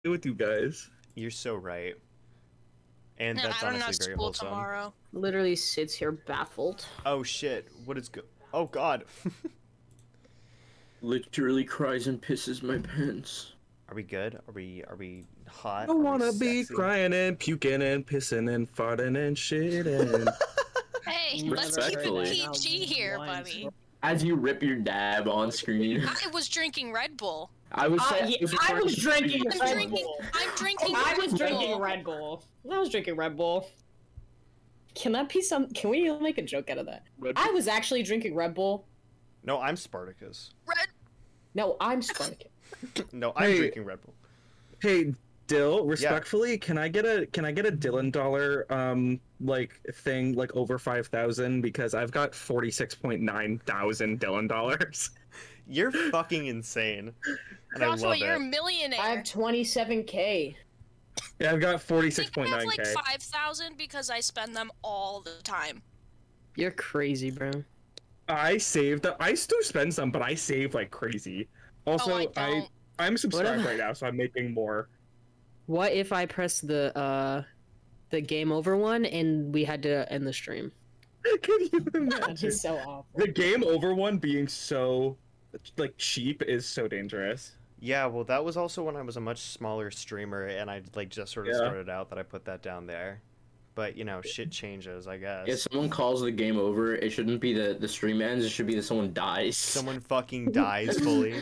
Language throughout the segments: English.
with you guys. You're so right. And No, that's I don't have honestly very school wholesome. tomorrow. Literally sits here baffled. Oh shit, what is oh god. Literally cries and pisses my pants. Are we good? Are we hot? I wanna be sexy? crying and puking and pissing and farting and shitting. Hey, let's keep it Respectfully. PG here, buddy. As you rip your dab on screen. I was drinking Red Bull. I was I was drinking I'm Red drinking. Bull. I'm drinking. I was Red drinking Bull. Red Bull. I was drinking Red Bull. Can that be some? Can we make a joke out of that? I was actually drinking Red Bull. No, I'm Spartacus. Red. No, I'm Spark. No, I'm Hey. drinking Red Bull. Hey, Dill, respectfully, can I get a Dylan dollar like thing like over 5,000 because I've got 46.9 thousand Dylan dollars. You're fucking insane. And I Joshua, love you're it. a millionaire. I have 27K. Yeah, I've got I think I 46.9K. have like 5,000 because I spend them all the time. You're crazy, bro. I saved. I still spend some, but I save like crazy. Also, I don't. I'm subscribed What if- right now, so I'm making more. What if I press the game over one and we had to end the stream? Can you That'd imagine? be so awful. The game over one being so like cheap is so dangerous. Yeah, well, that was also when I was a much smaller streamer, and I like just sort of Yeah. started out that I put that down there. But you know, shit changes, I guess. If someone calls the game over, it shouldn't be the stream ends, it should be that someone dies. Someone fucking dies fully.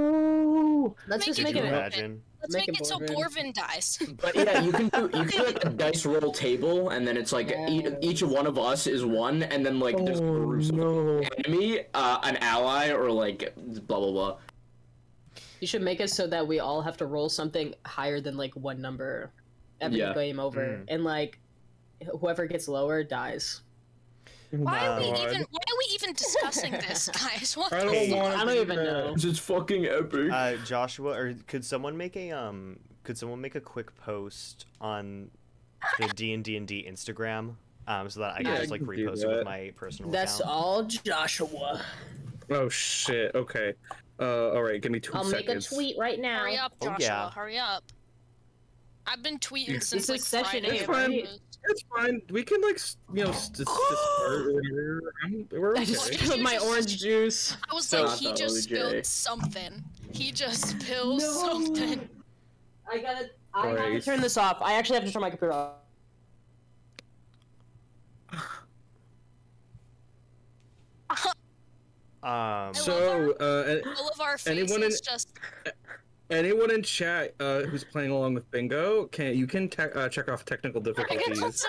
No. Let's just Make Could make you it. imagine? Let's Make make it it so Borven. Borven dies. But yeah, you can do like a dice roll table, and then it's like each one of us is one, and then like there's Oh groups of no. enemy, an ally, or like blah blah blah. You should make it so that we all have to roll something higher than like one number every Yeah. game over, Mm. and like whoever gets lower dies. Why are we God. even? Why are we even discussing this, guys? What? I the don't fuck? want. I don't even know. It's fucking epic. Joshua, or could someone make a quick post on the D&D&D Instagram, so that I can Yeah, just I like can do repost it with that. my personal That's account? all, Joshua. Oh shit. Okay. All right. Give me 2 I'll seconds. make a tweet right now. Hurry up, Oh, Joshua. yeah. Hurry up. I've been tweeting This since is like session Friday. 8, right? It's fine. We can like start earlier. We're I okay. just Did spilled you my just- orange juice. I was So- like, he Not just OJ. spilled something. He just spilled something. I have to Christ. turn this off. I actually have to turn my computer off. So, All of our faces anyone in- just. anyone in chat who's playing along with Bingo, you can check off technical difficulties.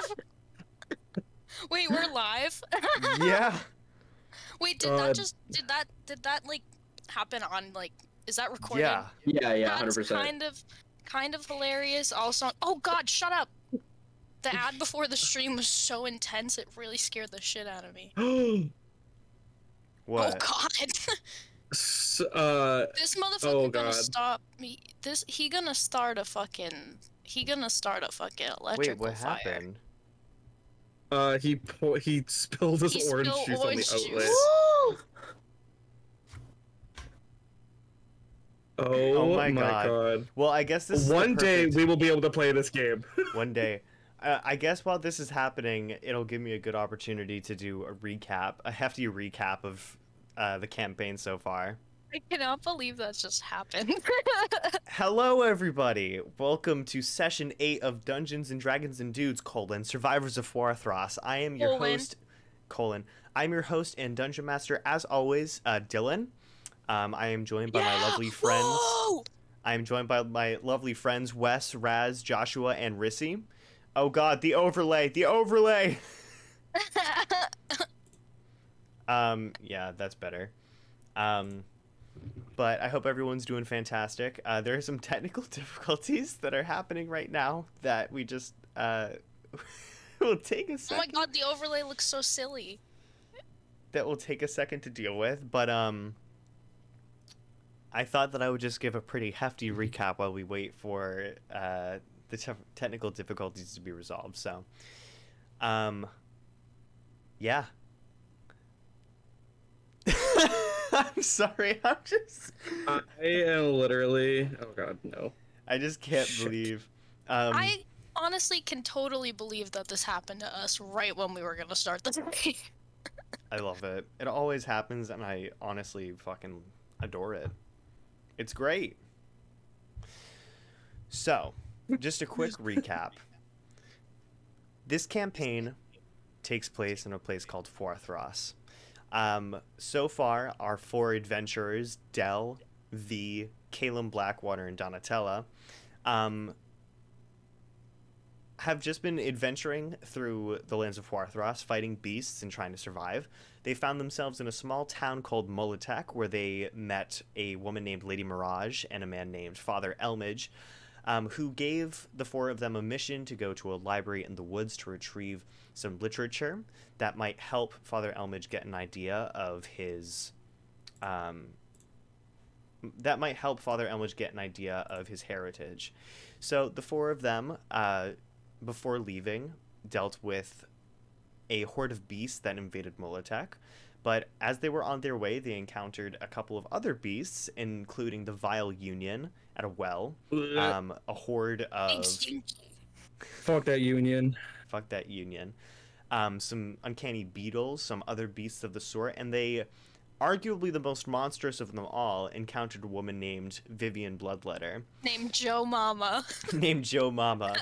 Wait, we're live. Yeah. Wait, did that like happen on like? Is that recorded? Yeah. Yeah, That's 100%. kind of hilarious. Also, oh God, shut up. The ad before the stream was so intense, it really scared the shit out of me. What? Oh God. This motherfucker Oh, gonna God. stop me. He gonna start a fucking electrical Wait, what fire. happened? He spilled his He orange spilled juice orange on the outlet. juice. Oh, my my God. god. Well, I guess this is the One day perfect- we will be able to play this game. One day. I guess while this is happening, it'll give me a good opportunity to do a recap, a hefty recap of the campaign so far. I cannot believe that just happened. Hello, everybody. Welcome to Session 8 of Dungeons and Dragons and Dudes, Survivors of Fuarthras. I am your host, I'm your host and Dungeon Master, as always, Dylan. I am joined by my lovely friends. Whoa! I am joined by my lovely friends, Wes, Raz, Joshua, and Rissy. Oh god, the overlay! The overlay! Yeah, that's better. But I hope everyone's doing fantastic. There are some technical difficulties that are happening right now that we just, will take a Oh second. my God, the overlay looks so silly. That will take a second to deal with, but, I thought that I would just give a pretty hefty recap while we wait for, the technical difficulties to be resolved, so, yeah. I'm sorry, I'm just... I am literally. Oh god, no. I just can't believe. I honestly can totally believe that this happened to us right when we were gonna start the day. I love it. It always happens, and I honestly fucking adore it. It's great. So, just a quick recap. This campaign takes place in a place called Fuarthras. So far, our 4 adventurers, Del, V, Caleb Blackwater, and Donatella, have just been adventuring through the lands of Fuarthras, fighting beasts and trying to survive. They found themselves in a small town called Molotek, where they met a woman named Lady Mirage and a man named Father Elmage, who gave the 4 of them a mission to go to a library in the woods to retrieve some literature that might help Father Elmage get an idea of his heritage. So the 4 of them, before leaving, dealt with a horde of beasts that invaded Molotek. But as they were on their way, they encountered a couple of other beasts, including the Vile Union at a well, a horde of... Fuck that union. Fuck that union. Some uncanny beetles, some other beasts of the sort, and they, arguably the most monstrous of them all, encountered a woman named Vivian Bloodletter. Named Joe Mama. Named Joe Mama.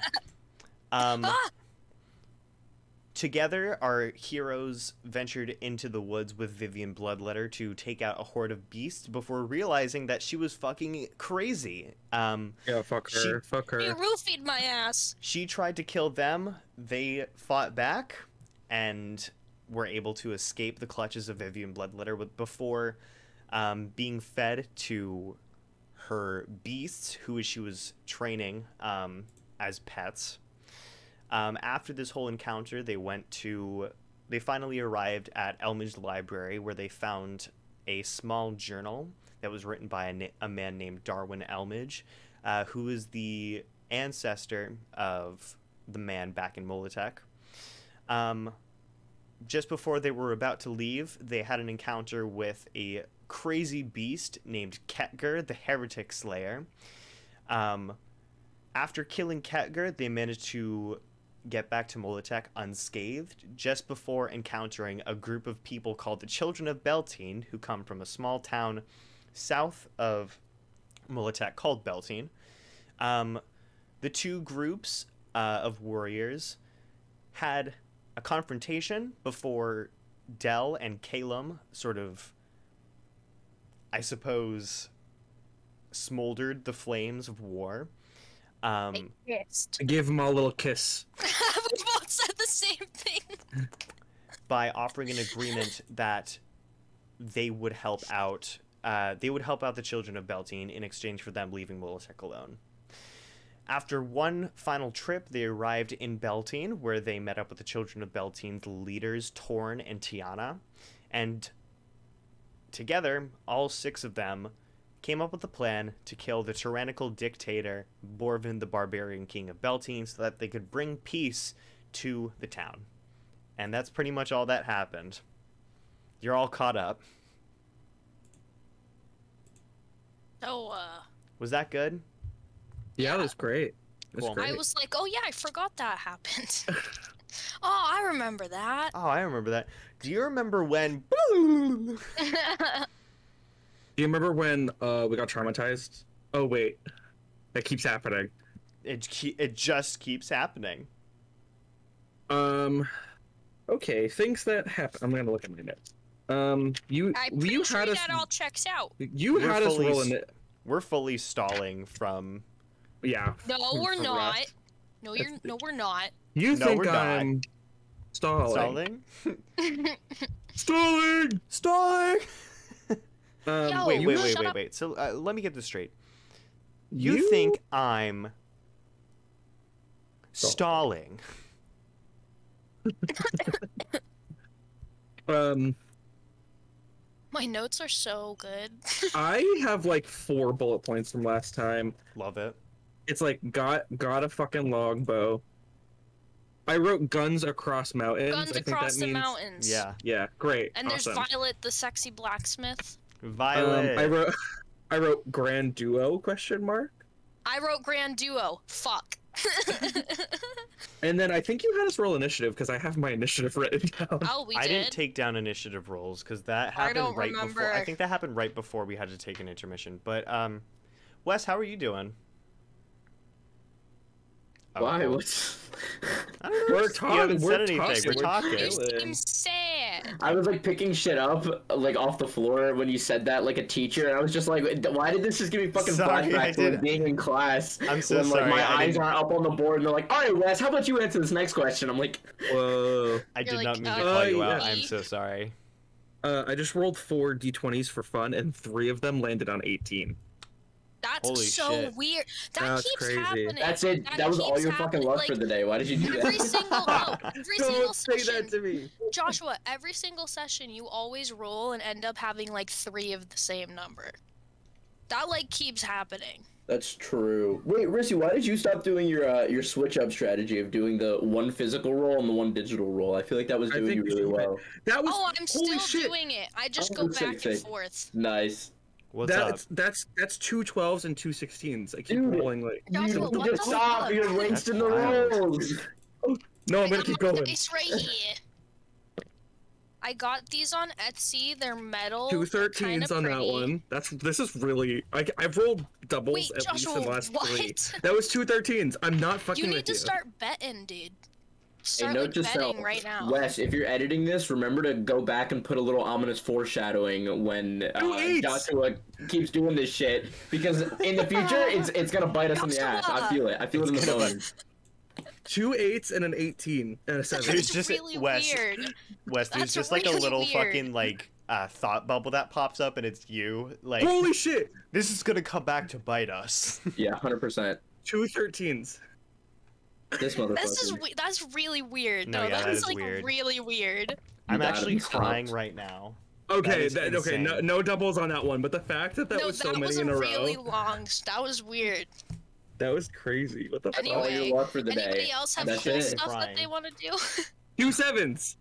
Together, our heroes ventured into the woods with Vivian Bloodletter to take out a horde of beasts before realizing that she was fucking crazy. Yeah, fuck her. Fuck her. You roofied my ass. She tried to kill them. They fought back and were able to escape the clutches of Vivian Bloodletter before being fed to her beasts, who she was training as pets. After this whole encounter, they finally arrived at Elmage Library, where they found a small journal that was written by a man named Darwin Elmage, who is the ancestor of the man back in Molotek. Just before they were about to leave, they had an encounter with a crazy beast named Ketger, the Heretic Slayer. After killing Ketger, they managed to get back to Molotek unscathed, just before encountering a group of people called the Children of Beltine, who come from a small town south of Molotek called Beltine. The 2 groups of warriors had a confrontation before Del and Caleb sort of, I suppose, smoldered the flames of war. I kissed. Give him a little kiss. We both said the same thing. By offering an agreement that they would help out the Children of Beltine in exchange for them leaving Molotek alone. After one final trip, they arrived in Beltine, where they met up with the Children of Beltine's leaders, Torn and Tiana, and together, all 6 of them came up with a plan to kill the tyrannical dictator, Borven, the Barbarian King of Beltine, so that they could bring peace to the town. And that's pretty much all that happened. You're all caught up. So, Was that good? Yeah, that was great. That's Cool. great. I was like, oh yeah, I forgot that happened. Oh, I remember that. Oh, I remember that. Do you remember when... Do you remember when we got traumatized? Oh wait, that keeps happening. It just keeps happening. Okay, things that happen. I'm gonna look at my notes. I'm you pretty sure had us. that all checks out. You had us rolling it. We're fully stalling from... Yeah. No, we're from not. rest. No, we're not. You No, think we're not. I'm stalling? Stalling? Stalling. Stalling! Yo, Wait. So let me get this straight. You think I'm stalling? My notes are so good. I have like 4 bullet points from last time. Love it. It's like got a fucking longbow. I wrote guns across mountains. Guns I think across that the means... mountains. Yeah, great. And there's awesome. Violet, the sexy blacksmith. Violet. I wrote grand duo ? I wrote Grand Duo. Fuck. And then I think you had us roll initiative because I have my initiative written down. Oh, we I did? didn't take down initiative rolls because that happened don't right before. remember. I think that happened right before we had to take an intermission. But Wes, how are you doing? Oh, Why? cool. What's... I don't know. We're You talking. haven't We're said anything. talking. We're talking. You seem sad. I was like picking shit up like off the floor when you said that like a teacher, and I was just like, why did this just give me fucking Sorry, flashbacks to like, being in class? I'm so when, sorry, Like my I eyes didn't- aren't up on the board, and they're like, all right, Wes, how about you answer this next question? I'm like, Whoa. I did You're not like, mean to call you out. yeah. I'm so sorry. I just rolled 4 d20s for fun, and 3 of them landed on 18. That's Holy so shit. weird. That That's keeps crazy. happening. that's it. That was all keeps your fucking happening, luck like, for the day. Why did you do Every that? single every single Don't say session, that to me. Joshua, every single session you always roll and end up having like 3 of the same number. That like keeps happening. That's true. Wait, Rissy, why did you stop doing your switch up strategy of doing the one physical roll and the one digital roll? I feel like that was I doing you think really you should- well. That was Oh, I'm holy still shit. doing it. I just Oh, go sick, back and sick. forth. Nice. What's up? That's 2 12s and 2 16s. I keep Dude. rolling like. Joshua, You what just the stop. fuck? You're wasting the wild. rolls. No, I'm I gonna got keep my going. dice right here. I got these on Etsy. They're metal. 2 they're 13s kinda on that pretty. one. This is really. I've rolled doubles Wait, at least in Joshua, the last 3. what? That was 2 13s. I'm not fucking You with need to you. start betting, dude. Hey, Start note like to betting self, right now. Wes, if you're editing this, remember to go back and put a little ominous foreshadowing when eights. Joshua keeps doing this shit, because in the future it's gonna bite us in the ass. I feel it. I feel it in the gonna bones. 2 8s and an 18 and a 7. There's That's just really Wes. weird. Wes, there's That's just like a really little weird. fucking like thought bubble that pops up, and it's you. Like, Holy shit! this is gonna come back to bite us. Yeah, 100%. 2 13s. This motherfucker. That's really weird. No, though. yeah, that That's is like weird. really weird. I'm gotta actually be stopped. crying right now. Okay, is okay, no, insane. no doubles on that one, but the fact that no, was so that many was in a really row, long. That was weird. that was crazy. What the That's all Anyway, your luck for the Anybody day. else have That's cool it. stuff that Crying. they want to do? fuck? 2 7s.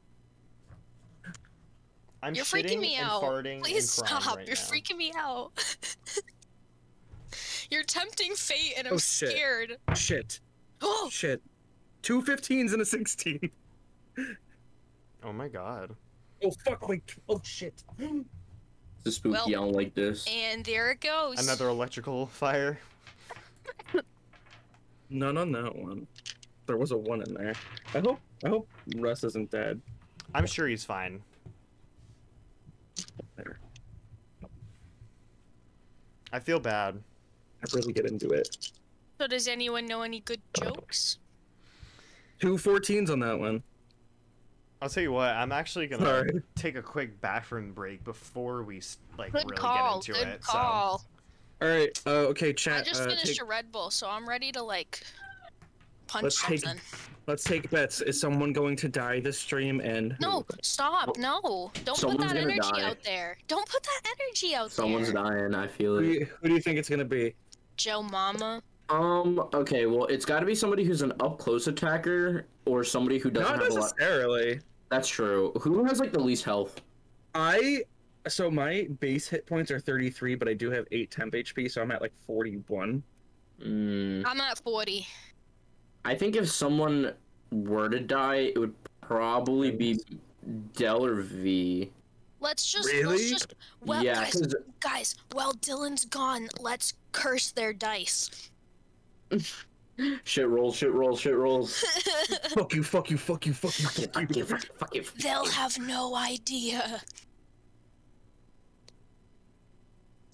I'm You're shitting freaking me and out. farting Please and crying stop. right You're now. freaking me out. You're tempting fate, and I'm Oh, shit. scared. Shit. Oh, Shit. 2 15s and a 16. Oh my god. Oh fuck! Wait. Oh shit. It's a spooky. Well, I don't like this. and there it goes. Another electrical fire. None on that one. There was a 1 in there. I hope Russ isn't dead. I'm sure he's fine. There. I feel bad. I really get into it. So does anyone know any good jokes? 2 14s on that one. I'll tell you what. I'm actually gonna Sorry. take a quick bathroom break before we like Good really call. get into Good it. call. All right. Okay, chat. I just finished take- a Red Bull, so I'm ready to like punch Let's take- something. Let's take bets. Is someone going to die this stream? And No, stop. No. Don't put Someone's that gonna energy die. out there. Don't put that energy out Someone's there. dying. I feel Who do, it. who do you think it's gonna be? Joe Mama. Okay, well, it's got to be somebody who's an up close attacker or somebody who doesn't Not have a lot. necessarily. That's true. Who has like the least health? So my base hit points are 33, but I do have 8 temp HP, so I'm at like 41. I'm at 40. I think if someone were to die, it would probably be Del or V. Let's Really? just well Yeah, 'cause- guys, while Dylan's gone, let's curse their dice. Shit rolls, shit rolls, shit rolls. Fuck you, fuck you, fuck you, fuck you, fuck Fuck you. you, fuck you, fuck you. They'll have no idea.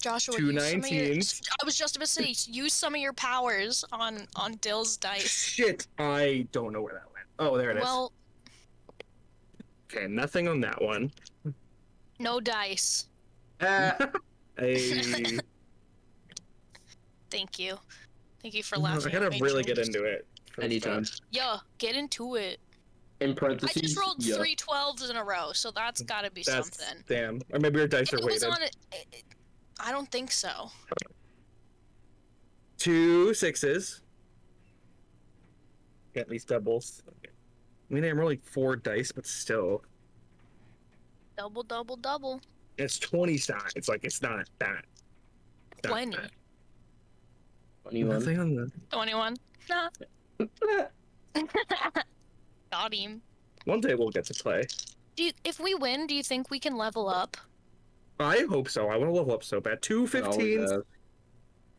Joshua, Two use some of your, 19s. I was just about to say, use some of your powers on Dill's dice. Shit, I don't know where that went. Oh, there it is. Well, Okay, nothing on that one. no dice. Hey, Thank you. Thank you for I laughing. gotta at my really get jokes. into it. Anytime. Yo, get into it. In I parentheses. just rolled yeah. 3 12s in a row, so that's gotta be That's something. damn. Or maybe your dice are It was weighted. on it. I don't think so. 2 6s. At least doubles. I mean, I'm rolling 4 dice, but still, Double, double, double. it's 20 sides. Like it's not that. it's not 20. that. 21. Nothing on the... 21. Nah. Got him. One day we'll get to play. If we win, do you think we can level up? I hope so. I want to level up so bad. 2 15s.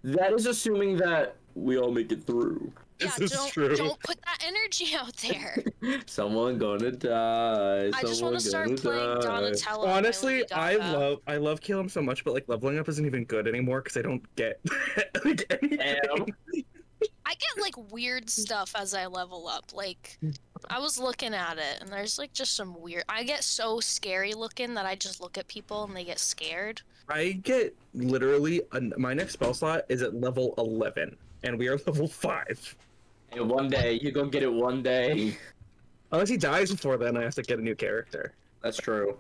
That is assuming that we all make it through. Yeah, This is true. Don't put that energy out there. Someone gonna die. I just want to start playing Donatello. Honestly, I love Caleb so much, but like leveling up isn't even good anymore because I don't get like anything. I get like weird stuff as I level up. Like, I was looking at it, and there's like just some weird. I get so scary looking that I just look at people and they get scared. I get literally my next spell slot is at level 11, and we are level 5. And one day you gonna get it. One day. Unless he dies before then, I have to get a new character. That's true.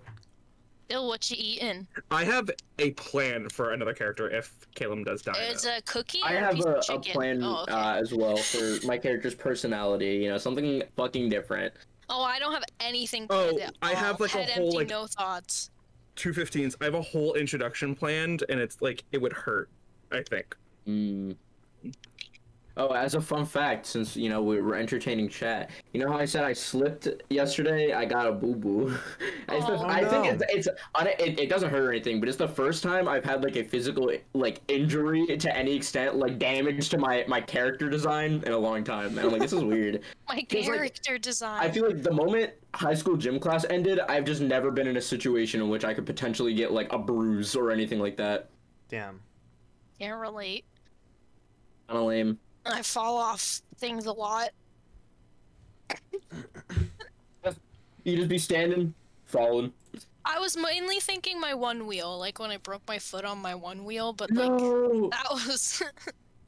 Bill, what you eating? I have a plan for another character if Caleb does die. It's a cookie. I or have piece of a chicken? plan Oh, okay. as well for my character's personality. You know, something fucking different. Oh, I don't have anything. Oh, planned at I have, all. like, a Head whole, empty, like- no thoughts. 2 15s. I have a whole introduction planned, and it's like it would hurt. I think. Oh, as a fun fact, since you know we were entertaining chat, you know how I said I slipped yesterday? I got a boo boo. I think it doesn't hurt or anything, but it's the first time I've had like a physical like injury to any extent, like damage to my character design in a long time. And I'm like, this is weird. My character design. I feel like the moment high school gym class ended, I've just never been in a situation in which I could potentially get like a bruise or anything like that. Damn. Can't relate. Kinda lame. I fall off things a lot. You just be standing, falling. I was mainly thinking my one wheel, like when I broke my foot on my one wheel, but like No. that was.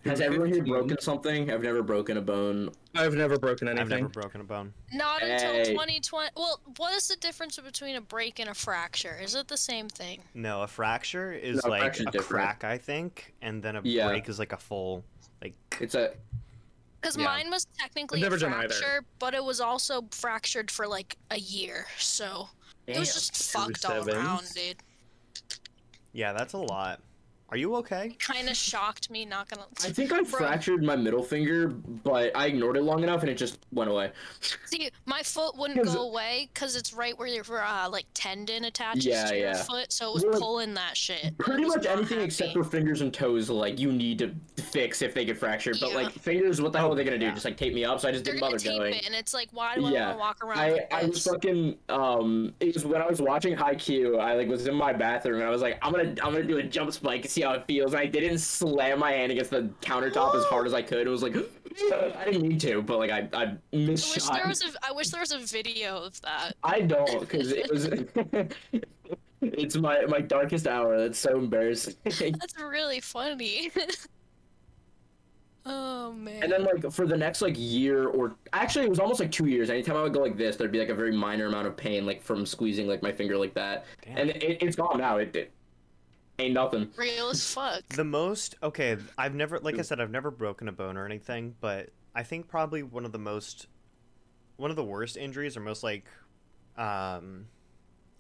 Has everyone here broken something? I've never broken a bone. I've never broken anything. I've never broken a bone. Not until Hey. 2020. Well, what is the difference between a break and a fracture? Is it the same thing? No, a fracture is No, like fracture's a different. crack, I think, and then a Yeah. break is like a full, like. It's a Because Yeah. mine was technically I've a never done either. fracture, but it was also fractured for like a year, so it was Damn. just fucked all 7s. around, dude. Yeah, that's a lot. Are you okay? Kind of shocked me, not gonna. I think I Bro. fractured my middle finger, but I ignored it long enough and it just went away. See, my foot wouldn't 'Cause- go away because it's right where your like tendon attaches Yeah, to your yeah. foot, so it was Well, pulling that shit. Pretty It was much not anything happy. except for fingers and toes, like you need to fix if they get fractured. But Yeah. like fingers, what the hell are they gonna do? yeah. Just like tape me up? So I just They're didn't gonna bother tape going. it, and it's like, why do I Yeah. want to walk around like I was this? fucking it was when I was watching Haikyuu, I like was in my bathroom and I was like, I'm gonna do a jump spike and see how it feels. And I didn't slam my hand against the countertop as hard as I could. It was like I didn't mean to, but like I missed I wish there was a video of that. I don't, because it was it's my darkest hour. That's so embarrassing. That's really funny. Oh man. And then like for the next like year or actually it was almost like 2 years. Anytime I would go like this, there'd be like a very minor amount of pain like from squeezing like my finger like that. Damn. And it's gone now. It ain't nothing. Real as fuck. The most okay, I've never, like I said, I've never broken a bone or anything, but I think probably one of the worst injuries or most like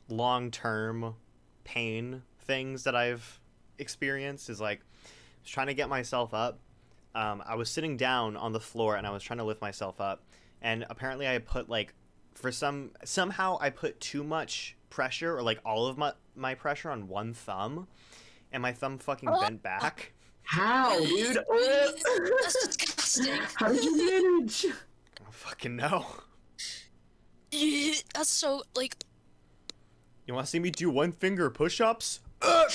long-term pain things that I've experienced is like I was trying to get myself up. I was sitting down on the floor and I was trying to lift myself up, and apparently I put like somehow I put too much pressure or like all of my pressure on one thumb, and my thumb fucking bent back. How, dude? That's disgusting. How did you manage? I don't fucking know. That's so like. You want to see me do one finger push-ups? I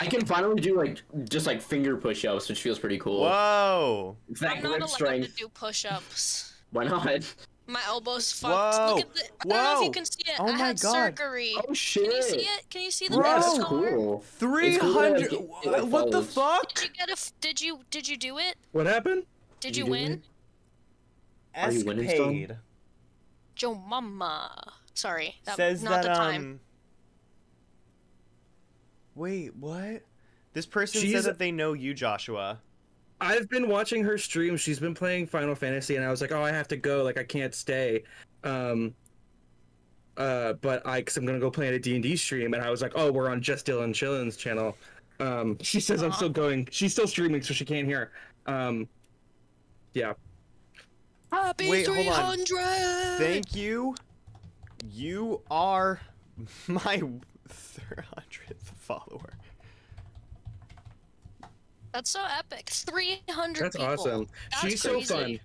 can finally do like just like finger push-ups, which feels pretty cool. Whoa! It's that I'm not grip allowed strength. to do push-ups. Why not? My elbow's fucked. Whoa. Look at the, I don't know if Whoa. you can see it. Oh I my had God. surgery. Oh shit! Can you see it? Can you see the Bro. big That's scar? cool. 300. It's cool that it What the follows. fuck? Did you get a? Did you do it? What happened? Did Did you you do win? it? Are you winning still? Escapade Joe Mama. Sorry, that says not that the time. Wait, what? This person She's- said that they know you, Joshua. I've been watching her stream. She's been playing Final Fantasy, and I was like, oh, I have to go. Like, I can't stay. But cause I'm gonna go play at a D&D stream, and I was like, oh, we're on Just Dylan Chillin's channel. She says I'm still going. She's still streaming, so she can't hear. Yeah. Happy Wait, hold 300! on. Thank you. You are my 300th follower. That's so epic. 300 That's people. awesome. That's She's crazy. so fun.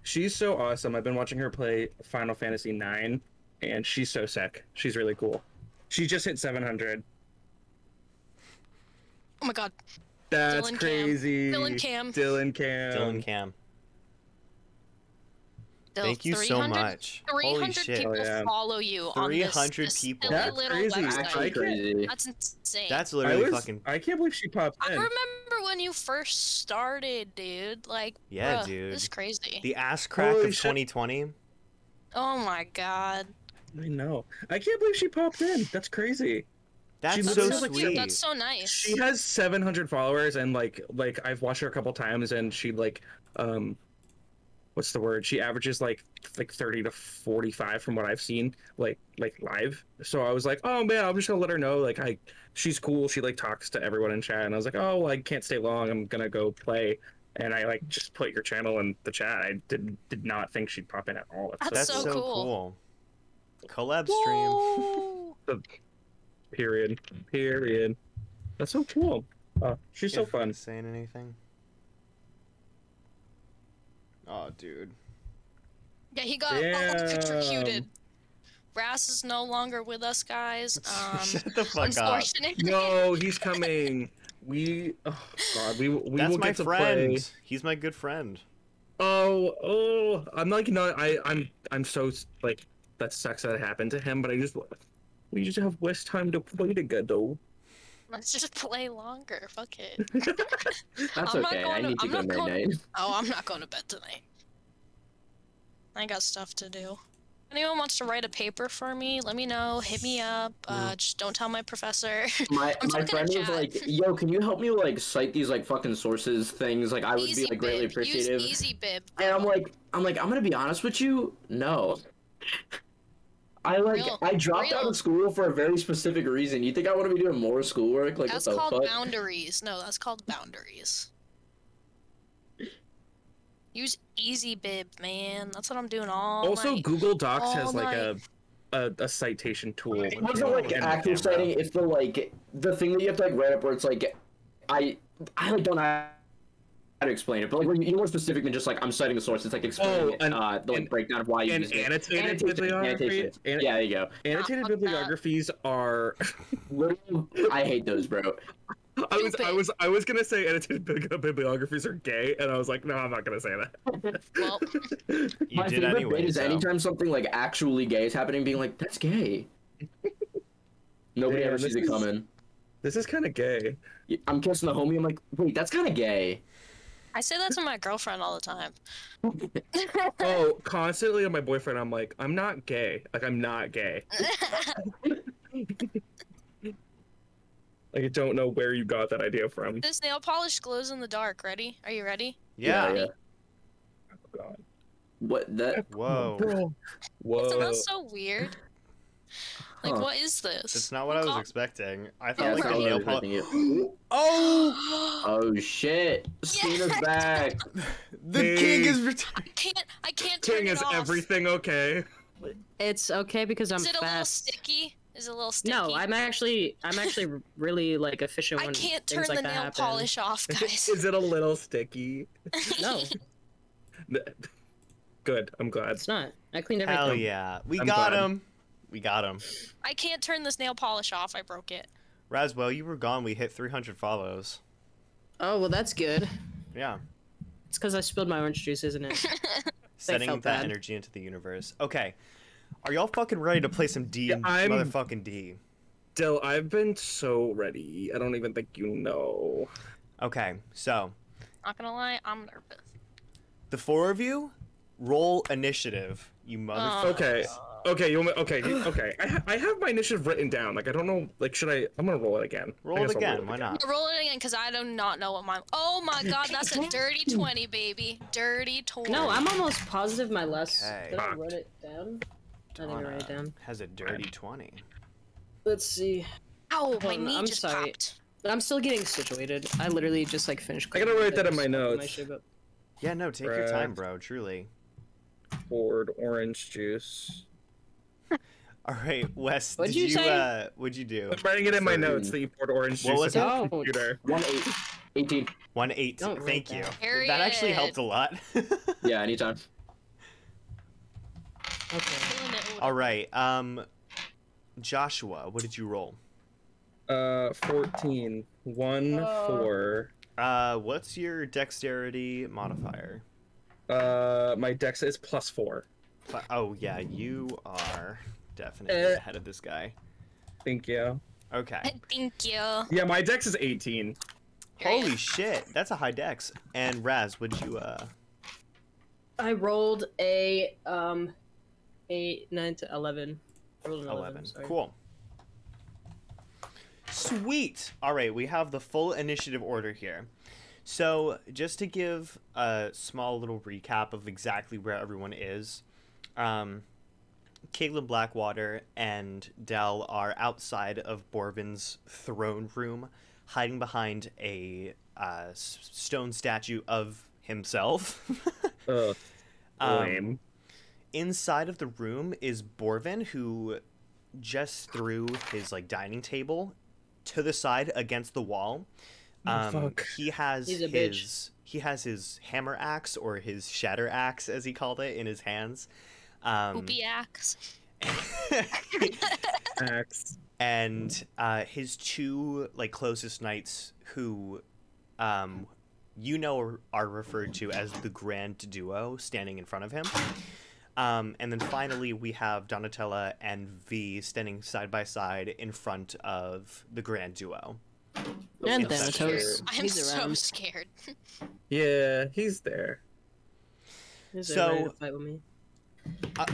She's so awesome. I've been watching her play Final Fantasy IX, and she's so sick. She's really cool. She just hit 700. Oh my god. That's Dylan crazy. Dylan Cam. Dylan Cam. Dylan Cam. Still, Thank you so 300 much. Holy 300 shit. people Oh, yeah. follow you on this, 300 this people. silly That's little crazy. website. Actually crazy. That's insane. That's literally fucking. I can't believe she popped I in. remember when you first started, dude. Like, Yeah, bruh, dude. This is crazy. The ass crack Holy of shit. 2020. Oh my god. I know. I can't believe she popped in. That's crazy. That's She so literally so has, like, sweet. cute. That's so nice. She has 700 followers, and like I've watched her a couple times, and she what's the word? She averages like 30 to 45 from what I've seen, like live. So I was like, oh man, I'm just gonna let her know, like she's cool. She like talks to everyone in chat, and I was like, oh, well, I can't stay long. I'm gonna go play. And I like just put your channel in the chat. I did not think she'd pop in at all. It's That's That's so so cool. cool. Collab stream. Whoa. Period. That's so cool. She's so If fun. Saying anything? Oh, dude. Yeah, he got electrocuted. Ras is no longer with us, guys. Shut the fuck up. Unfortunately. No, he's coming. Oh god, we That's will my get to friend. play. He's my good friend. Oh, I'm like I'm so like that sucks that it happened to him, but we just have less time to play together. Let's just play longer. Fuck it. That's I'm not okay. going I to- need to I'm go not going- night night. Oh, I'm not going to bed tonight. I got stuff to do. Anyone wants to write a paper for me, let me know. Hit me up. Just don't tell my professor. My I'm talking friend to was chat. like, "Yo, can you help me like cite these like fucking sources things? Like I would be like greatly Bib. appreciative." Use easy bib. And I'm bro. like, I'm gonna be honest with you. No. I dropped out Real. of school for a very specific reason. You think I want to be doing more schoolwork? Like That's what the called fuck? boundaries. No, that's called boundaries. Use easy bib, man. That's what I'm doing all Also, night. Google Docs All has like night. a citation tool. It wasn't like in the actual camera. citing. It's the thing that you have to like write up where it's like, I like don't know how to explain it, but like when you're more specific than just like I'm citing a source. It's like explaining the breakdown of why you use it. Annotated bibliography. Yeah, there you go. Annotated Fuck that. bibliographies are. Literally, I hate those, bro. I was gonna say annotated bibliographies are gay, and I was like, no, I'm not gonna say that. Well, You My did favorite anyway. bit is So. anytime something like actually gay is happening, being like, that's gay. Nobody Damn, ever sees this it is- coming. This is kind of gay. I'm kissing the homie. I'm like, wait, that's kind of gay. I say that to my girlfriend all the time. Oh, constantly on my boyfriend, I'm like, I'm not gay. Like, I'm not gay. Like, I don't know where you got that idea from. This nail polish glows in the dark. Ready? Are you ready? Yeah. Yeah. Oh, God. What that? Whoa. Isn't Whoa. that so weird? Like, Huh. what is this? That's not what I was God. expecting. I Yeah, thought that's like not the what I nail was polish. expecting it. Oh! Oh shit! Stina's Yes! back. The Hey. king is returned. I can't turn King, it is off. everything okay? It's okay because I'm Is it a little fast. sticky? Is it a little sticky? No, I'm actually really like efficient I when can't turn things like the that nail happen. polish off, guys. Is it a little sticky? No, Good. I'm glad. it's not. I cleaned everything. Hell yeah. We I'm got glad. him. We got him. I can't turn this nail polish off. I broke it. Raswell, you were gone. We hit 300 follows. Oh well, that's good. Yeah. It's because I spilled my orange juice, isn't it? Setting felt that bad. energy into the universe. Okay. Are y'all fucking ready to play some D and I'm- motherfucking D? Dill, I've been so ready. I don't even think you know. Okay, so Not gonna lie, I'm nervous. the four of you roll initiative. You motherfucker. Okay. Okay. Okay. I have my initiative written down. Like, I don't know. Like, should I? I'm gonna roll it again. Roll I it guess I'll again. Why not? Roll it again, because I do not know what my. Oh my god, that's a dirty 20, baby. Dirty 20. No, I'm almost positive my last. Okay. Did I write it down? I think I wrote it down. Has a dirty 20. Let's see. Ow, my Hold on, knee I'm just sorry. popped. I'm still getting situated. I literally just like finished. I gotta write that in my cooking notes. shit up. Yeah, no, take your time, bro. Truly. Poured orange juice. All right, Wes. What'd did you say? What'd you do? I'm writing it in my 13. notes that you poured orange What juice was in it? the Oh. computer. 18. 1-8. Don't write Thank you. that. That actually Period. helped a lot. Yeah, anytime. Okay. Killing it with- All right. Joshua, what did you roll? 14. 1, 4. What's your dexterity modifier? My dex is +4. Oh yeah, you are definitely ahead of this guy. Thank you. Okay. Thank you. Yeah, my dex is 18. Holy shit, that's a high dex. And Raz, would you I rolled a 8, 9 to 11. I rolled an 11. Sorry. Cool. Sweet. All right, we have the full initiative order here. So, just to give a small little recap of exactly where everyone is, Caitlin Blackwater and Dell are outside of Borven's throne room, hiding behind a stone statue of himself. Ugh. Lame. Inside of the room is Borven, who just threw his dining table to the side against the wall. Fuck. He has He's a bitch. he has his hammer axe, or his shatter axe as he called it, in his hands. Poopy axe. Axe. And his two closest knights, who are referred to as the Grand Duo, standing in front of him. And then finally we have Donatella and V standing side by side in front of the Grand Duo. And Yes, that's Thanatos. I'm He's so around. scared. Yeah, he's there. He's So- ready to fight with me.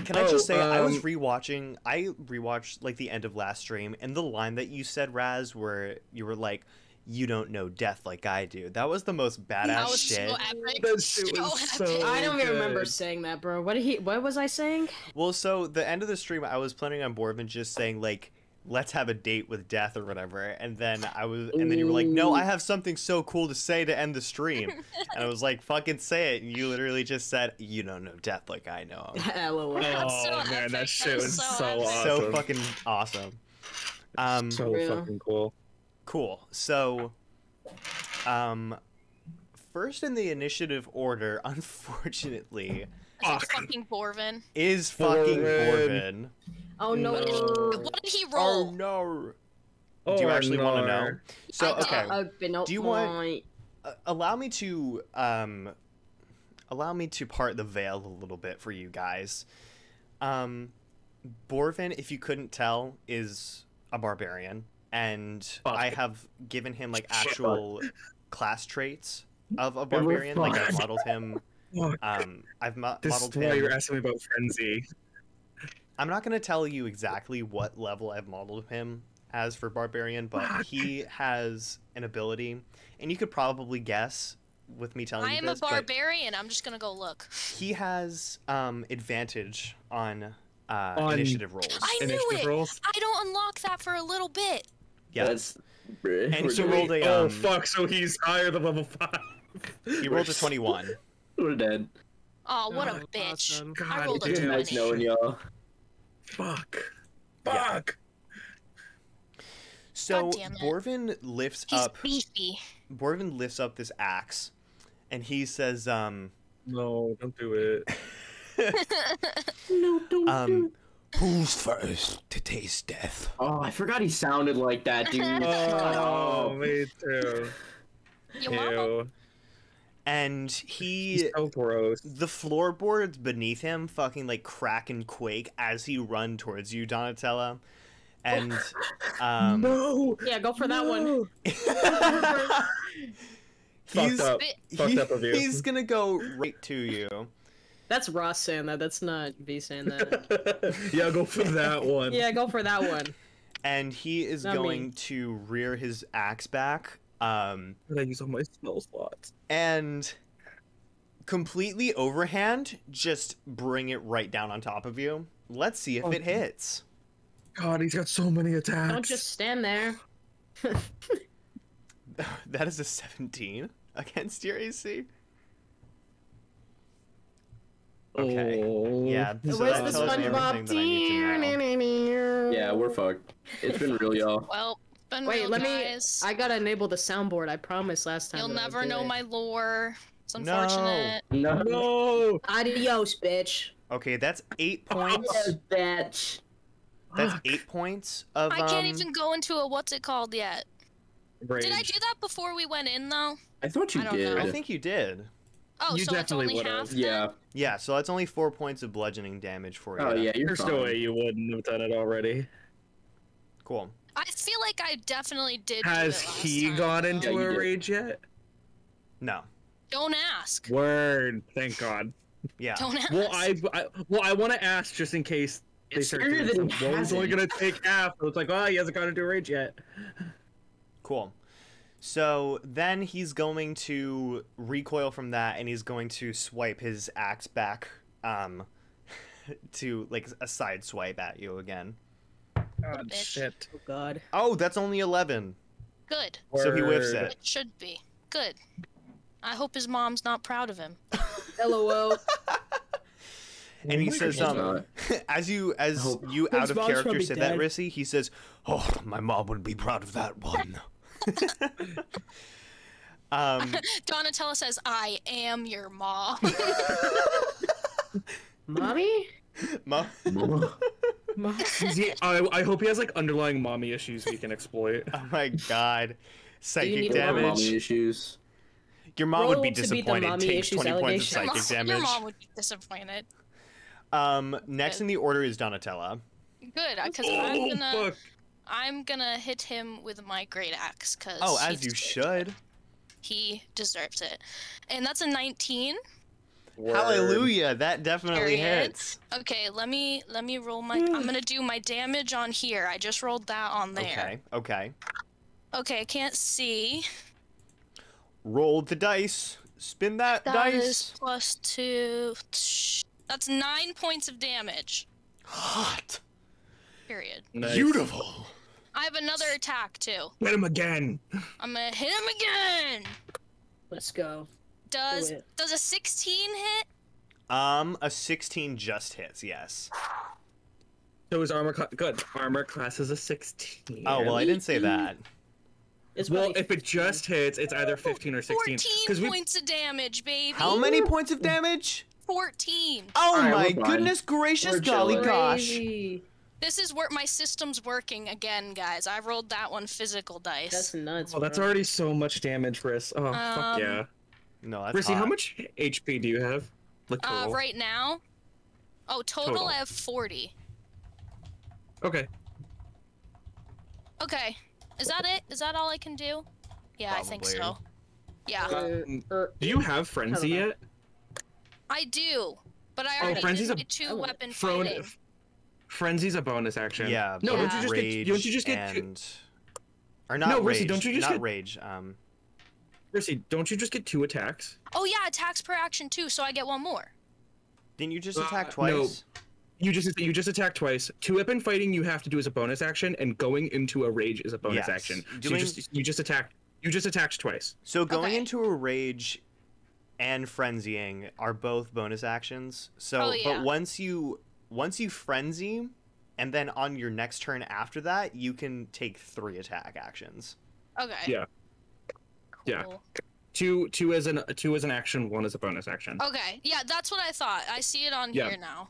Can I just say, I um, rewatched the end of last stream, and the line that you said, Raz, where you were like, "You don't know death like I do." That was the most That badass was shit. so epic. That shit was so so epic. I don't even remember good. saying that, bro. What was I saying? Well, so the end of the stream, I was planning on Borven just saying let's have a date with death or whatever, and then you were like, no, I have something so cool to say to end the stream. And I was like, fucking say it. And you literally just said, you don't know death like I know him. LOL. That's so Oh man, epic. that shit was so so epic. awesome. So fucking awesome. So Yeah. fucking cool. Cool. So, first in the initiative order, unfortunately, That's fucking Borven. is fucking Borven. Borven. Oh no. What did he roll? Oh no. Oh, Do you actually want to know? no. So, I do. okay. Been up Do you want- my- Allow me to part the veil a little bit for you guys. Borven, if you couldn't tell, is a barbarian, and Fuck. I have given him actual class traits of a Never barbarian. I've fuck. modeled him. Fuck. I've This modeled is why him. you're asking me about Frenzy. I'm not going to tell you exactly what level I've modeled him as for barbarian, but Fuck. he has an ability, and you could probably guess with me telling I you am this, a but barbarian. I'm just gonna go look. he has advantage on On initiative rolls. I knew Initiative it. rolls? I don't unlock that for a little bit. Yeah, That's. Bruh, And we're so dead. rolled a Oh fuck! So he's higher than level 5. he rolled a 21. We're dead. Oh, what a Oh, bitch. awesome. I God rolled a It's damn. nice 20. knowing y'all. Fuck. Yeah. Fuck. So God damn it. Borven lifts He's up. beefy. Borven lifts up this axe, and he says, No, don't do it. No, don't. "Who's first to taste death?" Oh, I forgot he sounded like that, dude. Oh, me too. Your mama. Ew. And He's he. so gross. The floorboards beneath him fucking crack and quake as he run towards you, Donatella. And No. Yeah, go for that one. No. he's Fucked up. Fucked up of you. he's gonna go right to you. That's Ross saying that. That's not V saying that. Yeah, go for that one. Yeah, go for that one. And he is Not me. going to rear his axe back. I use all my spell slots. And completely overhand, just bring it right down on top of you. Let's see if it hits. God, he's got so many attacks. Don't just stand there. That is a 17 against your AC. Okay. Oh. Yeah. Where's So that the tells me everything that I need to know. Yeah, we're fucked. It's been real, y'all. Well, been Wait, real, let me. guys. I gotta enable the soundboard. I promised last time. You'll that I'd never do know it. my lore. It's No. unfortunate. No. No. Adios, bitch. Okay, that's 8 points. Bitch. That's 8 points of I can't even go into a what's it called yet. Rage. Did I do that before we went in though? I thought you I don't did. know. I think you did. Oh, You so it's definitely only would've. half. Then? Yeah. Yeah, so that's only 4 points of bludgeoning damage for you. Oh yeah, you're There's fine. no way you wouldn't have done it already. Cool. I feel like I definitely did. Has do it last he time. gone into Yeah, you a did. rage yet? No. Don't ask. Word. Thank God. Yeah. Don't ask. Well, I want to ask just in case they It's start scarier doing than some. he Well, he's only hasn't. gonna take half. So it's like, oh, he hasn't gone into a rage yet. Cool. So then he's going to recoil from that, and he's going to swipe his axe back, to like a side swipe at you again. Oh, bitch. shit. Oh God. Oh, that's only 11. Good. So he whiffs Word. it. It should be. Good. I hope his mom's not proud of him. LOL. And he Oh my says, goodness. as you hope- out His of mom's character probably say that, dead. Rissy, he says, "Oh, my mom would be proud of that one." Donatella says, "I am your mom." Mommy? Mom. I hope he has like underlying mommy issues we can exploit. Oh my god. you Psychic need damage. Mommy issues. Your mom would Roll be to beat the disappointed. mommy Takes issues 20 points of allegation. psychic Your damage. mom would be disappointed. Next in the order is Donatella. Good, because Oh, fuck. I'm gonna hit him with my great axe. Cause Oh, he as you deserves should. it. He deserves it, and that's a 19. Word. Hallelujah, that definitely Period. hits. Okay, let me roll my. I'm gonna do my damage on here. I just rolled that on there. Okay, okay. Okay, I can't see. Roll the dice. Spin that That dice. is +2. That's 9 points of damage. Hot. Period. Nice. Beautiful. I have another attack too. Hit him again. I'm gonna hit him again. Let's go. Does it. a 16 hit? A 16 just hits, yes. So his armor good. Armor class is a 16. Oh, well, I didn't say that. It's Well, probably if it just hits, it's either 15 or 16. 14 points of damage, baby. How many points of damage? 14. Oh Alright, my we're fine. goodness gracious, We're golly chilling. gosh. Crazy. This is where my system's working again, guys. I rolled that one physical dice. That's nuts. Oh, that's bro. already so much damage, Riss. Oh, fuck yeah. No, that's Rissy, how hot. much HP do you have? Like total? Right now? Oh, total Total. I have 40. Okay. Okay. Is that it? Is that all I can do? Yeah, I think so. Probably. Yeah. Do you have Frenzy I don't know. yet? I do. But I Oh, already Frenzy's did a- my two-weapon Thrown. fighting. Frenzy's a bonus action. Yeah, No, both don't you just rage get? Don't you just get? and... Or not No, Rissy, rage. don't you just not get- rage. Rissy, don't you just get 2 attacks? Oh yeah, attacks per action too, so I get one more. Didn't you just Uh, attack no. twice? You just attack twice. 2-weapon fighting you have to do as a bonus action, and going into a rage is a bonus Yes. action. So Doing- you just attacked twice. So going Okay. into a rage and frenzying are both bonus actions. So Oh, yeah. but once you frenzy and then on your next turn after that, you can take 3 attack actions. Okay. Yeah. Yeah. Cool. Two as an action, 1 as a bonus action. Okay. Yeah, that's what I thought. I see it on Yeah. here now.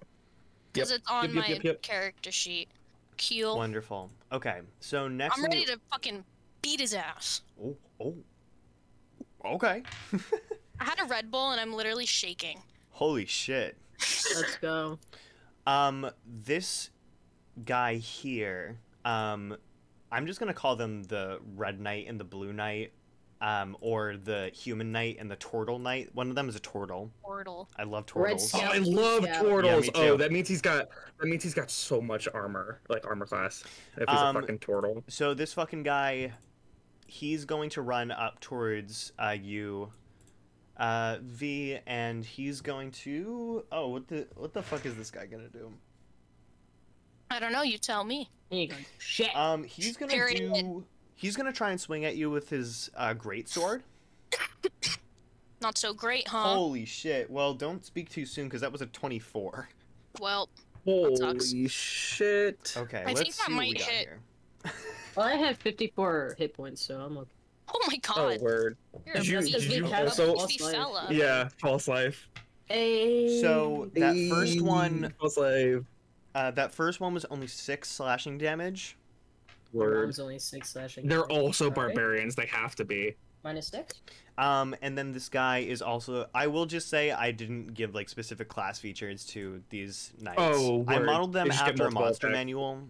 Because it's on Yep. my character sheet. Cool. Wonderful. Okay. So next I'm in ready the... to fucking beat his ass. Oh. Okay. I had a Red Bull and I'm literally shaking. Holy shit. Let's go. This guy here, I'm just gonna call them the Red Knight and the Blue Knight, or the Human Knight and the Turtle Knight. One of them is a turtle. Portal. I love Red turtles. Oh, Scout. I love Yeah. turtles. Yeah, me too. Oh, that means he's got so much armor, like armor class. If he's a fucking turtle. So this fucking guy, he's going to run up towards you, V, and he's going to. Oh, what the fuck is this guy gonna do? I don't know, you tell me. Here you go. Shit. He's gonna Period. do. He's gonna try and swing at you with his great sword. Not so great, huh? Holy shit! Well, don't speak too soon because that was a 24. Well, that sucks. Holy shit. Okay, I let's think that see what we might got hit. here. Well, I have 54 hit points, so I'm okay. Oh my Oh, god. word. You're a Did you- beefy- did you a also- beefy fella. Yeah, false life. Hey. So that first one, False life. was only 6 slashing damage. Word. Arm's only 6 slashing. They're also Alright. barbarians. They have to be. -6. And then this guy is also. I will just say I didn't give like specific class features to these knights. Oh, I word. modeled them They just get after a multiple monster attacks. manual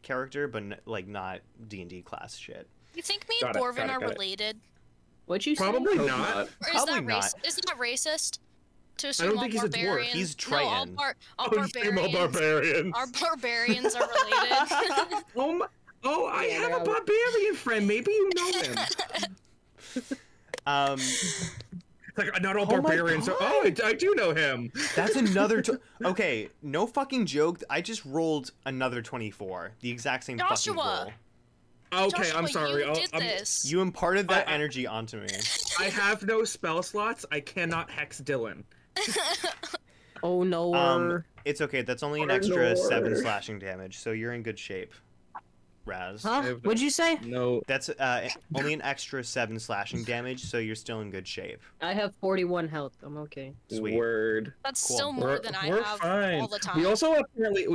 character, but like not D&D class shit. You think me Got and it, Borven got it, are got it. related? What'd you say? Probably Hope not. Or is Probably that not. Isn't that racist? To I assume don't all think he's a dwarf. barbarians. He's No, all, Triton. all Oh, you say more barbarians. barbarians. Our barbarians are related. Oh, my, oh, I Yeah, have a no. barbarian friend. Maybe you know him. It's like, not all Oh my barbarians. God. Oh, I do know him. That's another. Okay, no fucking joke. I just rolled another 24. The exact same fucking Joshua. roll. Okay, Joshua, I'm sorry. You did this. You imparted that I- energy onto me. I have no spell slots. I cannot hex Dylan. Oh no. It's okay. That's only an Or extra nor. 7 slashing damage, so you're in good shape, Raz. Huh? What'd you say? No. That's only an extra 7 slashing damage, so you're still in good shape. I have 41 health. I'm okay. Sweet. Word. That's Cool. still more than I We're have fine. all the time. We also apparently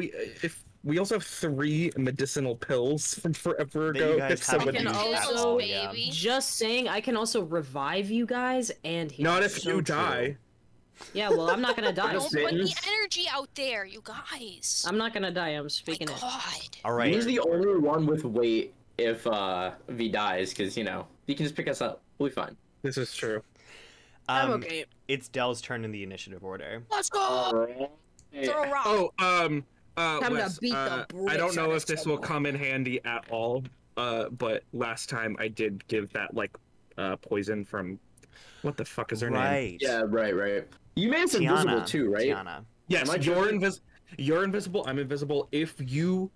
we also have 3 medicinal pills from forever That you ago. guys If haven't somebody can used at also- all, yeah. baby. Just saying, I can also revive you guys and heal. not if So you true. die. Yeah, well, I'm not gonna die. Don't put Sitting. the energy out there, you guys. I'm not gonna die. I'm My speaking it. God. All right. He's the only one with weight if V dies, because you know he can just pick us up. We'll be fine. This is true. I'm okay. It's Dell's turn in the initiative order. Let's go. Throw a rock. Oh, Time to Wes, beat the I bricks don't know out if of this will someone. come in handy at all. But last time I did give that like poison from what the fuck is her name? Right. Yeah, right. You made us invisible too, right? Tiana. Yes, Am I you're tripping? You're invisible. I'm invisible. If you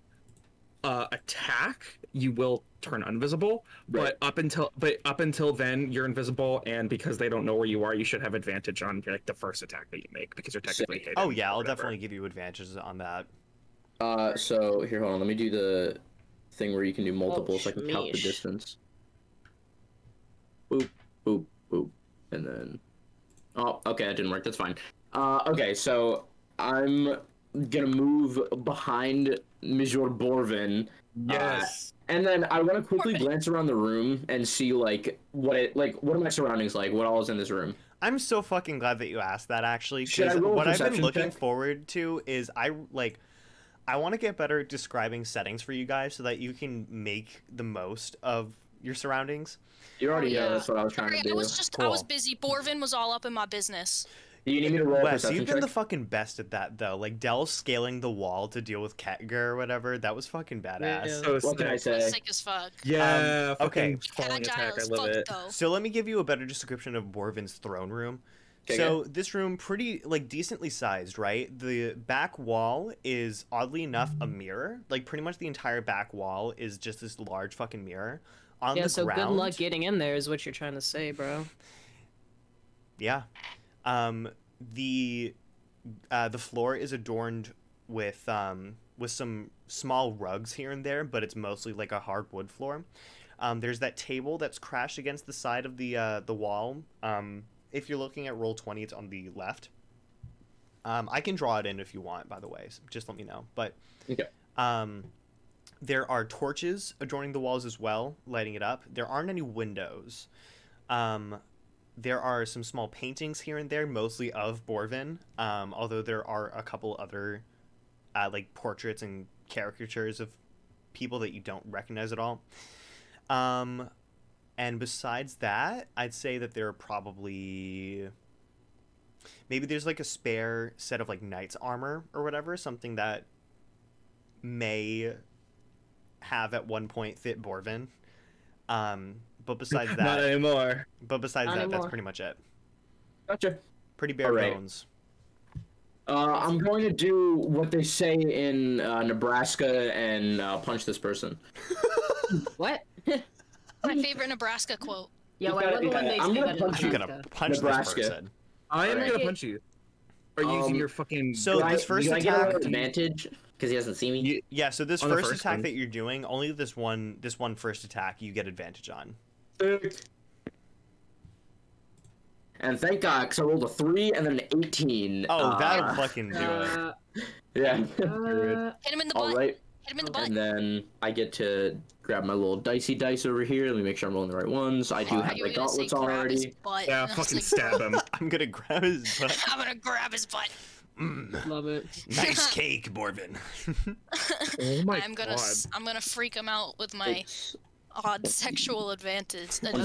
attack, you will turn invisible. Right. But up until then, you're invisible, and because they don't know where you are, you should have advantage on like the first attack that you make because you're technically hidden. Oh yeah, or I'll whatever. definitely give you advantages on that. So here, hold on. Let me do the thing where you can do multiple, so I can count the sheesh. distance. Boop, boop, boop, and then. Oh, okay, that didn't work. That's fine. Okay, so I'm gonna move behind Monsieur Borven. Yes. And then I want to quickly Borven. glance around the room and see what are my surroundings like? What all is in this room? I'm so fucking glad that you asked that actually, Should I because roll a what I've been perception looking check? forward to is I want to get better at describing settings for you guys so that you can make the most of your surroundings. You already know yeah. that's what I was trying Sorry, to do. I was Cool. busy. Borven was all up in my business. Do you need me to roll a Wes, perception you've been check? the fucking best at that though. Like Dell scaling the wall to deal with Ketger or whatever. That was fucking badass. Yeah. So What can I sick. say? Sick as fuck. Yeah. okay. Fucking falling Agile attack. I as love fuck it. though. So let me give you a better description of Borvin's throne room. Okay, So this room pretty like decently sized, right? The back wall is oddly enough a mirror. Like pretty much the entire back wall is just this large fucking mirror. On Yeah, the so ground, good luck getting in there is what you're trying to say, bro. Yeah. The floor is adorned with some small rugs here and there, but it's mostly like a hardwood floor. There's that table that's crashed against the side of the wall. If you're looking at Roll20, it's on the left. I can draw it in if you want, by the way. So just let me know. But Okay. there are torches adorning the walls as well, lighting it up. There aren't any windows. There are some small paintings here and there, mostly of Borven, although there are a couple other like portraits and caricatures of people that you don't recognize at all. And besides that, I'd say that there are probably... Maybe there's like a spare set of like knight's armor or whatever, something that may have at one point fit Borven. But besides Not that, anymore. that's anymore. pretty much it. Gotcha. Pretty bare Alright. bones. I'm going to do what they say in Nebraska and punch this person. What? My favorite Nebraska quote. Yo, I love it when they I'm say gonna that punch in you. I'm gonna punch Nebraska. this person. I am Alright. gonna punch you. Are you using your fucking? So this first do I get a attack, little advantage because he hasn't seen me? yeah. So this On the first first attack one. that you're doing, only this one first attack you get advantage on. And thank God, because I rolled a 3 and then an 18. Oh, that'll fucking do it. Yeah. Hit him in the butt. All right. Hit him in the butt. And then I get to grab my little dicey dice over here. Let me make sure I'm rolling the right ones. I do Oh, have you my were gonna say gauntlets grab his already. butt, Yeah, and I was fucking like, stab him. I'm gonna grab his butt. I'm gonna grab his butt. Love it. Nice cake, Borven. Oh my I'm gonna god. I'm gonna freak him out with my odd sexual advances. That's a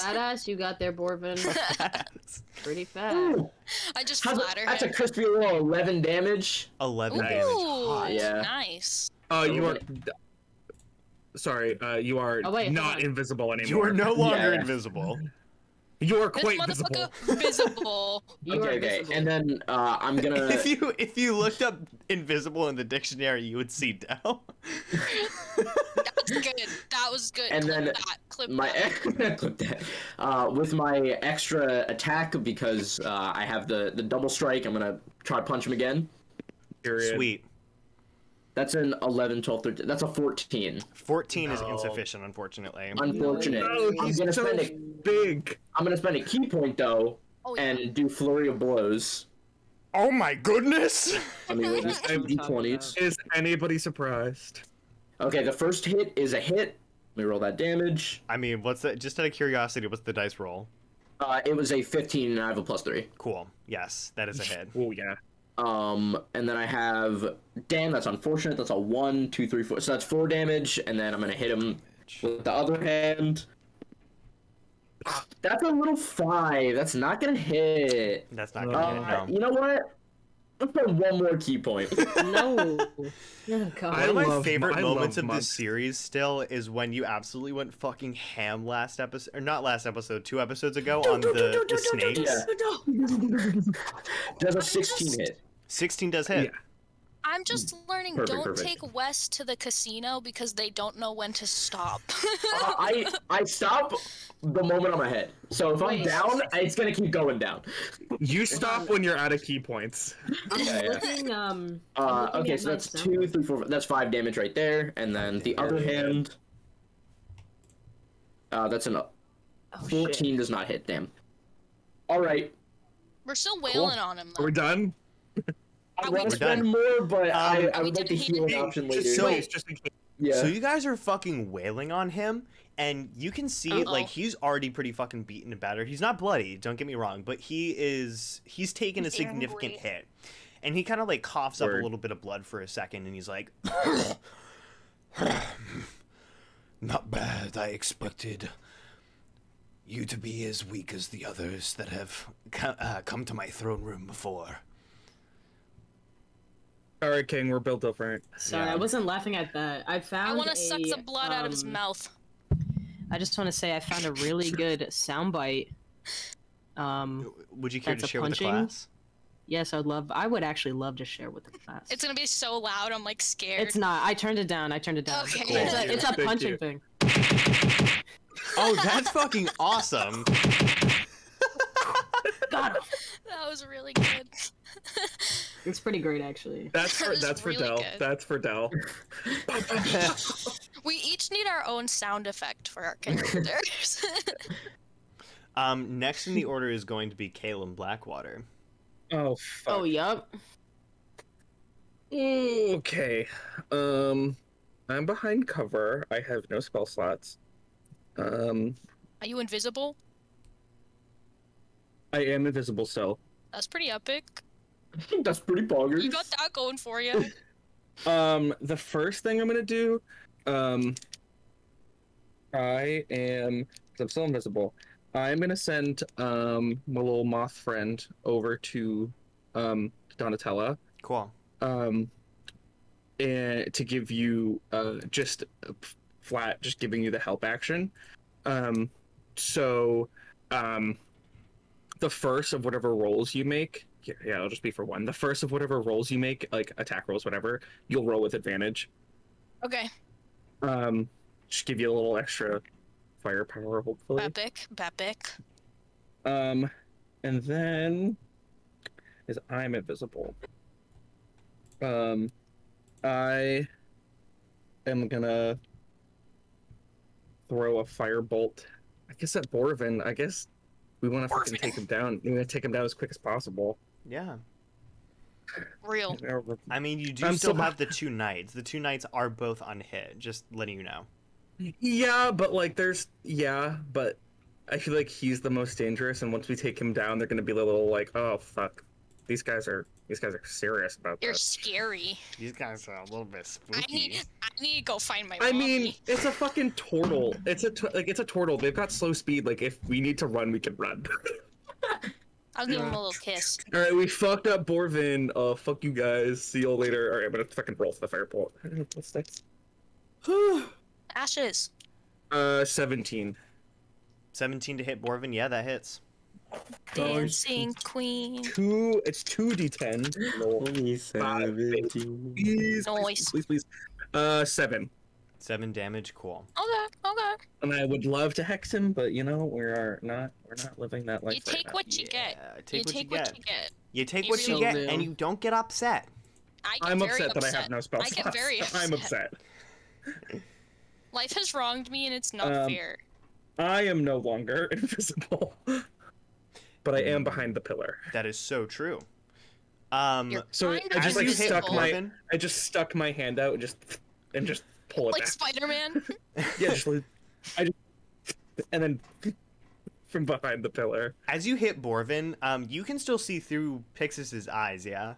badass you got there, Borven. Pretty fat. Ooh, I just how's flatter that's a him. crispy little 11 damage. 11 Ooh, damage. Hot. Yeah. nice. You are. Sorry, you are Oh, wait, hold not on. invisible anymore. You are no longer Yeah. invisible. You are This quite motherfucker visible. visible. You are Okay, visible. and then I'm gonna. If you looked up invisible in the dictionary, you would see Dell. That's good. That was good. And Clip then that. Clip my that. clip that. With my extra attack because I have the double strike. I'm gonna try to punch him again. Period. Sweet. That's an 11, 12, 13. That's a 14. 14 is No. insufficient, unfortunately. Unfortunate. No, I'm he's gonna so spend a big. I'm gonna spend a key point though Oh, yeah. and do flurry of blows. Oh my goodness! I mean, wait, these That's what I'm talking d20s. Is anybody surprised? Okay, the first hit is a hit. Let me roll that damage. I mean, what's that? Just out of curiosity, what's the dice roll? It was a 15 and I have a +3. Cool. Yes, that is a hit. Oh yeah. And then I have, damn, that's unfortunate. That's a 1, 2, 3, 4. So that's 4 damage, and then I'm gonna hit him with the other hand. That's a little 5. That's not gonna hit. That's not gonna hit, no. You know what? Let's put one more key point. No. Oh, God. One of my love- favorite I moments love of months. this series still is when you absolutely went fucking ham last episode, or not last episode, 2 episodes ago on the snakes. Does a 16 hit? 16 does hit. Yeah. I'm just learning. Perfect, Don't perfect. take Wes to the casino because they don't know when to stop. I stop the moment I'm ahead. So if I'm Wait. down, it's gonna keep going down. You stop when you're out of key points. I'm Yeah, yeah. looking, I'm Okay, looking so at that's my 2, 3, 4. That's 5 damage right there, and then the other hand. That's an Oh, 14 shit. does not hit. Damn. All right. We're still wailing on him Are though. we done? I we want to done? spend more, but I we would like to didn't heal an hear- option Just later. in So- case, just in case. Yeah. So you guys are fucking wailing on him, and you can see Uh-oh. like he's already pretty fucking beaten and battered. He's not bloody, don't get me wrong, but he's taken a He's significant angry. hit, and he kind of like coughs up Word. a little bit of blood for a second, and he's like, "Not bad. I expected you to be as weak as the others that have come to my throne room before." All right, King, we're built different. Sorry, Yeah. I wasn't laughing at that. I found I want to suck a, the blood out of his mouth. I just want to say I found a really good soundbite. Would you care That's to a share with the punching? class? Yes, I would actually love to share with the class. It's gonna be so loud. I'm like scared. It's not. I turned it down. Okay. It's a Thank punching you. thing. Oh, that's fucking awesome. Got him. That was really good. It's pretty great, actually. That's for That was really Dell. good. That's for Dell. We each need our own sound effect for our characters. Next in the order is going to be Caleb Blackwater. Oh fuck. Oh, yup. Okay. I'm behind cover. I have no spell slots. Are you invisible? I am invisible still. That's pretty epic. That's pretty bonkers. You got that going for you. The first thing I'm gonna do, I am, 'cause I'm still invisible. I'm gonna send my little moth friend over to Donatella, Cool. and to give you just flat, just giving you the help action. So the first of whatever rolls you make, yeah, it'll just be for one. The first of whatever rolls you make, like attack rolls, whatever, you'll roll with advantage. Okay. just give you a little extra firepower, hopefully. Epic. And then is I'm invisible. I am gonna throw a firebolt. I guess at Borven. I guess we want to fucking take him down. We're gonna take him down as quick as possible. Yeah. Real. I mean, you do still have the 2 knights. The 2 knights are both unhit. Just letting you know. Yeah, but like, but I feel like he's the most dangerous, and once we take him down, they're gonna be a little like, oh fuck, these guys are serious about You're this. scary. These guys are a little bit spooky. I need to go find my I mommy. mean, it's a fucking turtle. It's a turtle. They've got slow speed. Like, if we need to run, we can run. I'll give him a little kiss. All right, we fucked up Borven. Fuck you guys. See you later. All right, I'm gonna fucking roll for the firebolt. What's next? Ashes. 17. 17 to hit Borven. Yeah, that hits. Dancing queen. It's 2d10. Only 17. Please. 7. 7 damage. Cool. Okay. And I would love to hex him, but you know, we're not living that life. You take right what you get. Take what you get. You take You what you really get, do. and you don't get upset. I'm very upset that I have no spell I get slots. very upset. I'm upset. Life has wronged me, and it's not fair. I am no longer invisible, but I am behind the pillar. That is so true. You're So kind I of just like invisible. stuck my hand out and just pull it Like back. Spider-Man. Yeah, and then from behind the pillar. As you hit Borven, you can still see through Pixis's eyes. Yeah.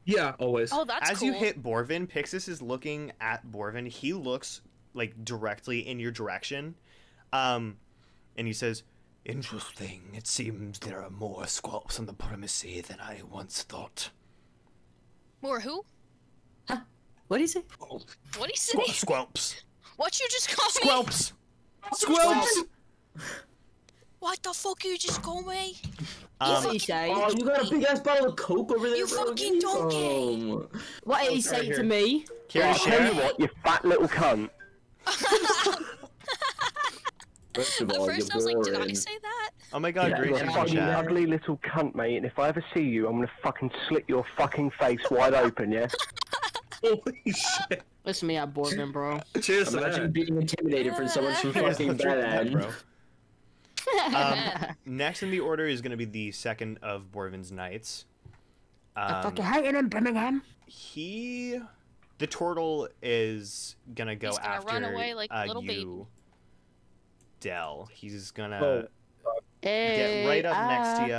Yeah, always. Oh, that's As cool. you hit Borven, Pixis is looking at Borven. He looks like directly in your direction, and he says, "Interesting. It seems there are more squalps on the premises than I once thought." More who? What do you say? What do you say? Squelps. What you just call me? Squelps. Squelps. What the fuck you just call me? What fucking- did he say? Oh, you got a big ass bottle of Coke over there, You bro. fucking Get donkey. some. What did he sorry, say here. to me? Care to I'll tell you share? what, you fat little cunt. First of At all, first you're I was like, did I boring. say that? Oh my God, Yeah, Grace yeah, is in Fucking chat. ugly little cunt, mate, and if I ever see you, I'm gonna fucking slit your fucking face wide open, yeah? Holy shit! Listen to me, I Borven, bro. Cheers to Imagine that. being intimidated from someone so fucking Let's drink that, bad. bro. Next in the order is going to be the second of Borven's knights. I fucking hated him, Birmingham. The turtle is gonna go He's gonna after run away like a little you, baby. Dell. He's gonna Hey, get right up next to you,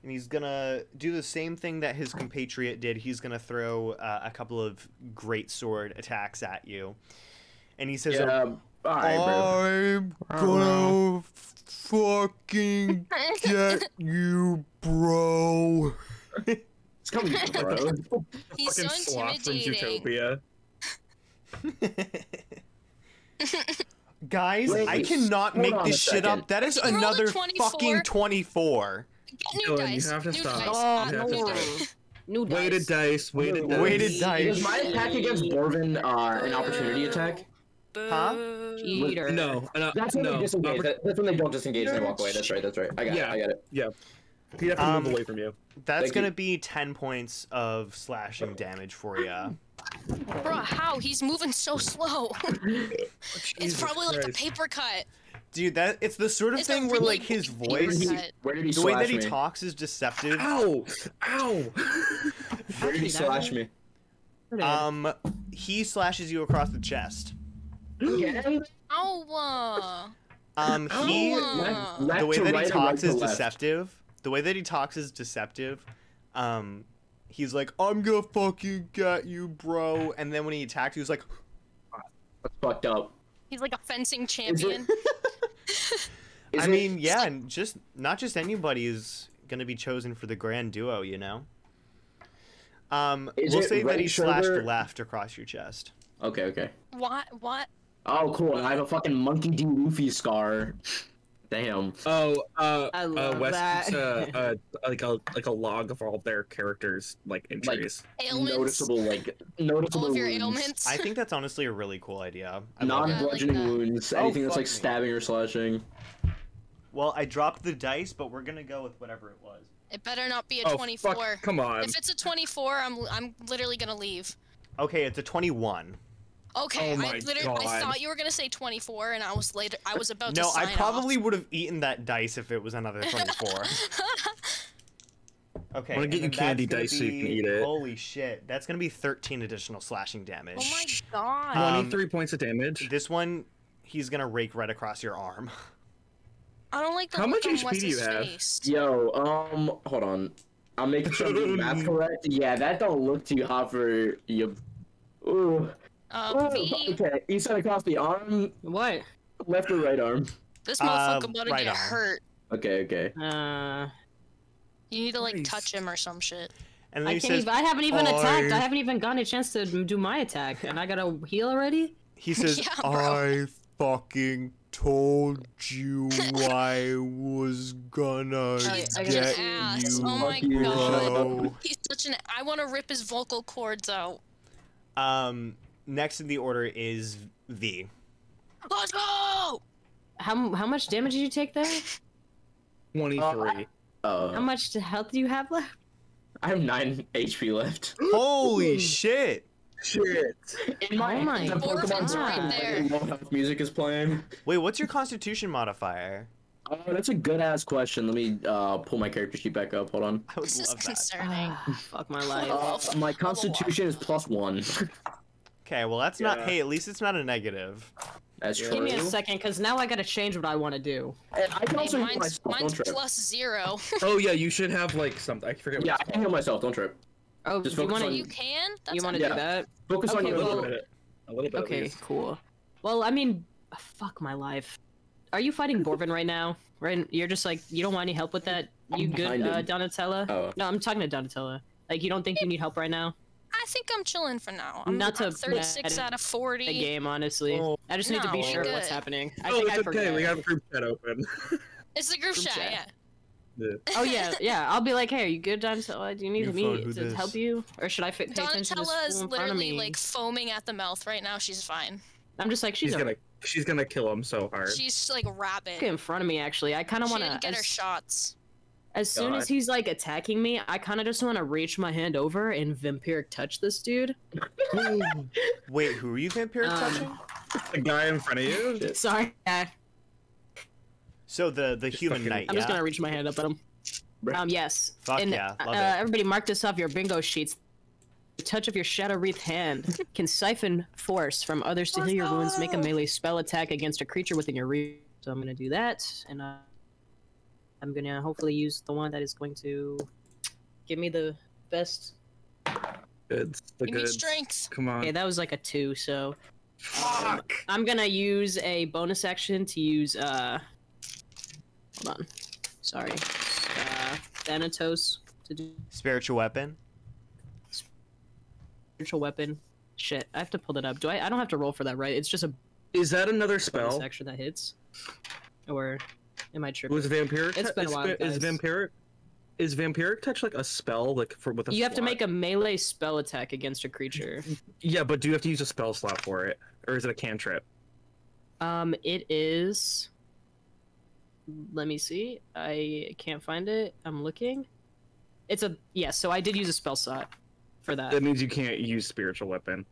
and he's gonna do the same thing that his compatriot did. He's gonna throw a couple of great sword attacks at you, and he says, Yeah, bye, bro. "I'm gonna fucking get you, bro." It's coming, bro. He's so Fucking sloth from intimidating. Zootopia. Guys, Wait, I cannot hold make on this a shit second. up. That is Roll a another 24. fucking 24. Get new Dylan, dice. you have to new stop. dice. Oh, You have New to dice. New dice. Weighted dice. Weighted dice. Weighted dice. Is my attack against Borven an opportunity attack? Huh? Cheater. No, That's when no. they disengage. That's when they don't disengage and they walk away. That's right. I got it. I got it. Yeah. He'd have to move away from you. That's Thank gonna you. be 10 points of slashing damage for you. Bro, how? He's moving so slow. It's Jesus probably like a Christ. paper cut. Dude, it's the sort of It's a thing where really like his big voice, paper cut. Where did he the way slash that he me? talks is deceptive. Ow! Ow! Where did he slash me? He slashes you across the chest. Yeah. Oh, He Oh. the way to that right he or right talks to is left? deceptive. The way that he talks is deceptive. He's like, "I'm gonna fucking get you, bro," and then when he attacks, he was like, That's fucked up. he's like a fencing champion. I mean, yeah, and just not just anybody is gonna be chosen for the grand duo, you know. Is We'll it say that right he slashed shoulder? left across your chest. Okay. What? Oh, cool. And I have a fucking Monkey D. Luffy scar. Damn. Oh, I love Wes that. keeps like a log of all of their characters like injuries. Ailments. Noticeable All of your wounds. ailments. I think that's honestly a really cool idea. I love it. Non-bludgeoning I like that. wounds. Oh, Anything that's fuck like me. stabbing or slashing. Well, I dropped the dice, but we're gonna go with whatever it was. It better not be a Oh 24. fuck! Come on. If it's a 24, I'm literally gonna leave. Okay, it's a 21. Okay, Oh my I God. thought you were gonna say 24, and I was about to No, sign I probably off. would have eaten that dice if it was another 24. Okay, I'm gonna get and you then candy that's gonna dice so you can be- eat it. Holy shit, that's gonna be 13 additional slashing damage. Oh my god. 23 points of damage. This one, he's gonna rake right across your arm. I don't like the How look much on HP do you Wes's have? face. Yo, hold on. I'm making sure I'm doing math correct. Yeah, that don't look too hot for you. Ooh. V, Okay, you said across the arm, What? left or right arm? this motherfucker about to right get arm. hurt. Okay. You need to like Nice. touch him or some shit. And then I he can't says, even, I haven't even attacked. I- I haven't even gotten a chance to do my attack, and I gotta heal already. he says, Yeah, bro. I fucking told you I was gonna He's I such get an ass. you. Oh my Fuck you. god. bro." He's such an. I want to rip his vocal cords out. Next in the order is V. Let's go! How much damage did you take there? 23. How much health do you have left? I have 9 HP left. Holy shit! Shit. In my Oh my the Borven's Pokemon right there. low health music is playing. Wait, what's your constitution modifier? Oh, that's a good ass question. Let me pull my character sheet back up. Hold on. I would This is love that. concerning. Fuck my life. My constitution is +1. Okay, well that's not. Yeah. Hey, at least it's not a negative. That's Yeah. true. Give me a second, because now I gotta change what I want to do. And I can Hey, also heal mine's myself. Don't mine's trip. +0. Oh yeah, you should have like something. I forget. Yeah, What I it's can heal myself. Don't trip. Oh, Just you focus want on- to? You can? That's You want to Yeah. do that? Focus on Okay, your a well- little bit. A little bit. at Okay, least. cool. Well, I mean, fuck my life. Are you fighting Borven right now? Right? You're just like, you don't want any help with that? You I'm good, behind him. Donatella? Oh. No, I'm talking to Donatella. Like, you don't think you need help right now? I think I'm chilling for now. I'm Not to I'm 36 bad out of The 40. game, honestly. Oh. I just need to No, be we're sure of what's good. happening. I Oh, think it's I okay. forget. We got a group chat open. It's a group Group chat, chat. yeah. Yeah. Oh yeah. I'll be like, hey, are you good, Donatella? Do you need Your me phone, who to dis? help you, or should I pay attention to this Donatella is fool in front of literally me? like foaming at the mouth right now. She's fine. I'm just like, She's alright. gonna kill him so hard. She's like rabid. in front of me. Actually, I kind of She want didn't get her to. shots. As soon as God. he's like attacking me, I kind of just want to reach my hand over and vampiric touch this dude. Wait, who are you vampiric Um, touching? The guy in front of you. Sorry, So the human fucking- knight. I'm Yeah. just gonna reach my hand up at him. Yes. Fuck and, yeah, love it. Everybody, mark this off your bingo sheets. The touch of your shadow wreathed hand can siphon force from others to heal your wounds. Make a melee spell attack against a creature within your reach. So I'm gonna do that, and I'm gonna hopefully use the one that is going to give me the best. Goods. The Give me goods. strength. Come on. Okay, that was like a 2. So Fuck. I'm gonna use a bonus action to use hold on. Sorry. Thanatos to do Spiritual weapon. spiritual weapon. Shit, I have to pull that up. I don't have to roll for that, right? It's just a Is that another bonus spell? action that hits. Or am I tripping? Was vampiric? It's been a while, Is guys. vampiric touch like a spell like for with a? You have to slot? make a melee spell attack against a creature. Yeah, but do you have to use a spell slot for it, or is it a cantrip? It is. Let me see. I can't find it. I'm looking. It's a yes. So I did use a spell slot for that. That means you can't use spiritual weapon.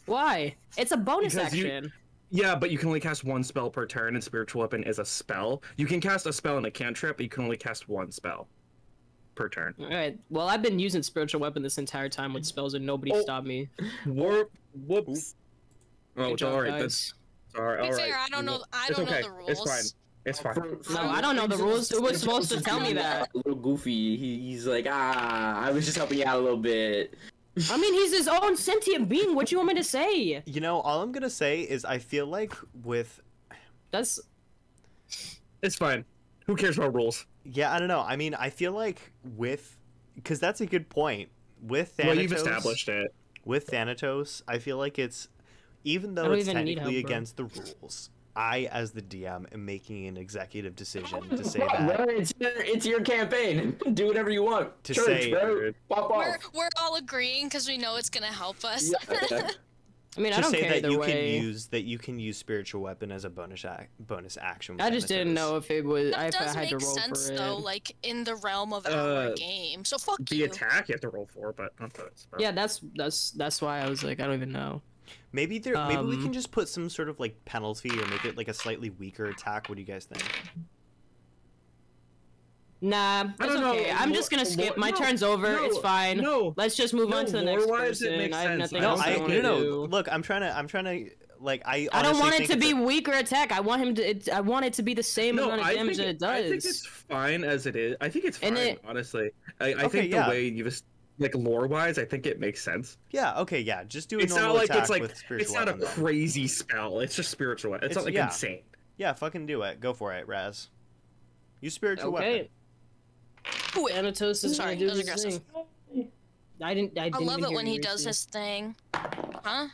Why? It's a bonus Because you- action. Yeah, but you can only cast one spell per turn, and spiritual weapon is a spell. You can cast a spell and a cantrip, but you can only cast one spell per turn. All right. Well, I've been using spiritual weapon this entire time with spells, and nobody Oh. stopped me. Whoops. Oh, Good it's job, all right. guys. That's all right. To be all fair, right. I don't know. I It's don't okay. know the rules. It's fine. It's fine. No, I don't know the rules. Who was supposed to tell me that? A little goofy. He's like, I was just helping you out a little bit. I mean, he's his own sentient being. What you want me to say? You know, all I'm gonna say is I feel like with That's It's fine. Who cares about rules? yeah, I don't know. I mean, I feel like with because that's a good point. With Thanatos, Well, you've established it. with Thanatos, I feel like it's even though don't it's even need technically help, bro. against the rules, I, as the DM, am making an executive decision to say that. Bro, it's your campaign. Do whatever you want. To Church, say- bro. Pop off. We're all agreeing because we know it's gonna help us. Yeah. I mean, I To don't say care that either you way. can use spiritual weapon as a bonus action. I just didn't know if it was. That If I does had to make roll sense for it. though, like in the realm of our game. So fuck The you. attack you have to roll for, but not the spell. Yeah, that's why I was like, I don't even know. Maybe we can just put some sort of like penalty or make it like a slightly weaker attack. What do you guys think? Nah, that's don't know. okay. I'm just gonna skip. My turn's over. It's fine. No. Let's just move on to the next lore-wise, it person. makes I have sense. nothing No, else I want to do. Look, I'm trying to like I don't want it honestly to think be it's weaker attack. I want him to. I want it to be the same amount of damage that it does. I think it's fine as it is. I think it's fine, And honestly. I Okay, think yeah. the way you just like lore-wise, I think it makes sense. Yeah, okay, yeah. Just do a It's normal not like attack it's like with spiritual it's not a weapon then. crazy spell. It's just spiritual. It's not like yeah. insane. Yeah, fucking do it. Go for it, Raz. Use spiritual weapon. Okay. Thanatos is Sorry, gonna do that was his aggressive. thing. I didn't I love even it hear when you, he does Reese. his thing. Huh?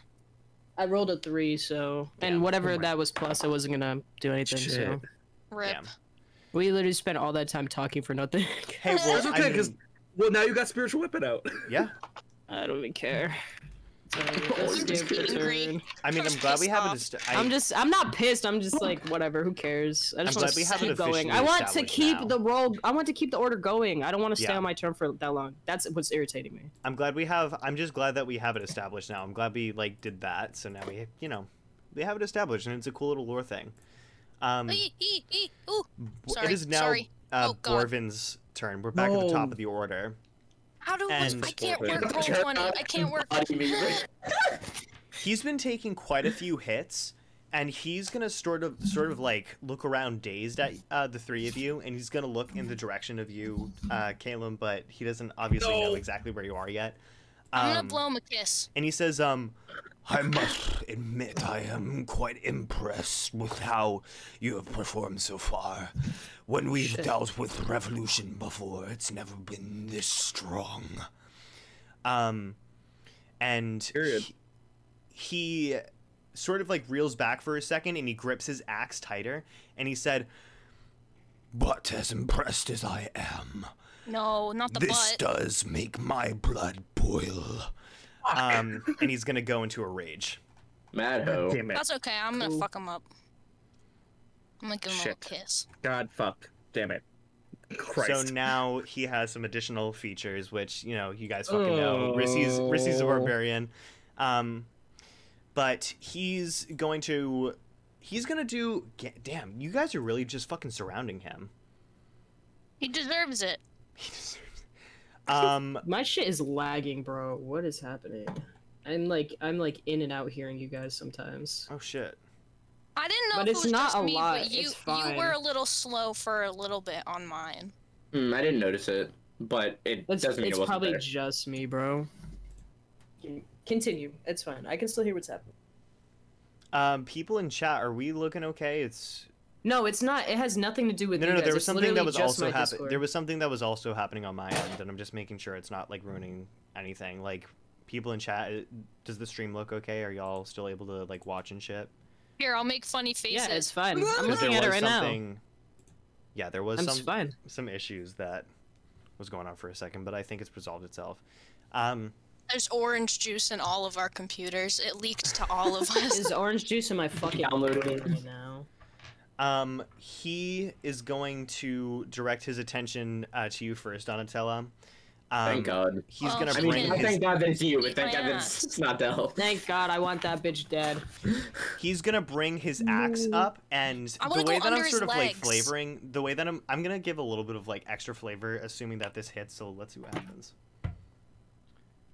I rolled a 3, so and whatever that was plus, I wasn't gonna do anything. So Shit. Rip. Damn. we literally spent all that time talking for nothing. Hey, well, That's okay, because now you got spiritual weapon out. yeah. I don't even care. Sorry, I'm let's just skip the angry. turn. I mean, I'm I'm glad we pissed have it. off. I'm not pissed. I'm just like, whatever. Who cares? I just I'm want glad we to have it keep going. officially I want to established keep now. the roll. I want to keep the order going. I don't want to stay Yeah. on my turn for that long. That's what's irritating me. I'm just glad that we have it established now. I'm glad we like did that. So now we have it established, and it's a cool little lore thing. Ooh. Sorry. It is now Sorry. Oh, God. Borven's turn. We're back at the top of the order. How do And- I can't work roll 20. I can't work. He's been taking quite a few hits, and he's gonna sort of like look around dazed at the three of you, and he's gonna look in the direction of you, Caleb, but he doesn't obviously know exactly where you are yet. I'm gonna blow him a kiss. And he says, I must admit I am quite impressed with how you have performed so far. When we've dealt with revolution before, it's never been this strong. And Period. he sort of like reels back for a second, and he grips his axe tighter, and he said, but as impressed as I am, No, not the this butt. does make my blood boil. And he's gonna go into a rage. Mad ho. Damn it. That's okay. I'm gonna fuck him up. I'm gonna give him a Shit. little kiss. God fuck. Damn it. Christ. So now he has some additional features, which you guys fucking know. Rissy's a barbarian, but he's gonna do. Damn, you guys are really just fucking surrounding him. He deserves it. My shit is lagging, bro. What is happening? I'm like in and out hearing you guys sometimes. Oh shit. I didn't know But if it's it was not just a me, lot, but you it's fine. were a little slow for a little bit on mine. I didn't notice it, but it doesn't mean it It's wasn't probably there. just me, bro. Continue. It's fine. I can still hear what's happening. People in chat, are we looking okay? No, it's not. It has nothing to do with No, you no, guys. there was It's something that literally was just also my happening. Discord. There was something that was also happening on my end, and I'm just making sure it's not like ruining anything. Like people in chat, does the stream look okay? Are y'all still able to like watch and shit? Here, I'll make funny faces. Yeah, it's fine. I'm Because looking at it right now. Yeah, there was I'm fine. some issues that was going on for a second, but I think it's resolved itself. There's orange juice in all of our computers. It leaked to all of us. There's orange juice in my fucking Downloaded phone it. right now. He is going to direct his attention to you first, Donatella. Thank God. He's Well, gonna she I mean, bring can- his thank God that it's you, but Eat thank my God that ass. it's not Del. Thank God, I want that bitch dead. He's gonna bring his axe up, and I the wanna way go that I'm under his sort of like legs. flavoring, the way that I'm gonna give a little bit of like extra flavor, assuming that this hits. So let's see what happens.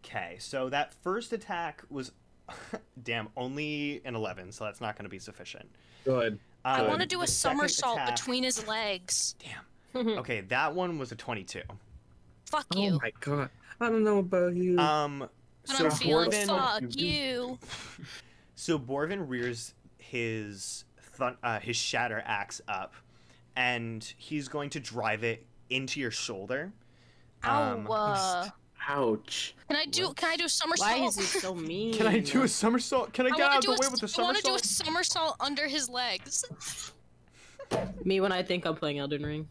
Okay, so that first attack was, damn, only an 11, so that's not gonna be sufficient. Good. I want to The do a second somersault attack- between his legs. Damn. Okay, that one was a 22. Fuck Oh you. my god. I don't know about you. But So I'm feeling Borven, fuck you. so Borven rears his shatter axe up, and he's going to drive it into your shoulder. Ow. Ouch. Can I do a somersault? Why is he so mean? Can I do a somersault? Can I get out of the way with the I want to do a somersault? somersault under his legs. Me when I think I'm playing Elden Ring.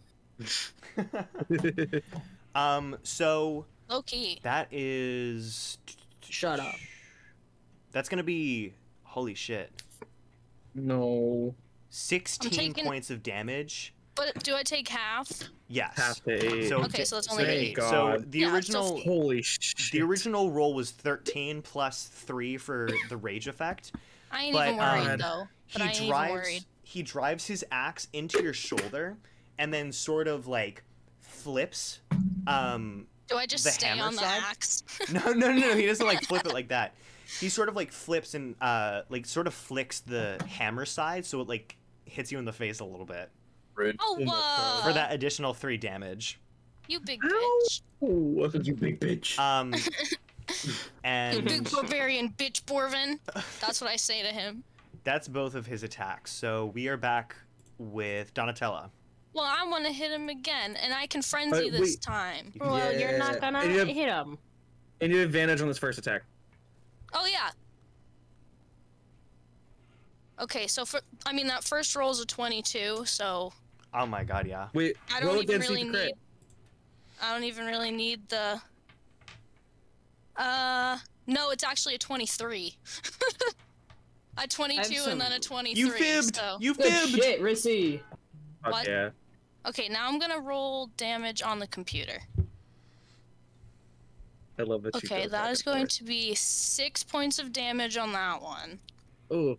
So Low key. that is. Shut up. That's gonna be holy shit. No. 16 points of damage. But do I take half? Yes. Half to 8. So Okay, so that's only Thank 8. God. So the Yeah, original Holy shit. the original roll was 13 plus 3 for the rage effect. I ain't But, even worried though. But I ain't even worried. He drives his axe into your shoulder and then sort of like flips Do I just the stay hammer on the side? axe? No, he doesn't like flip it like that. He sort of like flips and like sort of flicks the hammer side so it like hits you in the face a little bit Rude. Oh, whoa! for that additional 3 damage. You big bitch. Oh, you big bitch. You And big barbarian bitch, Borven. That's what I say to him. that's both of his attacks. So we are back with Donatella. Well, I want to hit him again, and I can frenzy this wait. time. Well, you're Yeah. not gonna And you have- hit him. And you have advantage on this first attack. Oh yeah. Okay, so that first roll is a 22, so Oh my god, yeah. Wait, I roll don't even against really the crit. need. I don't even really need the. No, it's actually a 23. A 22 and then a 23. You fibbed! So. You Good fibbed! shit, Rissy. Fuck What? yeah. Okay, now I'm gonna roll damage on the computer. I love that you Okay, go that back is and going forth. to be 6 points of damage on that one. Ooh,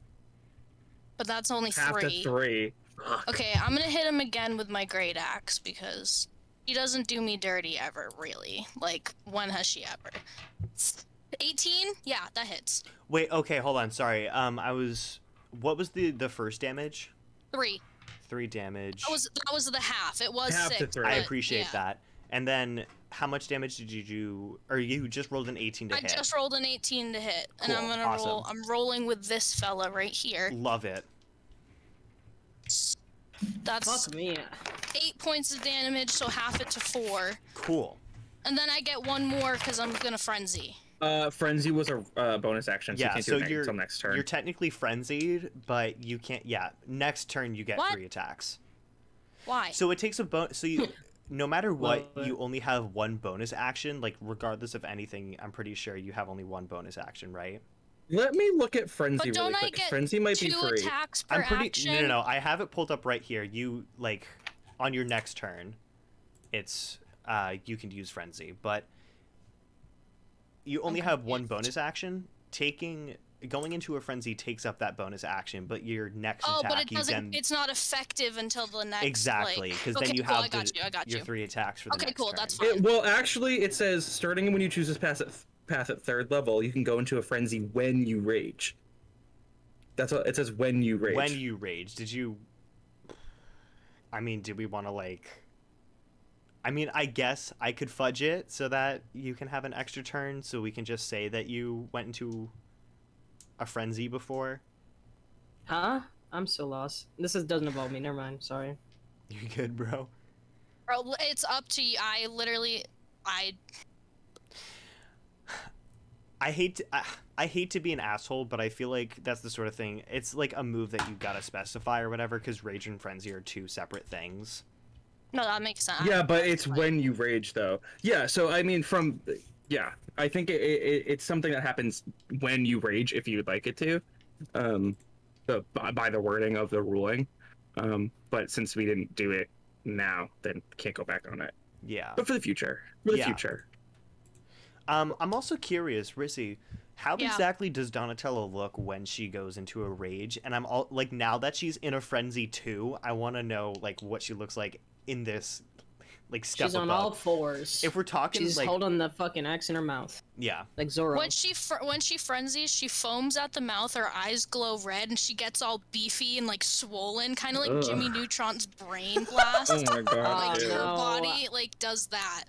But that's only half 3. to 3. Fuck. Okay, I'm gonna hit him again with my great axe because he doesn't do me dirty ever, really. Like, when has she ever? 18? Yeah, that hits. Wait, okay, hold on. Sorry. What was the first damage? 3. 3 damage. That was the half. It was Half to 6. 3. I but, appreciate yeah. that. And then how much damage did you do? Or you just rolled an 18 to I hit? just rolled an 18 to hit, and I'm Cool, gonna awesome. roll. I'm rolling with this fella right here. Love it. That's Fuck me. 8 points of damage, so half it to 4, Cool. and then I get one more because I'm gonna frenzy. Frenzy was a bonus action, so you Yeah, can't so do it until next turn. you're technically frenzied, but you can't. Yeah, next turn you get What? 3 attacks. Why? So it takes a bonus. So you, no matter what, Love it. you only have 1 bonus action. Like regardless of anything, I'm pretty sure you have only 1 bonus action, right? Let me look at Frenzy But really don't I quick. get Frenzy might be 2 free. attacks per I'm pretty. action? No. I have it pulled up right here. You like on your next turn, it's you can use frenzy, but you only have 1 bonus action. Going into a frenzy takes up that bonus action, but your next Oh, attack but it you doesn't. then It's not effective until the next. exactly like- because okay, then you cool, have I got your you. 3 attacks for the Okay, next cool, turn. that's fine. Well, actually, it says starting when you choose this path at 3rd level, you can go into a frenzy when you rage. That's what it says. When you rage. When you rage, did you? I mean, did we want to like? I mean, I guess I could fudge it so that you can have an extra turn, so we can just say that you went into a frenzy before. Huh? I'm so lost. This doesn't involve me. Never mind. Sorry. You're good, bro. Bro, it's up to you. I hate to be an asshole, but I feel like that's the sort of thing. It's like a move that you gotta specify or whatever, because rage and frenzy are 2 separate things. No, that makes sense. Yeah, but That's it's fine. when you rage, though. Yeah, so I mean, I think it's something that happens when you rage, if you'd like it to, by the wording of the ruling. But since we didn't do it now, then can't go back on it. Yeah. But for the future, Yeah. I'm also curious, Rissy, how Yeah. exactly does Donatella look when she goes into a rage? And I'm all like, now that she's in a frenzy too, I want to know like what she looks like in this, like step She's on above. all 4s. If we're talking She's like, holding the fucking axe in her mouth, yeah, like Zoro. When she frenzies, she foams at the mouth. Her eyes glow red, and she gets all beefy and like swollen, kind of like Ugh. Jimmy Neutron's brain blast. Oh my god. Like Oh, dude. her no. body like does that.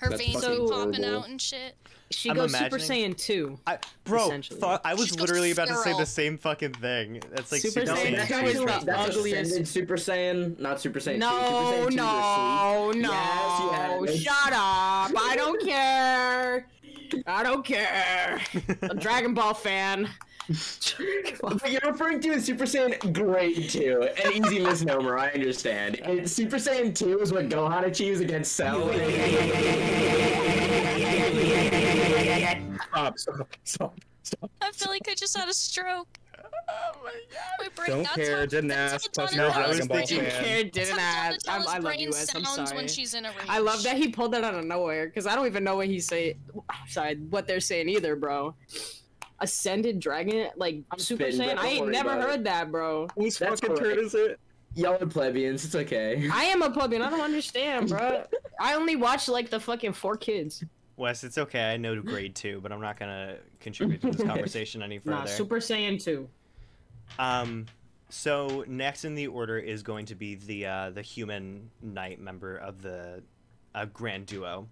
Her That's veins fucking be popping horrible. out and shit. She I'm goes Super imagining- Saiyan 2. Bro, Essentially. I was She's literally about to say feral. the same fucking thing. That's like Super Super Saiyan Saiyan 2 2 is is the best friend. That's ugliest. Ascended Super Saiyan, not Super Saiyan 2. No, Super Saiyan 2 no, is sleep. no. Yes, Shut up. I don't care. I don't care. A Dragon Ball fan. But you're referring to as Super Saiyan Grade 2, an easy misnomer, I understand. And Super Saiyan 2 is what Gohan achieves against Cell. Stop. I feel like I just had a stroke. Oh my god. My brain, Don't that's care, how- didn't that's ask, how plus no Donatella's I was Dragon Ball thinking- brain- fan. that's how Donatella's I love brain you, Wes. I'm sounds when sorry. she's in a rage. I love that he pulled that out of nowhere because I don't even know what he's saying. Sorry, what they're saying either, bro. Ascended Dragon, like I'm Super spitting, Saiyan. bro. I Don't ain't worry never about it. heard that, bro. Whose That's fucking turn correct. is it? Y'all are plebeians, it's okay. I am a plebeian. I don't understand, bro. I only watch like the fucking 4 Kids. Wes, it's okay. I know grade 2, but I'm not gonna contribute to this conversation any further. Nah, Super Saiyan 2. So next in the order is going to be the human knight member of the grand duo,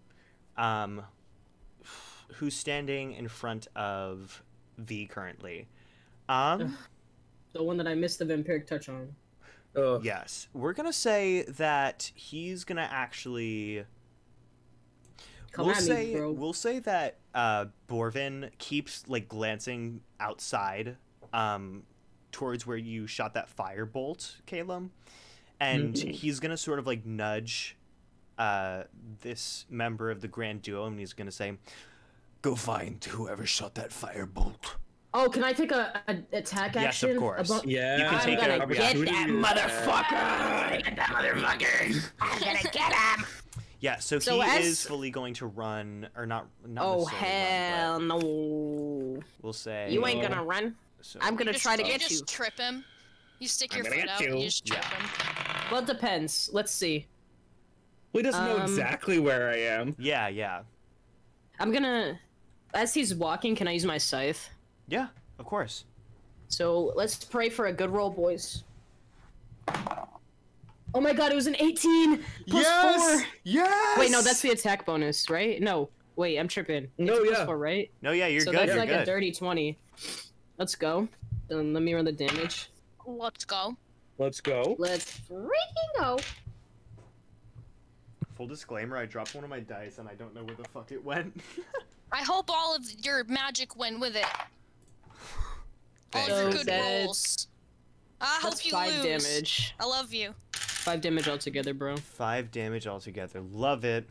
who's standing in front of V currently. The one that I missed the vampiric touch on. Yes, we're gonna say that he's gonna actually. Come we'll at say me, bro. we'll say that Borven keeps like glancing outside, towards where you shot that firebolt, Caleb, and he's gonna sort of like nudge this member of the grand duo, and he's gonna say, "Go find whoever shot that firebolt." Oh, can I take a attack Yes, action? of course. Yeah. You can I'm take gonna it. get Yeah. that motherfucker! Get that motherfucker! I'm gonna get him! Yeah, so So he as- is fully going to run, or not Oh, necessarily hell run, no. but we'll say You ain't gonna run. So, I'm gonna try to you get you. just trip him. You stick I'm your gonna foot get out you. and you just trip Yeah. him. Well, it depends. Let's see. He doesn't know Um, exactly where I am. Yeah, I'm gonna... As he's walking, can I use my scythe? yeah, of course. So, let's pray for a good roll, boys. Oh my god, it was an 18! Plus 4! Yes. Wait, no, that's the attack bonus, right? No. Wait, I'm tripping. No, It's yeah. plus 4, right? No, yeah, you're so good. that's You're like good. a dirty 20. Let's go. Then let me run the damage. Let's go. Let's go. Let's freaking go. Full disclaimer: I dropped one of my dice and I don't know where the fuck it went. I hope all of your magic went with it. All of your So good that's- rolls. I That's hope you 5 lose. damage. I love you. 5 damage altogether, bro. 5 damage altogether. Love it.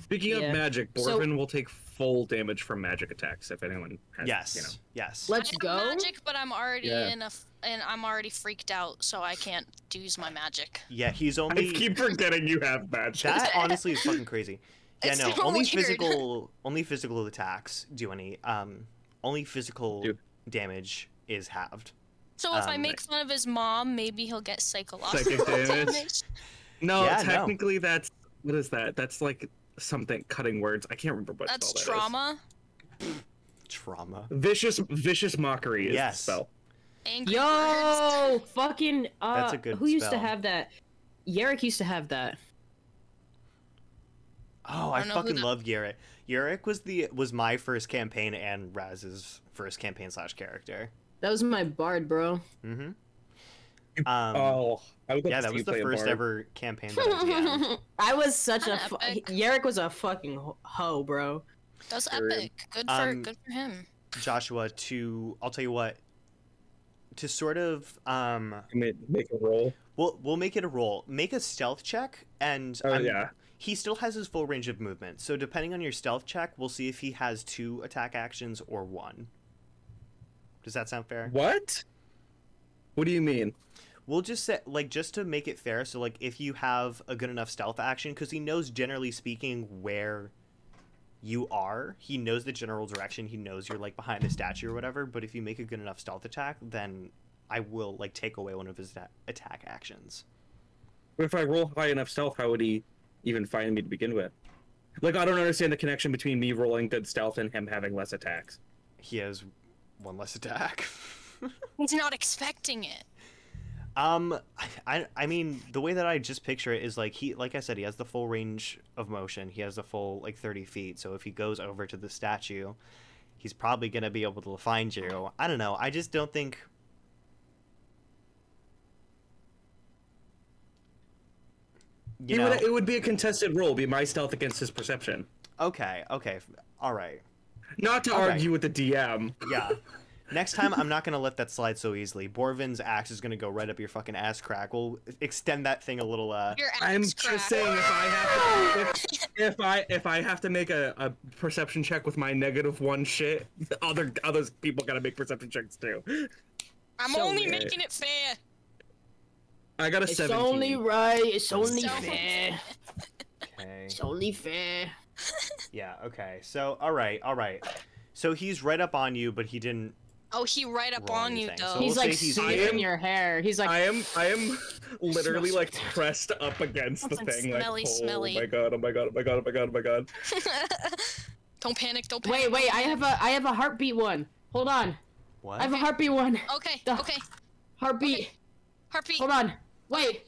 Speaking Yeah. of magic, So- Borven will take full damage from magic attacks if anyone has, Yes. you know. Yes. Let's I have go. magic, but I'm already Yeah. and I'm already freaked out, so I can't use my magic. Yeah, he's I only. keep forgetting you have magic. That honestly is fucking crazy. Yeah, It's no, so only weird. physical attacks do any. Only physical Dude. damage is halved. So if I Um, make fun of his mom, maybe he'll get psychological Psychic damage? damage. No, Yeah, no. technically that's what is that? That's like something cutting words. I can't remember what That's spell that is. trauma. Trauma. Vicious mockery is Yes. the spell. Angry birds. Yo! Fucking, That's a good who used to spell. have that? Yarrick used to have that. Oh, I I don't know who fucking that- love Yarrick. Yarrick was my first campaign and Raz's first campaign / character. That was my bard, bro. Mm-hmm. Oh, I would love Yeah, to that see was you the play a first bard. ever campaign that I DM'd. I was such a... Kinda epic. Yarrick was a fucking hoe, bro. That's Sure. epic. Good for him. Joshua, I'll tell you what. To sort of Make a roll. we'll make it a roll. Make a stealth check, and Oh yeah. he still has his full range of movement. So depending on your stealth check, we'll see if he has 2 attack actions or 1. Does that sound fair? What? What do you mean? We'll just say, like, just to make it fair, so, like, if you have a good enough stealth action, because he knows, generally speaking, where you are. He knows the general direction. He knows you're, like, behind a statue or whatever, but if you make a good enough stealth attack, then I will, like, take away one of his attack actions. If I roll high enough stealth, how would he even find me to begin with? Like, I don't understand the connection between me rolling good stealth and him having less attacks. He has 1 less attack. He's not expecting it. I mean, the way that I just picture it is like I said, he has the full range of motion. He has the full 30 feet. So if he goes over to the statue, he's probably gonna be able to find you. I don't know. I just don't think. It would be a contested roll. Be my stealth against his perception. Okay. All right. Not to argue with the DM. Yeah. Next time, I'm not gonna let that slide so easily. Borven's axe is gonna go right up your fucking ass crack. We'll extend that thing a little. Your axe I'm crack. just saying, if I have to make a perception check with my -1 shit, other people gotta make perception checks too. I'm So only weird. making it fair. I got a It's 17. only right. It's only So fair. Okay. It's only fair. Yeah. Okay. So all right. So he's right up on you, but he didn't. Oh, he right up Roll on you anything, though. so He's we'll like say he's sniffing in. your hair. He's like, I am literally like pressed up against the Something thing. smelly, like, smelly. Oh my god! Oh my god! Oh my god! Oh my god! Oh my god! Don't panic. Don't panic. wait, I have a heartbeat one. Hold on. What? I have a heartbeat one. Okay. The- Okay. Heartbeat. Okay. Heartbeat. Hold on. Wait.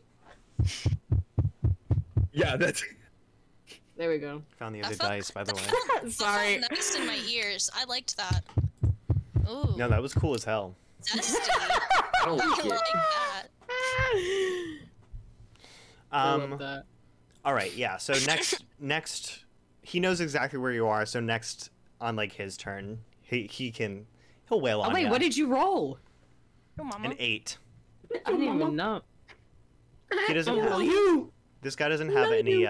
Yeah, that's. There we go. Found the I other felt- dice, by the way. That Sorry. felt nice in my ears. I liked that. Ooh. No, that was cool as hell. Zesty. I don't I like like it. that. I love Um. that. All right. Yeah. So next, he knows exactly where you are. So next on his turn, he'll wail on Oh wait, ya. what did you roll? Your mama. An 8. I didn't even know. He doesn't. Oh, Have, you. this guy doesn't have any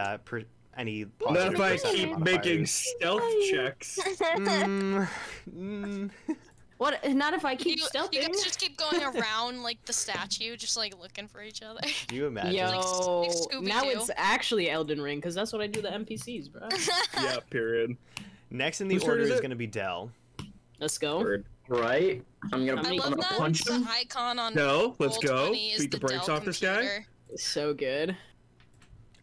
any Not positive if I perception keep making modifiers. stealth checks. What? Not if I keep You stealthing. guys just keep going around the statue, just looking for each other. You imagine? Yo, like Scooby-Doo. now it's actually Elden Ring because that's what I do to NPCs, bro. Yeah. Period. Next in the Whose turn order is is it? going to be Dell. Let's go. Word. Right? I'm gonna, I many- love I'm gonna that punch the him. icon on No, let's go. Roll20 is Beat the brakes Dell off this guy. computer. So good.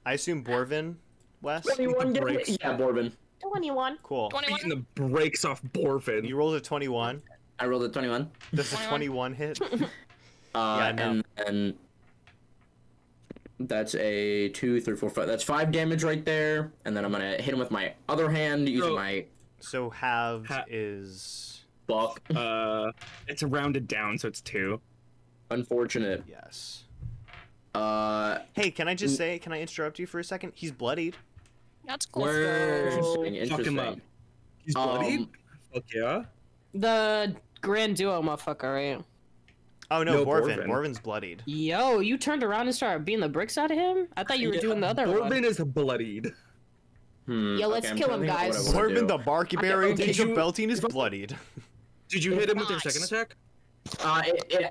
I assume Borven, Wes. 21 the get brakes. it? Yeah, Borben. 21. Cool. 21. Beating the brakes off Borven. You rolled a 21. I rolled a 21. Does a 21. 21 hit? Yeah, no. and that's a 2, 3, 4, 5. That's 5 damage right there. And then I'm gonna hit him with my other hand using So- my So halved is buck. It's rounded down, so it's 2. Unfortunate. yes. Hey, Can I just say? Can I interrupt you for a second? He's bloodied. That's cool. Word. interesting. Fuck him up. Interesting. He's bloodied. Fuck yeah. The grand duo motherfucker, right? Oh no, No, Borven. Borven. Borven's bloodied. Yo, you turned around and started beating the bricks out of him? I thought you were doing the other Borven one. is bloodied. Yo, let's I'm kill trying him, to think guys. of what I wanna Borven, do. the Barbarian Okay, King did of you- Beltine is bloodied. Did you hit him with your Nice. second attack?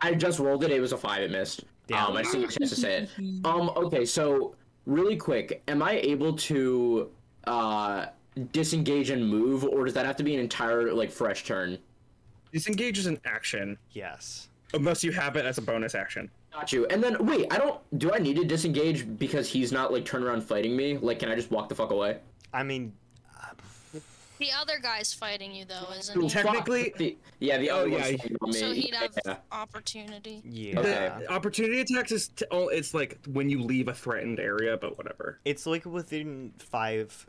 I just rolled it. It was a 5. It missed. Damn. I just didn't get a chance to say it. Okay, so really quick, am I able to disengage and move, or does that have to be an entire fresh turn? Disengage is an action, Yes. unless you have it as a bonus action. Got you. And then wait, do I need to disengage because he's not turned around fighting me? Can I just walk the fuck away? I mean, The other guy's fighting you though, isn't he? Technically- the other yeah, one's fighting on me. So he'd have Yeah. opportunity. yeah. Okay. The opportunity attacks is it's like when you leave a threatened area, but whatever. It's within 5.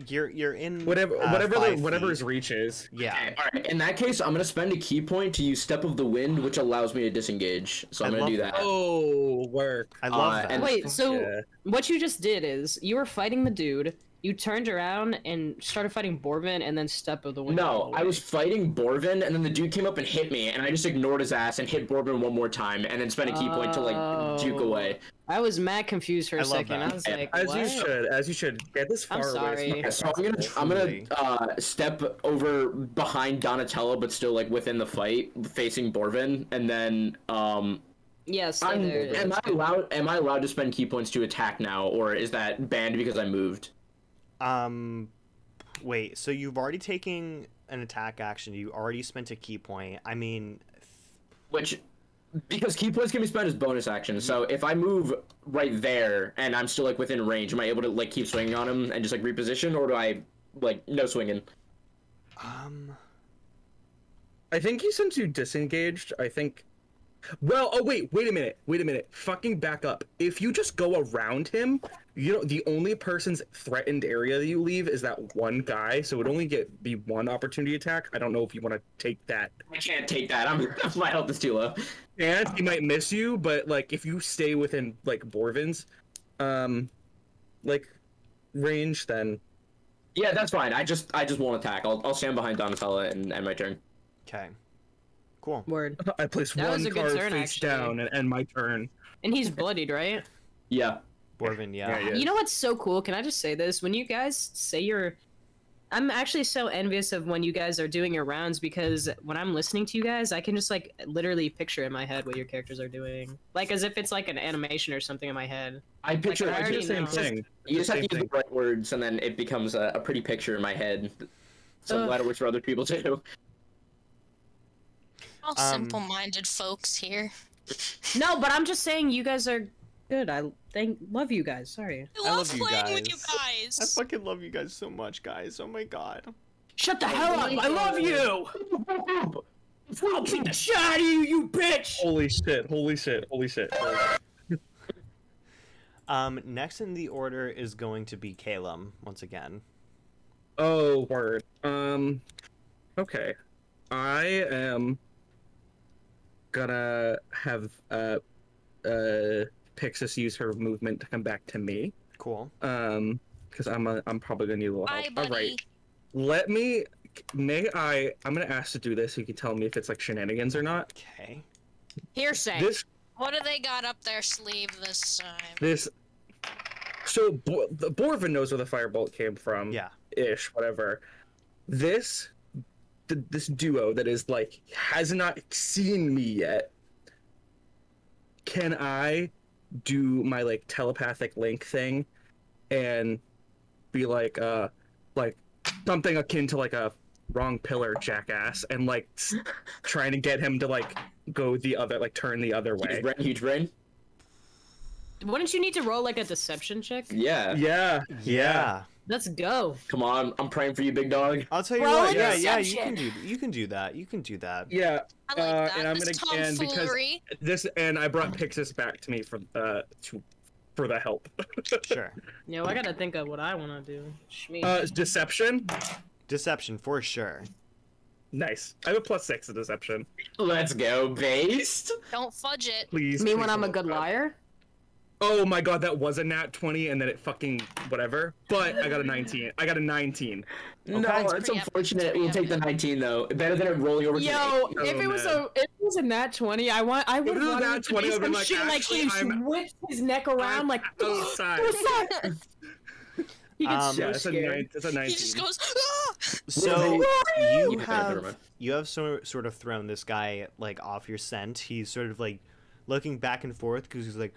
You're in Whatever 5 whatever feet. his reach is. Yeah. Okay, all right. In that case, I'm gonna spend a key point to use Step of the Wind, which allows me to disengage. So I'm I gonna do love that. Oh, work. I love that. and- Wait, so Yeah. what you just did is you were fighting the dude, you turned around and started fighting Borven, and then Step of the Wind. No, I was fighting Borven, and then the dude came up and hit me, and I just ignored his ass and hit Borven one more time, and then spent a key point to juke Oh. away. I was mad confused for a I love second. that. I was Yeah. like, As what? you should get this I'm far away. sorry. Yeah, so I'm gonna step over behind Donatello, but still within the fight, facing Borven, and then Yeah, stay there. am I allowed to spend key points to attack now, or is that banned because I moved? Wait, so you've already taken an attack action. You already spent a key point. I mean, Which, because key points can be spent as bonus actions, so if I move right there and I'm still within range, am I able to keep swinging on him and just reposition, or do I no swinging? I think since you disengaged, I think Well, oh wait a minute. Fucking back up. If you just go around him, you know the only person's threatened area that you leave is that one guy, so it would only be one opportunity attack. I don't know if you want to take that. I can't take that. My health is too low. And he might miss you, but like if you stay within like Borven's, like range, then Yeah, that's fine. I just won't attack. I'll stand behind Donatella and end my turn. Okay. Cool. Word. I place That was one a good card turn, face actually. down and end my turn. And he's bloodied, right? Yeah. Borven, yeah. Yeah. You know what's so cool? Can I just say this? When you guys say I'm actually so envious of when you guys are doing your rounds, because when I'm listening to you guys, I can just like literally picture in my head what your characters are doing, like as if it's like an animation or something in my head. I picture I I do already the same know. thing. You just have to Same use the right words, and then it becomes a pretty picture in my head. So I'm Ugh. glad it works for other people too. All simple-minded folks here. No, but I'm just saying you guys are good. Love you guys. Sorry. I love love you playing with you guys. I guys. fucking love you guys so much, guys. Oh my god. Shut the hell up! I love you. I'll beat the shit out of you, you bitch. Holy shit! Next in the order is going to be Calum once again. Oh, word. Okay. I am gonna have Pixis use her movement to come back to me. Cool. Because I'm probably gonna need a little Bye, help. buddy. All right. I'm gonna ask to do this. You can tell me if it's like shenanigans or not. Okay. Hearsay. This What do they got up their sleeve this time? this. So the Borven knows where the firebolt came from. Yeah. Ish, whatever. This duo that is like has not seen me yet. Can I do my like telepathic link thing and be like something akin to like a wrong pillar jackass and like trying to get him to like go the other, like turn the other way. Huge brain. Wouldn't you need to roll like a deception check? Yeah. Yeah. Let's go. Come on, I'm praying for you, big dog. I'll tell you Roll what. a Yeah, deception. you can do that. You can do that. Yeah. I like that. And I'm This gonna and because tomfoolery. and I brought Pixis back to me for the help. Sure. Yo, I gotta think of what I wanna do. Shmee. Deception. Deception for sure. Nice. I have a +6 in deception. Let's go, based. Don't fudge it. Please. Me please when I'm a roll good that. liar? Oh my god, that was a nat 20 and then it fucking whatever. But I got a 19. I got a 19. No, That's it's pretty unfortunate. epic. We'll take the 19 though. Better than it rolling over. Yo, to if it was man. if it was a nat 20, I would it was a want nat him to 20, do I'd been some like, shit like he actually, I'm- whips his neck around like outside. he gets so Yeah, it's a scared. 9. It's a 19. He just goes, ah! So you Never have mind. sort of thrown this guy like off your scent. He's sort of like looking back and forth because he's like,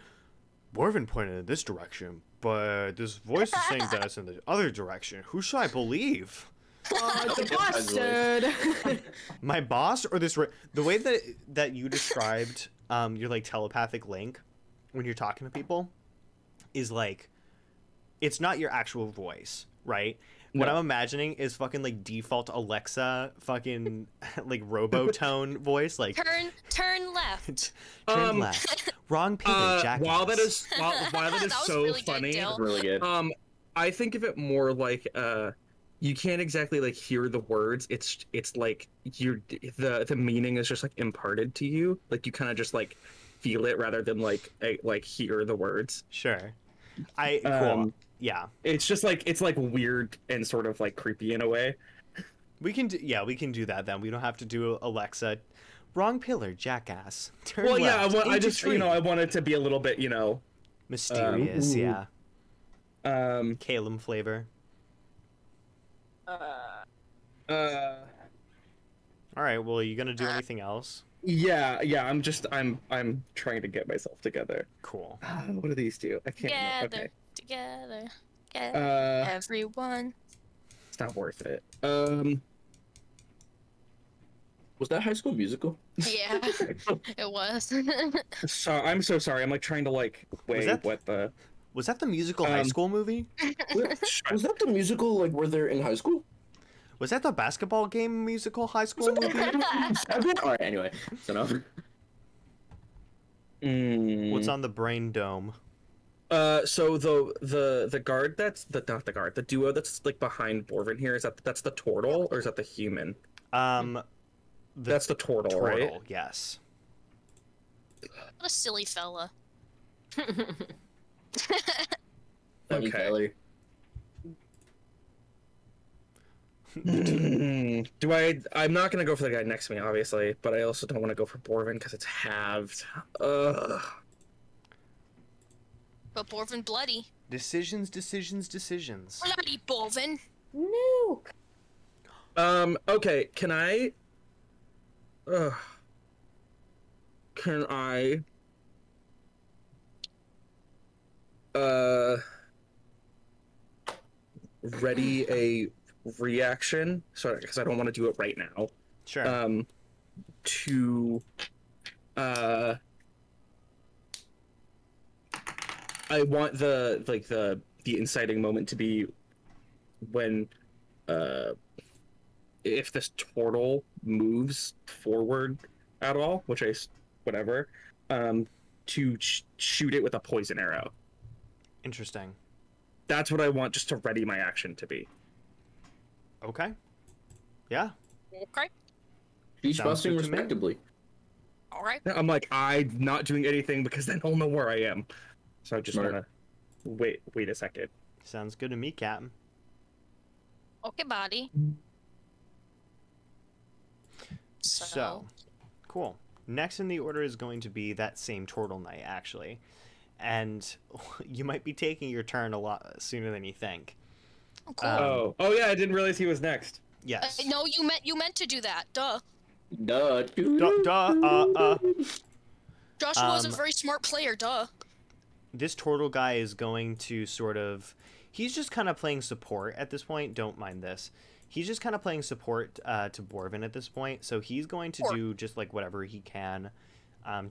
Borven pointed in this direction, but this voice is saying that it's in the other direction. Who should I believe? The bastard. My boss or this? The way that you described your like telepathic link when you're talking to people is like, it's not your actual voice, right? What No. I'm imagining is fucking like default Alexa fucking like robotone voice, like Turn left. turn left, wrong pivot, jackass. While that is That was so really good, funny, Dill. Really good. I think of it more like you can't exactly like hear the words. It's like the meaning is just like imparted to you. Like you kind of just like feel it rather than like hear the words. Sure, cool. Yeah, It's just like it's like weird and sort of like creepy in a way. we can do that then. We don't have to do Alexa. Wrong pillar, jackass. Turn Well, left. yeah, I into just tree. I want it to be a little bit Mysterious, yeah. um Calum flavor. All right. Well, are you gonna do anything else? yeah. I'm trying to get myself together. Cool. What do these do? I can't remember. Okay. Together. Everyone. It's not worth it. Was that High School Musical? Yeah, it was. So I'm so sorry. I'm like trying to like weigh that- what the Was that the musical high school movie? Was that the musical like where they're in high school? Was that the basketball game musical high school movie? All right. Anyway, so no. What's on the brain dome? So the guard not the guard, the duo that's like behind Borven here, that's the turtle or is that the human? That's the turtle, right? Yes. What a silly fella. Funny Okay. feller. I'm not gonna go for the guy next to me, obviously, but I also don't want to go for Borven because it's halved. Ugh. But Borven bloody. Decisions. Bloody Borven. No. Okay, can I ready a reaction, so because I don't want to do it right now, Sure. to I want the inciting moment to be when if this turtle moves forward at all, which whatever, to shoot it with a poison arrow. Interesting. That's what I want, just to ready my action to be. Okay. Yeah. Okay. Beach Sounds busting good to me. respectably. All right. I'm like, I'm not doing anything because then he'll know where I am. So I just Smart. want to wait a second. Sounds good to me, Captain. Okay, body. So, cool. Next in the order is going to be that same Turtle Knight, actually. And you might be taking your turn a lot sooner than you think. Cool. Oh yeah, I didn't realize he was next. Yes. No, you meant to do that. Duh. Duh. Joshua was a very smart player. Duh. This turtle guy is going to sort of... He's just kind of playing support at this point. Don't mind this. He's just kind of playing support to Borven at this point. So he's going to do just like whatever he can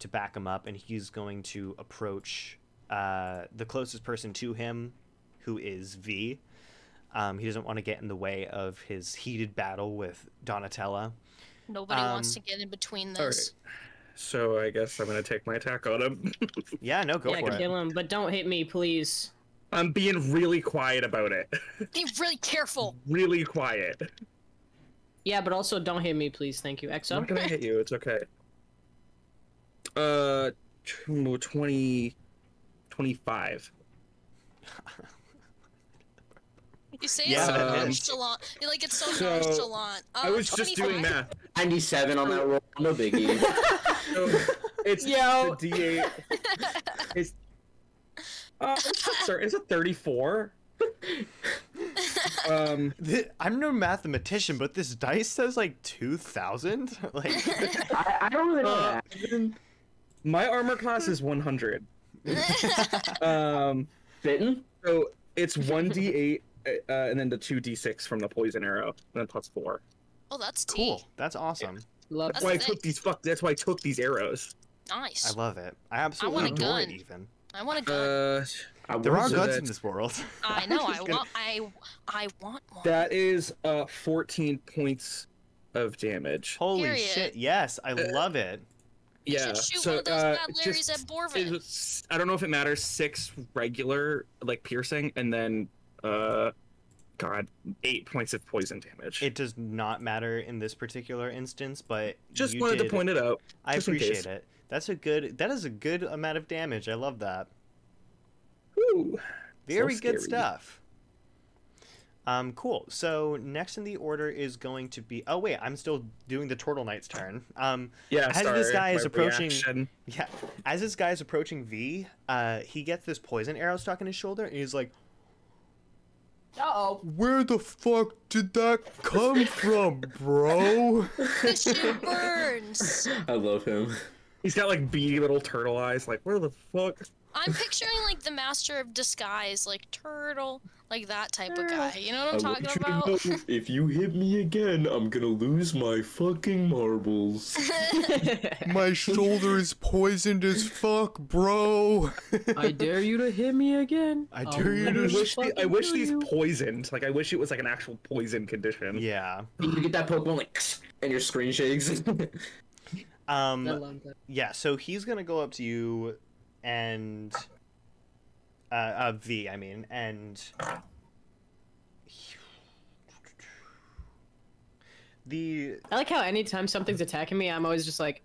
to back him up. And he's going to approach the closest person to him, who is V. He doesn't want to get in the way of his heated battle with Donatella. Nobody wants to get in between this. Right. So I guess I'm gonna take my attack on him. Yeah, no, go for it. Kill him, but don't hit me, please. I'm being really quiet about it. Be really careful. Really quiet. Yeah, but also don't hit me, please. Thank you. I'm Exo. not gonna hit you. It's okay. 25. You say Yeah, it's so that nonchalant. You're like, it's so So, nonchalant. I was just 25? doing math. 97 on that roll. No biggie. So it's Yo. the D8. It's sorry, is it 34? I'm no mathematician, but this dice says like 2,000. Like, I don't really know that. My armor class is 100. Fitting? So it's 1d8 and then the 2d6 from the poison arrow, and then plus 4. Oh, that's tea. cool. That's awesome. Love That's why I That's took these That's why I took these arrows. Nice. I love it. I absolutely want a adore it. gun. Even I want a gun. there are so guns that- in this world. I know. Just gonna- I want one. That is 14 points of damage. Holy Period. shit! Yes, I love it. You Yeah. should shoot So one of those bad just- Larrys at Borven. I don't know if it matters. 6 regular, like piercing, and then 8 points of poison damage. It does not matter in this particular instance, but Just you wanted to did- point it out. I just in appreciate case. it. That is a good amount of damage. I love that. Woo. Very So good scary. stuff. Cool. So next in the order is going to be. Oh wait, I'm still doing the Turtle Knight's turn. Yeah. As this guy is my approaching- reaction. Yeah, as this guy is approaching V, he gets this poison arrow stuck in his shoulder, and he's like, Uh-oh. "Where the fuck did that come from, bro?" This shit burns. I love him. He's got like beady little turtle eyes. Like, where the fuck? I'm picturing like the master of disguise, like turtle, like that type of guy. You know what I'm talking about? if you hit me again, I'm gonna lose my fucking marbles. My shoulder is poisoned as fuck, bro. I dare you to hit me again. I dare you I to wish, I wish kill these you. poisoned. Like, I wish it was like an actual poison condition. Yeah. You get that Pokemon like, and your screen shakes. I love that. Yeah, so he's gonna go up to you and V, I mean, and I like how anytime something's attacking me, I'm always just like,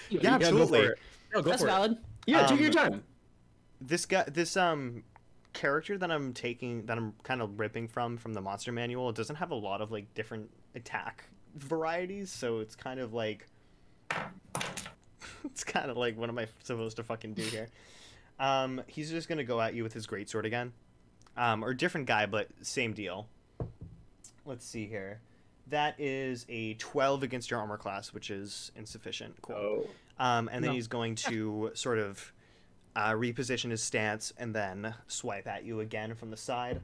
yeah, absolutely. Go that's for it. valid. Yeah, take your time. This character that I'm kind of ripping from the monster manual, it doesn't have a lot of like different attack varieties, so it's kind of like what am I supposed to fucking do here? He's just gonna go at you with his greatsword again, or different guy, but same deal. Let's see here. That is a 12 against your armor class, which is insufficient. Cool. Oh. And then he's going to sort of reposition his stance and then swipe at you again from the side.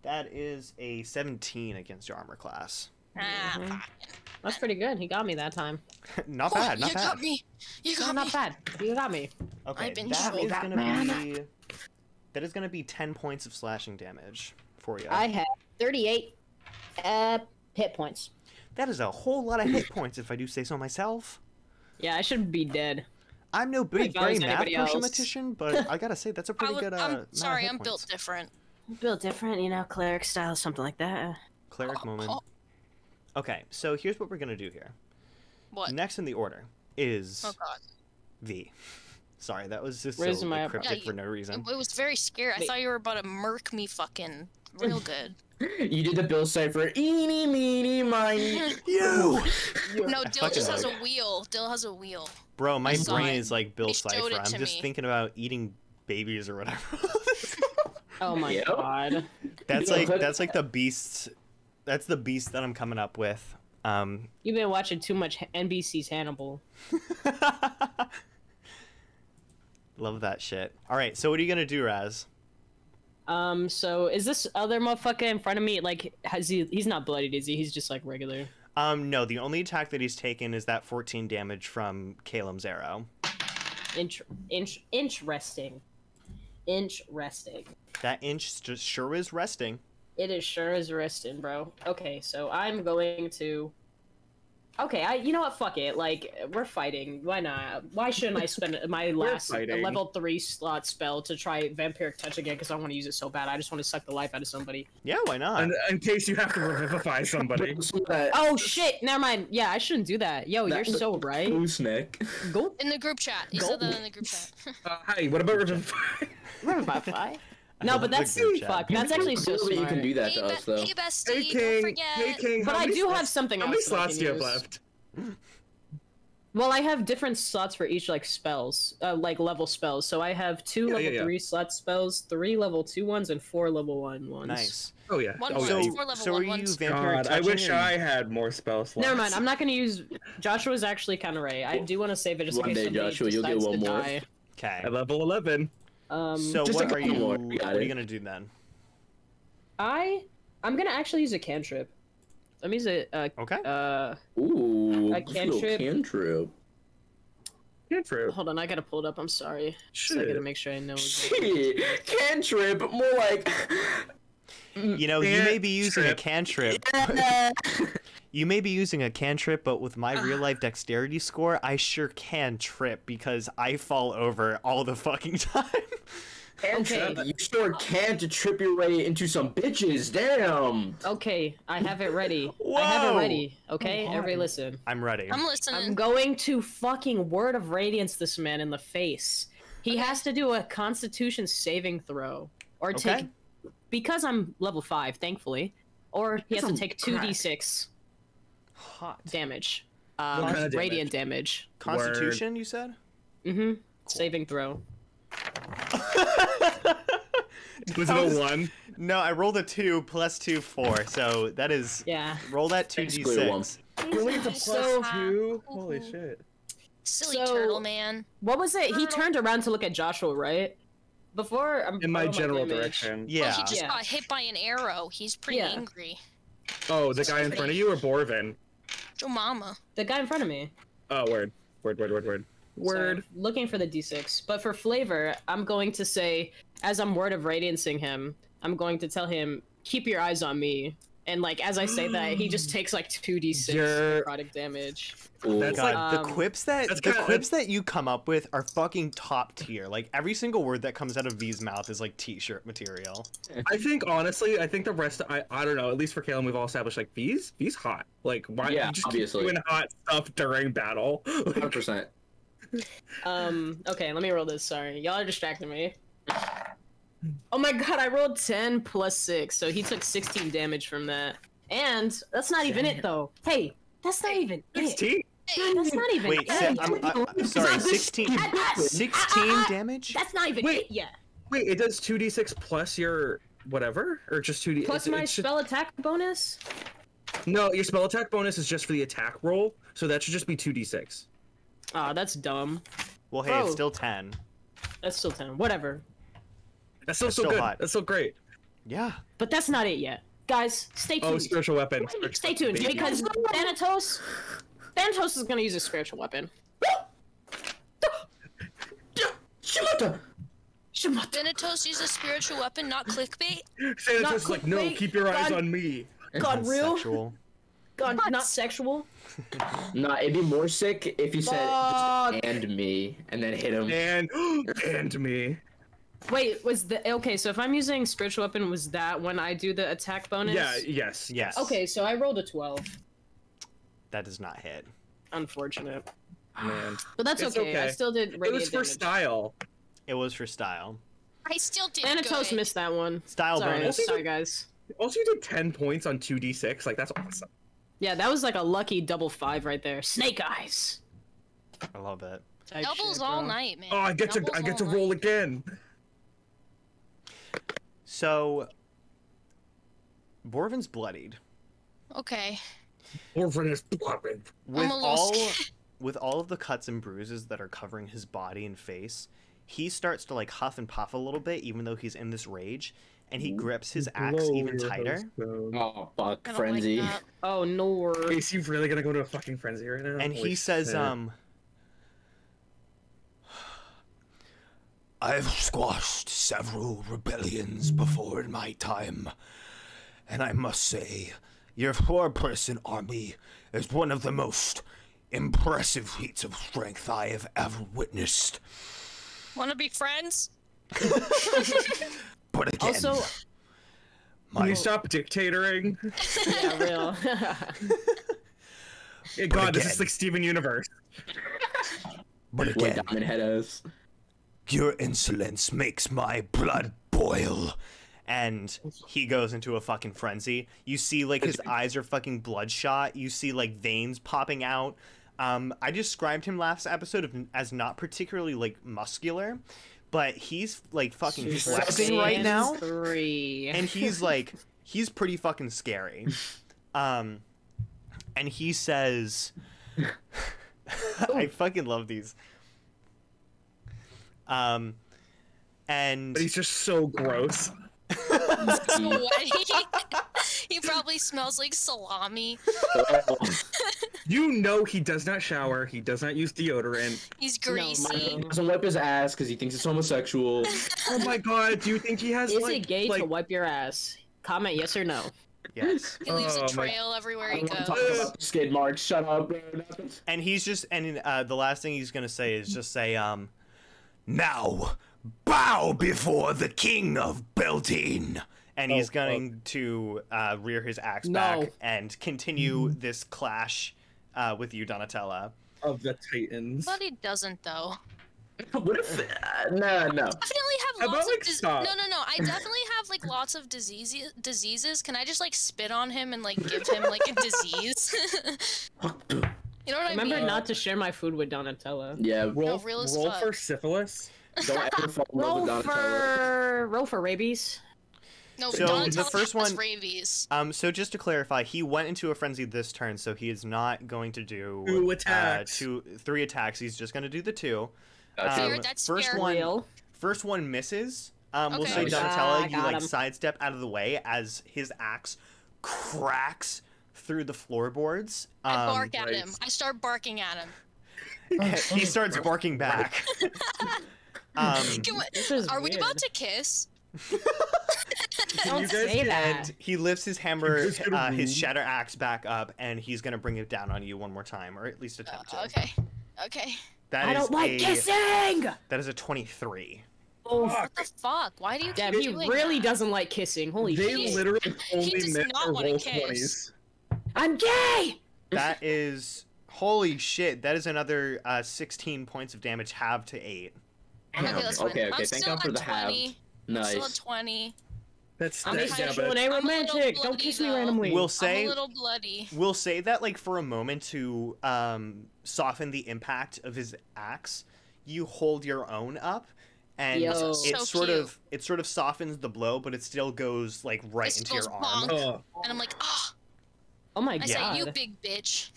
That is a 17 against your armor class. That's pretty good. He got me that time. Not bad, not you bad. got me. You got Not me. bad. You got me. Okay, I've been that is gonna be 10 points of slashing damage for you. I have 38 hit points. That is a whole lot of hit points, if I do say so myself. Yeah, I should be dead. I'm no If I big brain was math anybody else. mathematician, but I gotta say that's a pretty good. I'm amount of sorry, hit I'm points. built different. Built different, you know, cleric style, something like that. Cleric moment. Oh, Okay, so here's what we're gonna do here. what? Next in the order is Oh god. V. Sorry, that was just Where's so my- like, cryptic Yeah, for no reason. It was very scary. I Wait. thought you were about to murk me fucking real good. You did the Bill Cipher. Eeny, meeny, miny. You! No, I Dill fucking just has love a wheel. Dill has a wheel. Bro, my I saw brain it. is like Bill They showed Cipher. it I'm to just me. thinking about eating babies or whatever. Oh my Yep. god. that's You know, like but- that's like the beast. That's the beast that I'm coming up with. You've been watching too much NBC's Hannibal. Love that shit. All right, so what are you gonna do, Raz? So is this other motherfucker in front of me, like, he's not bloodied, is he? He's just, like, regular. No, the only attack that he's taken is that 14 damage from Calum's arrow. Interesting. That inch just sure is resting. It is sure is resting, bro. Okay, so I'm going to... Okay, you know what? Fuck it. Like, we're fighting. Why not? Why shouldn't I spend my last fighting. level 3 slot spell to try Vampiric Touch again because I want to use it so bad. I just want to suck the life out of somebody. Yeah, why not? In case you have to revivify somebody. Oh, shit! Never mind. Yeah, I shouldn't do that. Yo, you're so right. Gooseneck. Go. In the group chat. You said that in the group chat. Hi, what about revivify? Revivify? No, but The that's group chat. fuck. That's actually so Clearly smart. you can do that Hey, to us, though. hey, bestie, Hey, don't King. forget. Hey, King. But how I many do have slots- something How else many that I slots can do you have use. left? Well, I have different slots for each like spells, like level spells. So I have 2 Yeah, level yeah. 3 slot spells, 3 level 2 ones, and 4 level 1 ones. Nice. Oh yeah. One Oh, was yeah. So, four level so one are you ones. vampire God, I touching wish or- I had more spell slots. Never mind. I'm not gonna use. Joshua's actually kind of right. I do want to save it just in One case day, somebody Joshua, you'll get decides one to more. die. Okay. At level 11. So Just a what are couple you? more. What Got are it. you gonna do then? I'm gonna actually use a cantrip. Let me use a Okay. Ooh, A good little cantrip. cantrip. Cantrip. hold on. I gotta pull it up. I'm sorry. Just, I Shit. gotta make sure I know. exactly. Shit, cantrip, more like. You know, you may be using a cantrip. You may be using a cantrip, but with my real life dexterity score, I sure can trip because I fall over all the fucking time. Cantrip, Okay. you sure can to trip your way into some bitches. Damn. Okay, I have it ready. I have it Whoa. ready. Okay, Why? everybody listen. I'm ready. I'm listening. I'm going to fucking Word of Radiance this man in the face. He has to do a Constitution saving throw, or Okay. take, because I'm level 5, thankfully, or he has to Some take crack. 2d6 Hot. damage. What kind of Radiant damage. Constitution, you said? Mm-hmm. Saving throw. Was it a 1? No, I rolled a 2 plus 2, 4. So that is Yeah. roll that Basically a 2d6. You only get to So- plus 2? Holy shit. Silly So- turtle man. What was it? He turned around to look at Joshua, right? Before In my before general damage. direction. Yeah. Well, he just Yeah. got hit by an arrow. He's pretty Yeah. angry. Oh, the guy in front of you or Borven? Joe mama. The guy in front of me. Oh, word. Word. So, looking for the d6. But for flavor, I'm going to say, as I'm Word of Radiancing him, I'm going to tell him, keep your eyes on me. And like as I say that, he just takes like 2d6 necrotic damage. That's God, like the quips that you come up with are fucking top tier. Like every single word that comes out of V's mouth is like t-shirt material. I think honestly, I think the rest I don't know, at least for Kalen, we've all established like V's hot. Like why Yeah, you just obviously. keep doing hot stuff during battle? 100%. Okay, let me roll this. Sorry, y'all are distracting me. Oh my god, I rolled 10 plus 6, so he took 16 damage from that. And that's not even it though. Hey, that's not even it. 16? That's not even Wait, it. I'm sorry, 16 damage? That's not even it yet. Wait, it does 2d6 plus your whatever, or just 2d? Plus my spell attack bonus. No, your spell attack bonus is just for the attack roll, so that should just be 2d6. Aw, that's dumb. Well, hey, Bro. it's still 10. That's still 10. Whatever. That's still That's so still good. hot. That's so great. Yeah. But that's not it yet. Guys, stay tuned. Oh, spiritual weapon. Stay tuned, because Thanatos is gonna use a spiritual weapon. Shimata! Thanatos uses spiritual weapon, not clickbait. Thanatos is like, no, clickbait. keep your eyes God. on me. God, real? Sexual. God, not sexual? Nah, it'd be more sick if you said Fuck. just and me and then hit him. And me. Wait, was the... Okay, so if I'm using spiritual weapon, was that when I do the attack bonus? Yeah, yes. Yes. Okay, so I rolled a 12. That does not hit. Unfortunate. Man. But that's It's okay. I okay. still did It radiant was for damage. style. It was for style. I still did Thanatos good. missed that one. Style Sorry, bonus. sorry guys. Also, you did 10 points on 2d6. Like, that's awesome. Yeah, that was like a lucky double 5 right there. Snake eyes. I love it. Type Doubles shit, all bro. night, man. Oh, I get Doubles to all roll night. again. So, Borven's bloodied. Okay. Borven is blooded. With I'm a little all scared. with all of the cuts and bruises that are covering his body and face, he starts to like huff and puff a little bit, even though he's in this rage, and he grips his axe Blow even your tighter. host down. Oh, fuck. I don't Frenzy. Like that. Oh, no. Is he really gonna go to a fucking frenzy right now? And Holy he says, shit. I've squashed several rebellions before in my time, and I must say, your 4-person army is one of the most impressive feats of strength I have ever witnessed. Wanna be friends? But again, Also, Can you stop dictatoring? yeah, real. Yeah, God, this is again- like Steven Universe. but What again, Diamond Head is. your insolence makes my blood boil. and he goes into a fucking frenzy. You see like his eyes are fucking bloodshot. You see like veins popping out. I described him last episode as not particularly like muscular, but he's like fucking flexing right now. 3. And he's like, he's pretty fucking scary. And he says, I fucking love these. And But he's just so gross. Sweaty. He probably smells like salami. You know he does not shower. He does not use deodorant. He's greasy. Doesn't wipe his ass because he thinks it's homosexual. Oh my God! Do you think he has? Is like, it gay like, to wipe your ass? Comment yes or no. yes. He leaves Oh a my- trail everywhere I he don't want to goes. talk about skid marks. Shut up, bro. And he's just, and the last thing he's gonna say is just say, now bow before the King of Beltine. and he's going to rear his axe back and continue this clash with you, Donatella. of the Titans. But he doesn't though. What if? No. Definitely have How lots about, of like, stop? no. I definitely have like lots of diseases. Can I just like spit on him and like give him like a disease? You know what I Remember mean? not to share my food with Donatella. Yeah. Roll, real as roll fuck. for syphilis. Don't ever fall in love with Donatello. Roll for rabies. No, So, Donatello the first has one- rabies. So just to clarify, he went into a frenzy this turn, so he is not going to do 2 attacks. 3 attacks. He's just going to do the 2. Fair, that's first fair. one, Real. first one misses. We'll Okay. say Nice. Donatella, you got like him. sidestep out of the way as his axe cracks through the floorboards. I bark at right. him. I start barking at him. He starts barking back. Can we- This is Are we weird. about to kiss? Don't you guys say that. And he lifts his hammer, Just get a his room. shatter axe back up, and he's gonna bring it down on you one more time, or at least attempt to. Okay. Okay. That I is don't like kissing! That is a 23. Oh, What the fuck? Why do you Deb, keep he doing really that? doesn't like kissing. Holy They shit. literally only does meant not for wanna roll kiss. 20s. I'm gay! That is holy shit. That is another 16 points of damage, halved to 8. Okay, that's fine. Okay, I'm thank still God for at the 20. halved. I'm still at Nice. 20. That's I'm that, kind yeah, of- but Sexual and I'm a little aromantic. Don't bloody, kiss me though. randomly. We'll I'm say a little bloody. we'll say that like for a moment to soften the impact of his axe, you hold your own up, and Yo. it So sort cute. of softens the blow, but it still goes like right It into goes your arm. bonk. oh, And I'm like, ah. Oh my I god. say, you big bitch.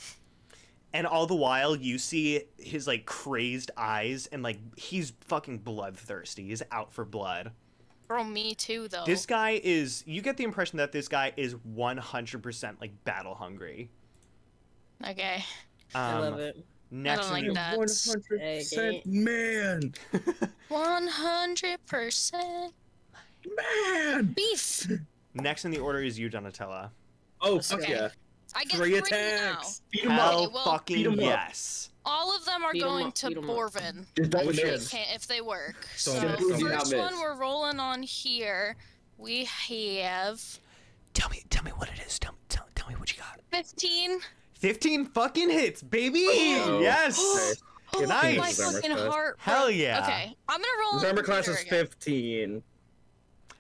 And all the while, you see his like crazed eyes, and like he's fucking bloodthirsty. He's out for blood. Bro, me too, though. This guy is. You get the impression that this guy is 100% like battle hungry. Okay. I love it. Next, I in don't the, like that. 100% man. 100% Man. beef. next in the order is you, Donatella. Oh, fuck Okay. yeah. I get 3 three attacks. now. Beat him Hell up. well, fucking beat 'em up. yes. All of them are Beat 'em going up, to beat 'em up. Borven. Just don't Which miss. If they work. So So, good. Do first not one miss. we're rolling on here. We have Tell me what it is. Tell me what you got. 15. 15 fucking hits, baby. Oh. Yes. Oh, Nice. my His armor fucking class. heart. Hell yeah. Okay, I'm gonna roll His on the armor class is computer again. 15.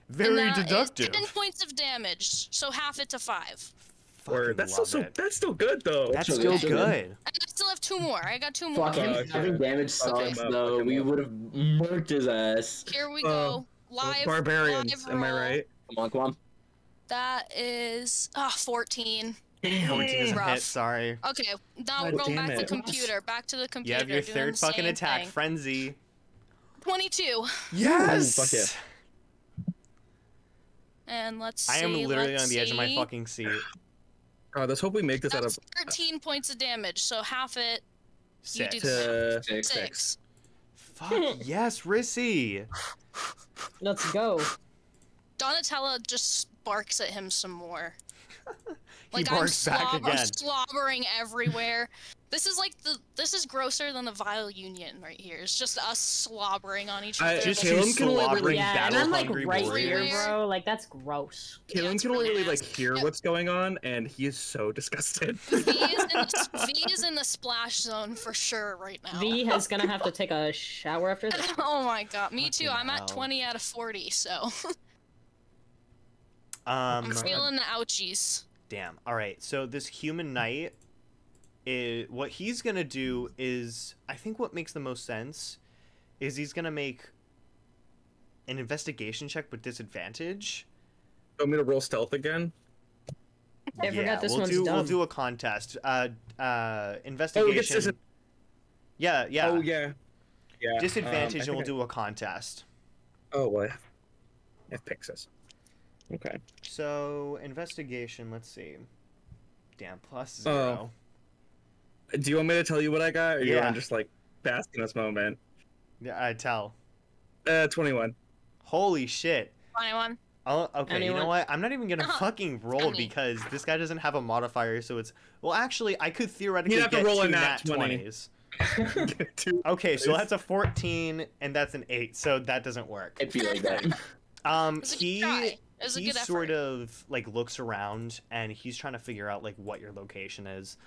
Very And that is deductive. 10 points of damage, so half it to 5. Fucking That's love still it. that's still good though. That's So still good. good. And I still have 2 more. I got 2 more. Fuck him. Okay. Having damage Fuck him sucks up, though. fuck him We up. would have murked his ass. Here we Uh, go. Live. Barbarians, live am I roll. right? Come on. That is 14. 14 is a Rough. hit, sorry. Okay, now God we're going damn back to it. computer. Back to the You computer. have your doing third the fucking same attack, thing. Frenzy. 22. Yes! Oh, fuck yeah. And let's see. I am literally let's on the edge of my see. fucking seat. Let's hope we make this out That's of 13 points of damage, so half it. You 6. do the to 6. Fuck yes, Rissy. Let's go. Donatella just barks at him some more. He barks back I'm again. slobbering everywhere. This is grosser than the Vile Union right here. It's just us slobbering on each other. Just Caleb two can only really- slobbering, Yeah, and I'm like battle-hungry right warriors. here, bro. Like, that's gross. Yeah, Kaylin it's can only really really like nasty. hear Yep. what's going on, and he is so disgusted. V is in the splash zone for sure right now. V is gonna have to take a shower after this. Oh my god, me too. Fucking I'm at hell. 20 out of 40, so I'm feeling the ouchies. Damn. All right. So this human knight, what he's gonna do is, I think what makes the most sense, is he's gonna make an investigation check with disadvantage. Want me to roll stealth again? I forgot this we'll one's do we'll dumb. do a contest. Oh, it Investigation. gets Yeah. Oh yeah. Yeah. Disadvantage, I and we'll think do a contest. Oh well. It picks us. Okay. So investigation. Let's see. Damn, plus 0. Do you want me to tell you what I got, or you Yeah. want to just like bask in this moment? Yeah, I tell. 21. Holy shit. 21. Oh, okay, you know Anyone? what? I'm not even gonna fucking roll 20. because this guy doesn't have a modifier, so it's... Well, actually, I could theoretically You'd have to get roll a two nat 20. 20s. Two. Okay, so that's a 14, and that's an 8, so that doesn't work. It'd be like that. It was a good try. It was a he good effort. sort of, like, looks around, and he's trying to figure out, like, what your location is.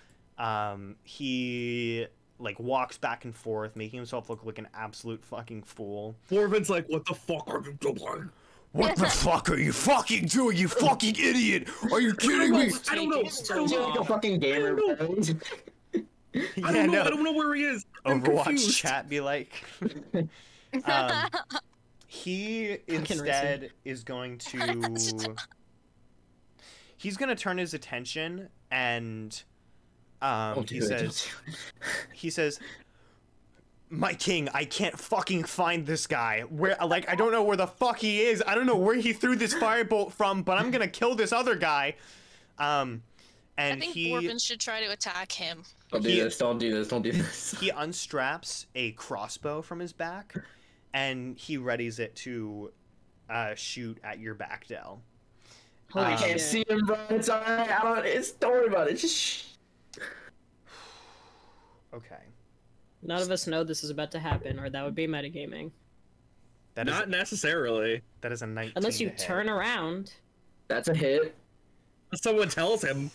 He, like, walks back and forth, making himself look like an absolute fucking fool. Borven's like, what the fuck are you doing? What the fuck are you fucking doing, you fucking idiot? Are you kidding me? I don't know. He's like a fucking gamer. bro. I don't know. I don't know where he is. I'm Overwatch confused. chat be like. He instead is going to. He's gonna turn his attention and he says, "My king, I can't fucking find this guy. Where, like, I don't know where the fuck he is. I don't know where he threw this firebolt from, but I'm gonna kill this other guy." And I think Borven should try to attack him. Don't do this. Don't do this. Don't do this. he unstraps a crossbow from his back, and he readies it to shoot at your back, Del. Holy I can't shit. see him, bro. It's alright. Don't worry about it. Just shh. Okay. None of us know this is about to happen, or that would be metagaming. That is Not necessarily. that is a 19 Unless you to hit. turn around. That's a hit. Someone tells him.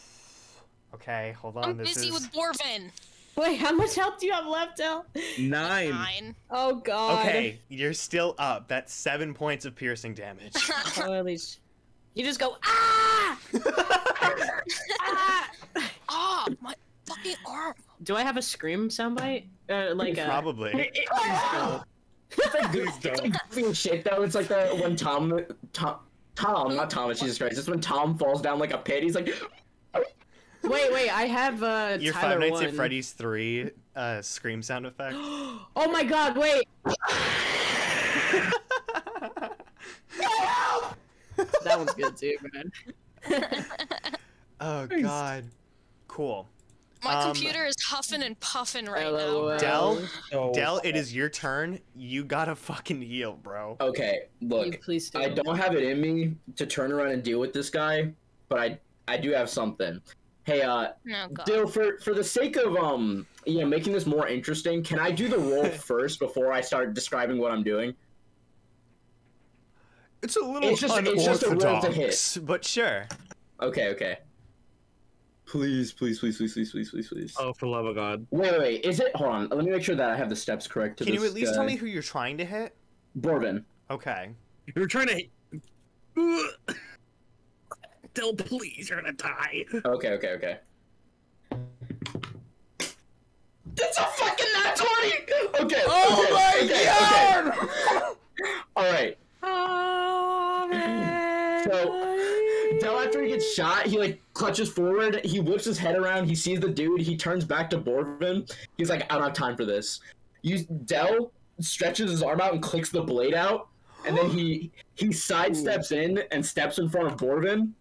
Okay, hold on. I'm This busy is with Borven. Wait, how much health do you have left, El? 9. 9. Oh god. okay. You're still up. That's 7 points of piercing damage. Holy sh... You just go, ah! Ah! Ah, my fucking arm. Do I have a scream soundbite? Like a... Probably. Please don't. Being shit though. It's like when Tom, not Thomas. Jesus Christ! It's when Tom falls down like a pit. He's like, Wait, I have Your Tyler Five Nights 1. at Freddy's 3 scream sound effect. Oh my god, wait! That one's good too, man. Oh god. Cool. My computer is huffing and puffing right LOL. now. Del, Oh, Del, it is your turn. You gotta fucking heal, bro. okay, You look, please do. I don't have it in me to turn around and deal with this guy, but I do have something. Hey, Oh god. Dill, for the sake of making this more interesting, can I do the roll first before I start describing what I'm doing? It's a little It's just a roll to hit. but sure. Okay. Please. Oh, for the love of God. Wait. Is it? Hold on. Let me make sure that I have the steps correct. To Can you this at least guy. tell me who you're trying to hit? Borven. Okay. You're trying to. Dill, please, you're gonna die. Okay. That's a fucking nat 20! Okay. Oh my god! Okay. Alright. So, Del, after he gets shot, he, like, clutches forward, he whips his head around, he sees the dude, he turns back to Borven. He's like, I don't have time for this. Del stretches his arm out and clicks the blade out, and then he sidesteps in and steps in front of Borven.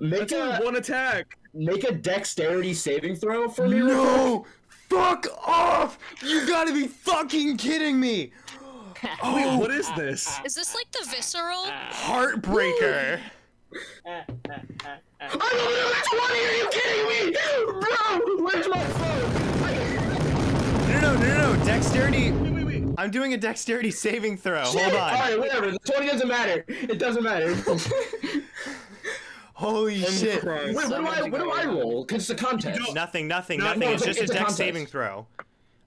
That's only one attack. Make a dexterity saving throw for me. No! Fuck off! You gotta be fucking kidding me! Wait, what is this? Is this like the visceral? Heartbreaker. I don't know, 20, are you kidding me? Bro, where's my phone? No. Dexterity. Wait. I'm doing a dexterity saving throw. Hold on. Alright, whatever. The 20 doesn't matter. It doesn't matter. Holy shit. Christ. Wait, what do I roll? Because it's a contest. Nothing. Nothing. It's just It's a a dex contest. saving throw.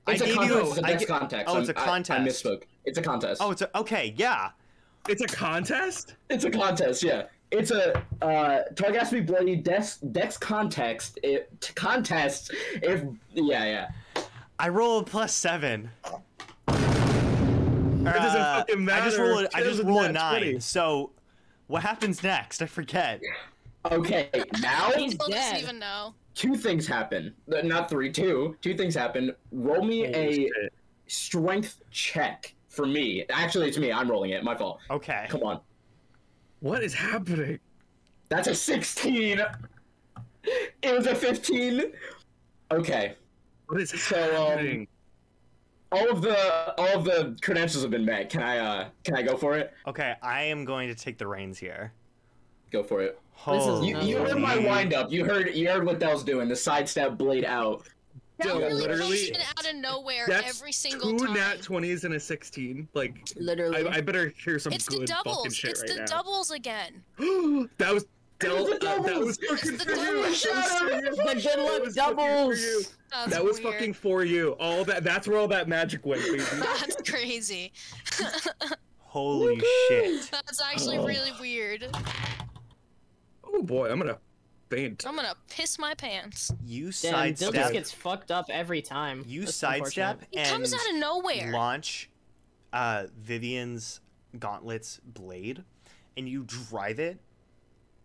It's a contest. It's a dex contest. Oh, it's a contest. I misspoke. It's a contest. Oh, okay, yeah. It's a contest? It's a contest, yeah. It's a target has to be bloody dex context. Contests if yeah. I roll a +7. It doesn't fucking matter. I just roll a 9. 20. So, what happens next? I forget. Okay, now He's Still doesn't dead. even know. 2 things happen. Not 3, 2. 2 things happen. Roll me Holy a shit. strength check for me. Actually, it's me. I'm rolling it. My fault. Okay. Come on. What is happening? That's a 16. It was a 15. Okay. What is So, happening? All of the credentials have been met. Can I go for it? Okay, I am going to take the reins here. Go for it. This is You heard my wind up. You heard what Dell's doing. The sidestep blade out. That Yo, really literally, came out of nowhere That's every single 2 time. nat 20s and a 16. Like, Literally. I better hear some It's the good fucking doubles. shit It's right the now. doubles again. That was the doubles. that was It's fucking the for you. doubles. The good luck was fucking for you. doubles. That's That was weird. fucking for you. All that's where all that magic went, baby. That's crazy. Holy shit. That's actually really weird. Oh boy, I'm gonna faint. I'm gonna piss my pants. You Damn, Dill just sidestep. gets fucked up every time. You That's sidestep unfortunate. He and comes out of nowhere. launch Vivian's gauntlet's blade, and you drive it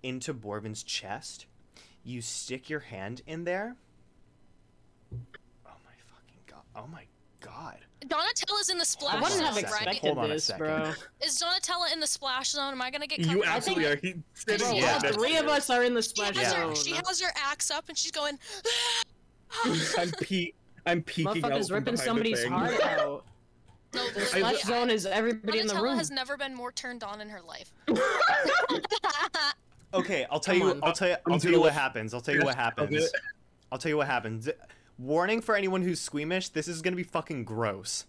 into Borven's chest. You stick your hand in there. Oh my fucking god. Oh my god. Donatella's in the I splash wouldn't have zone, Hold right? expected on a this, second. bro. Is Donatella in the splash zone? Am I gonna get You covered? absolutely are. He said Bro, Yeah. all 3 of us are in the splash zone. She has her axe up and she's going. I'm peeking out Motherfucker's from ripping behind the somebody's thing. heart out. No, The I- slush zone is everybody in the Donatella room. has never been more turned on in her life. Okay, I'll tell Come you. on. I'll tell you. I'll I'm tell you what doing- happens. I'll tell you what happens. I'll tell you what happens. Warning for anyone who's squeamish: this is gonna be fucking gross.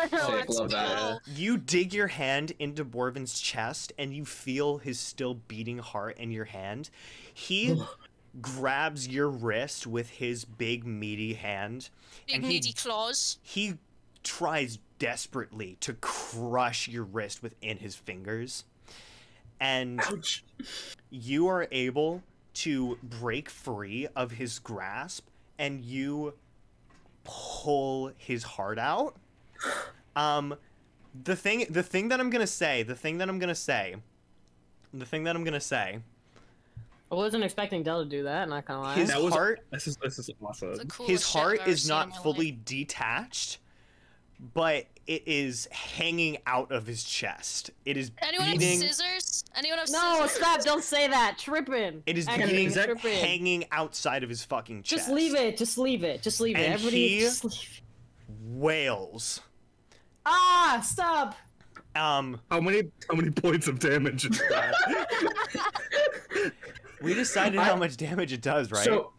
Sick, love that. cool. You dig your hand into Borven's chest, and you feel his still beating heart in your hand. He grabs your wrist with his big meaty hand, Big and meaty claws. he tries desperately to crush your wrist within his fingers, and Ouch. you are able to break free of his grasp, and you pull his heart out. The thing that I'm gonna say I wasn't expecting Dell to do that, not gonna lie. His That was heart, This is awesome. It's the coolest his shit I've heart ever is seen in not my fully life. detached, but it is hanging out of his chest. It is Anyone beating. have scissors? Anyone have No, scissors? stop! Don't say that. Tripping. It is Actually, being tripping. hanging outside of his fucking chest. Just leave it. Just leave it. Just leave it. And Everybody, he- just leave it. Wails. Ah! Stop! How many points of damage is that? We decided how much damage it does, right? So,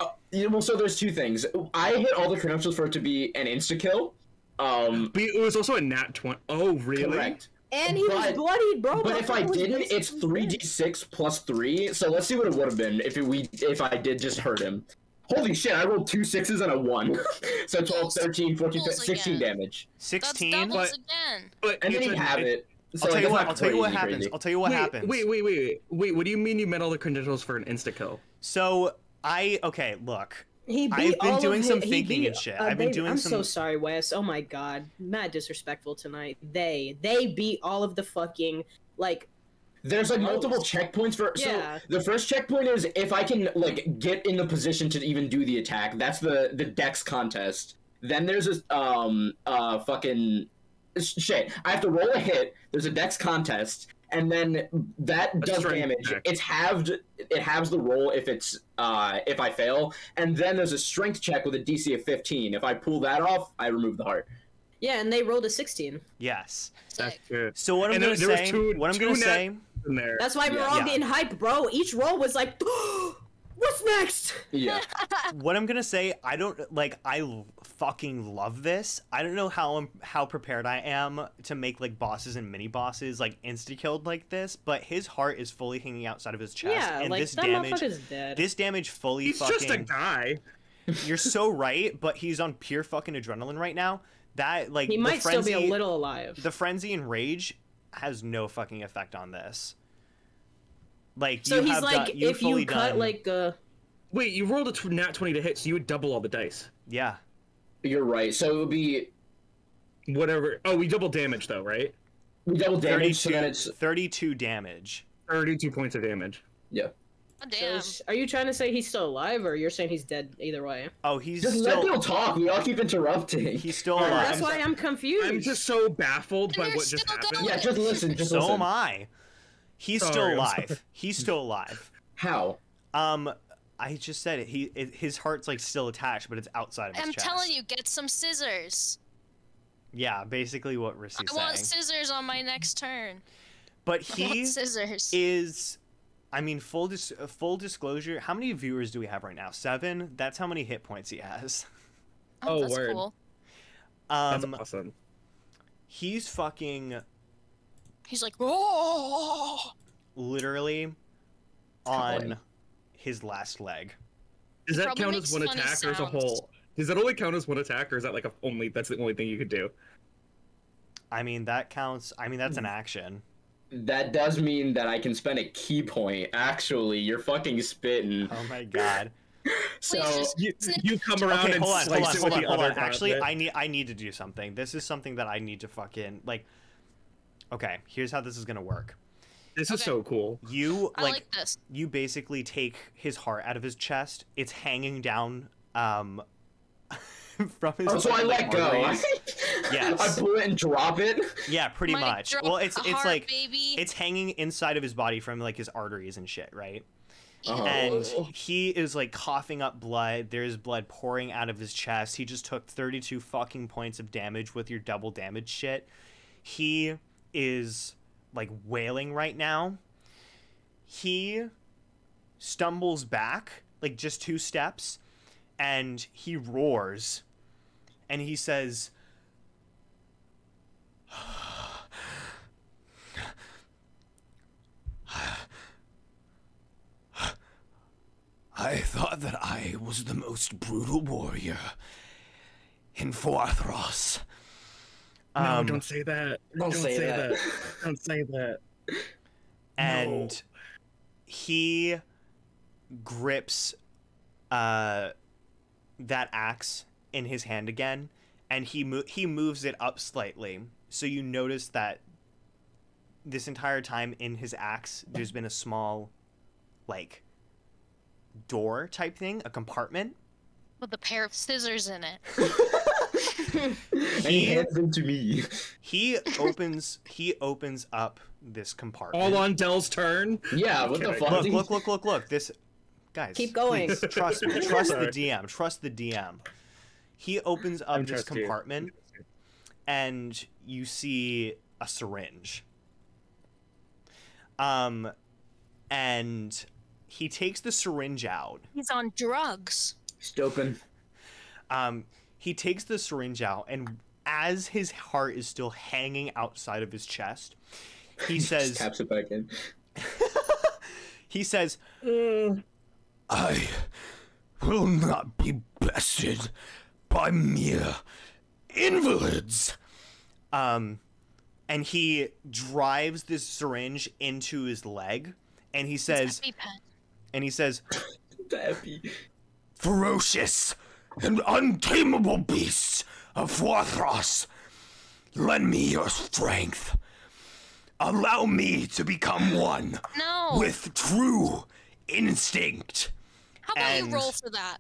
so there's two things. I hit all the credentials for it to be an insta kill. But it was also a nat 20. Oh, really? Correct. And he was But- bloodied, bro. But if I was didn't, basically it's dead. 3d6 plus 3. So let's see what it would have been if I did just hurt him. Holy shit, I rolled 2 6s and a 1. So 12, 13, 14, Pulls 16 again. damage. That's 16. doubles but- again. But And then it's he'd a- have it. So I'll tell you like, what. that's I'll tell you what crazy, happens. crazy. I'll tell you what happens. Wait. What do you mean you met all the credentials for an insta kill? So okay, look. He beat I've been all doing of some he thinking beat- and shit. I've been doing I'm some. so sorry, Wes. Oh my god, mad disrespectful tonight. They beat all of the fucking like. There's like Oh. multiple checkpoints for. Yeah. So the first checkpoint is if I can like get in the position to even do the attack. That's the dex contest. Then there's this fucking shit. I have to roll a hit. There's a dex contest, and then that does strength damage. check. It's halved. It halves the roll if it's if I fail, and then there's a strength check with a DC of 15. If I pull that off, I remove the heart. Yeah, and they rolled a 16. Yes. That's Sick. good. So what I'm And gonna there was say. two- What I'm two gonna nat- say. In there. That's why we're all Yeah. getting hyped, bro. Each roll was like, what's next? Yeah. What I'm gonna say. I don't like. Fucking love this. I don't know how prepared I am to make like bosses and mini bosses like insta killed like this, but his heart is fully hanging outside of his chest, Yeah, and like this that damage. motherfucker's dead. This damage fully He's fucking. just a guy. You're so right, but he's on pure fucking adrenaline right now. That like he the might still be a frenzy- little alive. The frenzy and rage has no fucking effect on this. Like So you he's have like, done, you've if you fully cut done, like Wait, you rolled a nat 20 to hit, so you would double all the dice. yeah. You're right. So it would be Whatever. Oh, we double damage though, right? we double damage, so then it's 32 damage. 32 points of damage. yeah. Oh, So damn. are you trying to say he's still alive, or you're saying he's dead either way? Oh, he's Just let still Bill talk. We all keep interrupting. he's still Alright, alive. That's why I'm confused. I'm just so baffled by And what they're just still happened. going. Yeah, just listen. Just So listen. am I. He's still Sorry, I'm alive. sorry. He's still alive. How? I just said it. His heart's like still attached, but it's outside of his I'm chest. telling you, get some scissors. Yeah, basically what Rissy's I want saying. scissors on my next turn. But I want he scissors. is, I mean, full disclosure. How many viewers do we have right now? 7. That's how many hit points he has. Oh, that's word. cool. That's awesome. He's fucking He's like, oh. literally on his last leg. Does that Probably count as one makes funny attack or as a sounds. whole? Does that only count as one attack, or is that like that's the only thing you could do? I mean, that counts. I mean, that's an action. That does mean that I can spend a key point. Actually, you're fucking spitting. Oh my god. So You come around Okay, and hold on, slice it with the hold other on. Actually, gauntlet. I need to do something. This is something that I need to fucking like. Okay, here's how this is gonna work. This is Okay. so cool. You I like this. you basically take his heart out of his chest. It's hanging down from his. oh, so I let go. arteries. Yes. I pull it and drop it. Yeah, pretty Mic much. drop, Well, it's heart, like baby. it's hanging inside of his body from like his arteries and shit, right? And he is like coughing up blood. There's blood pouring out of his chest. He just took 32 fucking points of damage with your double damage shit. He is like wailing right now. He stumbles back like just 2 steps and he roars and he says, I thought that I was the most brutal warrior in Fuarthras. No, don't say that. Don't say that. Don't say that. And he grips that axe in his hand again, and he moves it up slightly. So you notice that this entire time in his axe, there's been a small, like, door type thing, a compartment with a pair of scissors in it. He hands them to me. He opens up this compartment. All on Dell's turn. Yeah, what the fuck? Look. This, guys. Keep going. Please, trust me. Trust the DM. Trust the DM. He opens up this compartment, and you see a syringe. And he takes the syringe out. He's on drugs. Stopin. He takes the syringe out, and as his heart is still hanging outside of his chest, he says, taps it back in. He says, I will not be bested by mere invalids. And he drives this syringe into his leg, and he says, ferocious and untamable beasts of Fuarthras, lend me your strength. Allow me to become one with true instinct. How about you roll for that?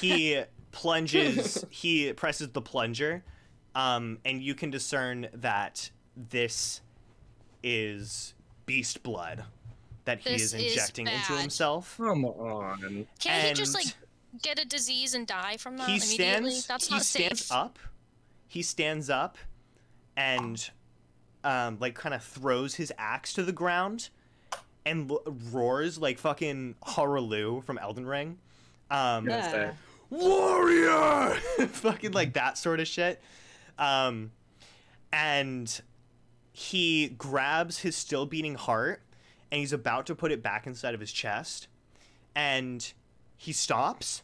He plunges, he presses the plunger, and you can discern that this is beast blood that he is injecting into himself. Come on. Can't he just, like, get a disease and die from that immediately? That's not safe. He stands up and, like, kind of throws his axe to the ground and roars like fucking Horaloo from Elden Ring. Warrior! Fucking like that sort of shit. And he grabs his still beating heart and he's about to put it back inside of his chest. And he stops.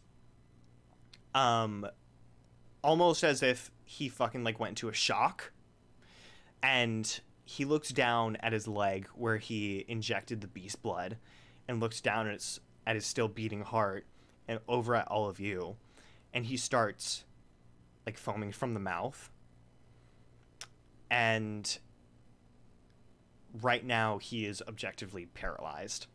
Almost as if he fucking like went into a shock. And he looks down at his leg where he injected the beast blood and looks down at his still beating heart and over at all of you. And he starts like foaming from the mouth. And right now he is objectively paralyzed.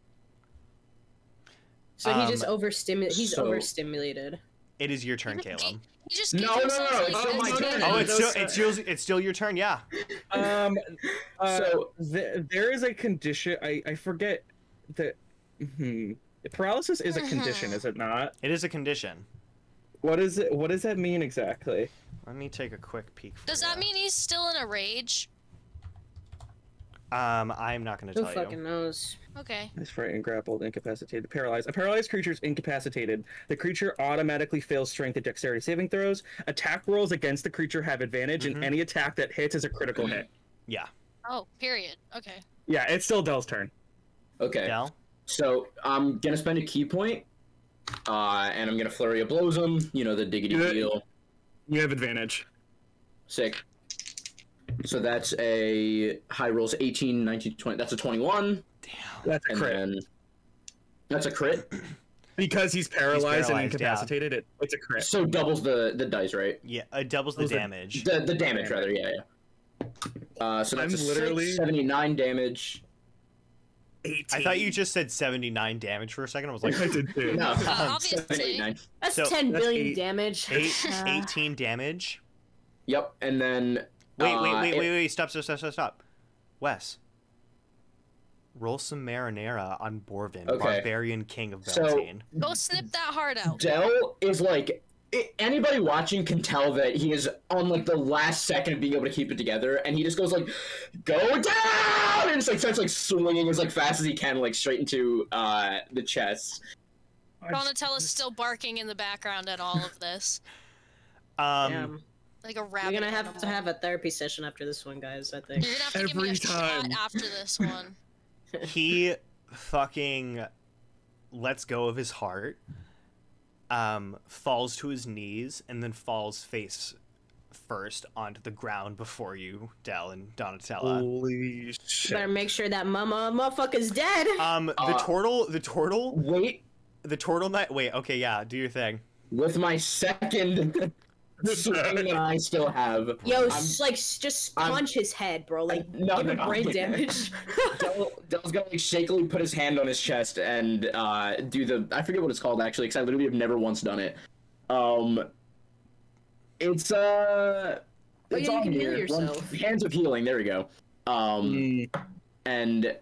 So he just overstimulated. He's overstimulated. It is your turn, Caleb. He just No, it's still my turn. Oh, it's still your turn, yeah. So there is a condition. I forget that. Paralysis is a condition, is it not? It is a condition. What is it? What does that mean exactly? Let me take a quick peek. Does that mean he's still in a rage? I'm not going to tell you. Who fucking knows? Okay. He's frightened, grappled, incapacitated, paralyzed. A paralyzed creature is incapacitated. The creature automatically fails strength and dexterity saving throws. Attack rolls against the creature have advantage, and any attack that hits is a critical hit. Yeah. Oh, period. Okay. Yeah, it's still Dell's turn. Okay. Del? So I'm gonna spend a key point, and I'm gonna flurry of blows him. You know, the diggity deal. You have advantage. Sick. So that's a high rolls 18, 19, 20. That's a 21. Damn. That's a crit. That's a crit. Because he's paralyzed and incapacitated, it's a crit. So doubles the dice, right? Yeah, it doubles the damage. The damage, rather, yeah. So that's literally 79 damage. 18. I thought you just said 79 damage for a second. I was like, I did too. No, obviously. That's So- 10 That's billion eight. damage. 18 damage. Yep, and then... Wait, stop. Wes. roll some marinara on Borven, Okay. Barbarian King of So- Beltine. Go snip that heart out. Dell is like, anybody watching can tell that he is on like the last second of being able to keep it together, and he just goes like, "Go down!" and just like starts like swinging as like fast as he can, like straight into the chest. Donatella's still barking in the background at all of this, Damn. like a rabbit. We're gonna have animal. to have a therapy session after this one, guys, I think. You're gonna have to give me a Every shot time. after this one. He fucking lets go of his heart, falls to his knees, and then falls face first onto the ground before you, Del and Donatella. Holy shit. Better make sure that motherfucker's dead. The turtle Wait, knight. Wait, okay, yeah, do your thing. with my second swing that I still have. Yo, I'm- just punch his head, bro. Like, No, give him no, no. brain damage. Dell's gonna like shakily put his hand on his chest and do the, I forget what it's called actually, because I literally have never once done it. It's yeah, you on can heal here. yourself. Hands of healing. There we go. And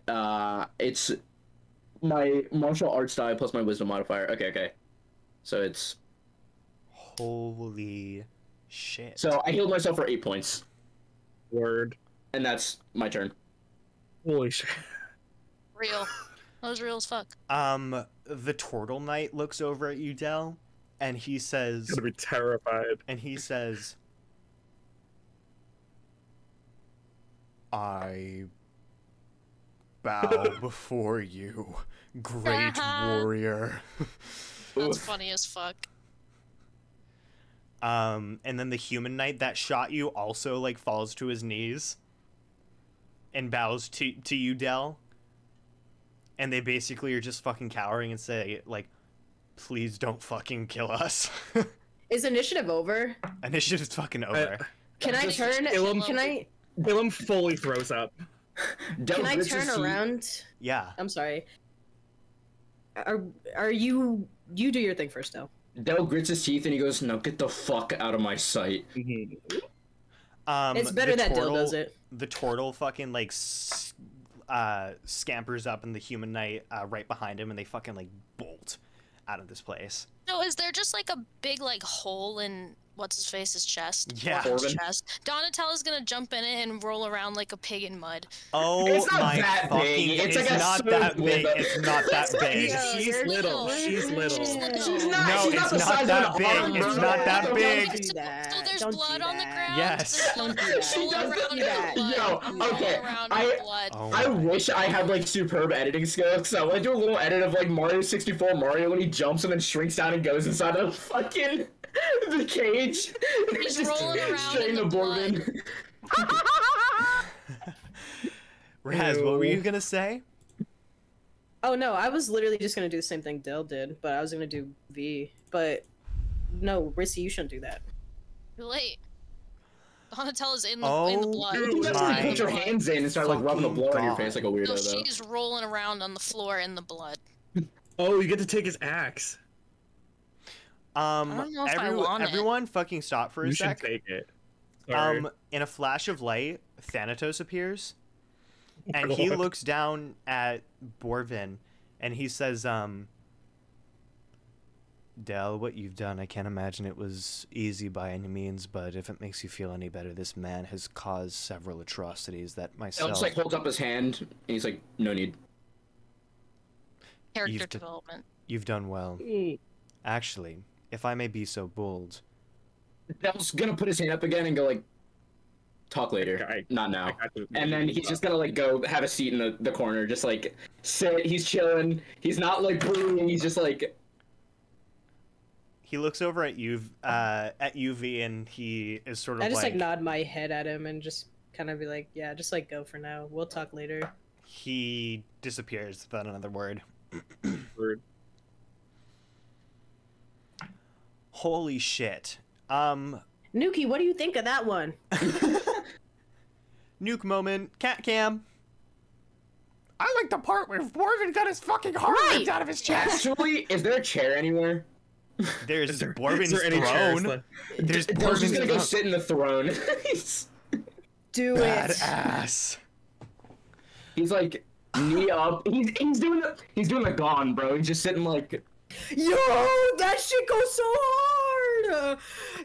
it's my martial arts die plus my wisdom modifier. Okay. So it's Holy shit. so I healed myself for 8 points, Word. and that's my turn. Holy shit. Real. That was real as fuck. The turtle knight looks over at you, Del, and he says, Gonna be terrified. I bow before you, great warrior. That's funny as fuck. And then the human knight that shot you also like falls to his knees and bows to you, Del. And they basically are just fucking cowering and say like, please don't fucking kill us. Is initiative over? Initiative's fucking over. Can I Just turn? kill him. Can I? Willem fully throws up. Del Can I grits turn his teeth. around? Yeah. I'm sorry. Are you? You do your thing first, though. Del grits his teeth and he goes, "No, get the fuck out of my sight." Mhm. It's better the that Dill turtle- does it. The turtle fucking like scampers up, and the human knight right behind him, and they fucking like bolt out of this place. So is there just like a big like hole in what's his face's chest? Yeah. Borven's Borven. chest. Donatella's gonna jump in it and roll around like a pig in mud. Oh It's not my that fucking! big. It's like a not smooth that big. web. It's not that big. Yeah. She's you're little. little. She's little. She's little. She's not. No, she's it's not the not size that of an big. arm, It's bro. not that So big. Don't do that. So there's Don't do blood on the that. ground. Yes. Roll Don't do that. She does around that. in that. blood. Yo, Roll okay, around I- in blood. Oh I my. wish I had like superb editing skills. So I went to a little edit of like Mario 64 Mario when he jumps and then shrinks down and goes inside of fucking the cage. He's Just rolling around straight in the into blood. Borven. Raz, what were Ew. you gonna say? Oh no, I was literally just gonna do the same thing Dill did, but I was gonna do V. But no, Rissy, you shouldn't do that. Too late. Donatella's in the Oh blood. You just my put your hands in and start like rubbing the fucking blood on your God. face like a weirdo So though. she's rolling around on the floor in the blood. Oh, you get to take his axe. don't know if I want it. Everyone fucking stop for a You should sec. take it. Sorry. In a flash of light, Thanatos appears, and he God. looks down at Borven, and he says, Del, what you've done, I can't imagine it was easy by any means, but if it makes you feel any better, this man has caused several atrocities that Del myself... just like holds up his hand and he's like, "No need." Character You've d- development. You've done well. Actually, if I may be so bold, Del's gonna put his hand up again and go like, "Talk later, I- not now." I got to- And then he's just gonna like go have a seat in the corner, just like sit. He's chilling. He's not like brooding. He's just like, he looks over at you, V, and he is sort of I just like nod my head at him and just kind of be like, yeah, just like go for now. We'll talk later. He disappears without another word. Word. Holy shit. Nuki, what do you think of that one? Nuke moment. Cat cam. I like the part where Borven got his fucking heart Right. ripped out of his chest. actually, is there a chair anywhere? There's Is there Borven's any chairs throne. left? There's Del's just Borven's gonna go throne. sit in the throne. Do it. Badass. He's like, knee up. He's doing the gone, bro. He's just sitting like. Yo, that shit goes so hard.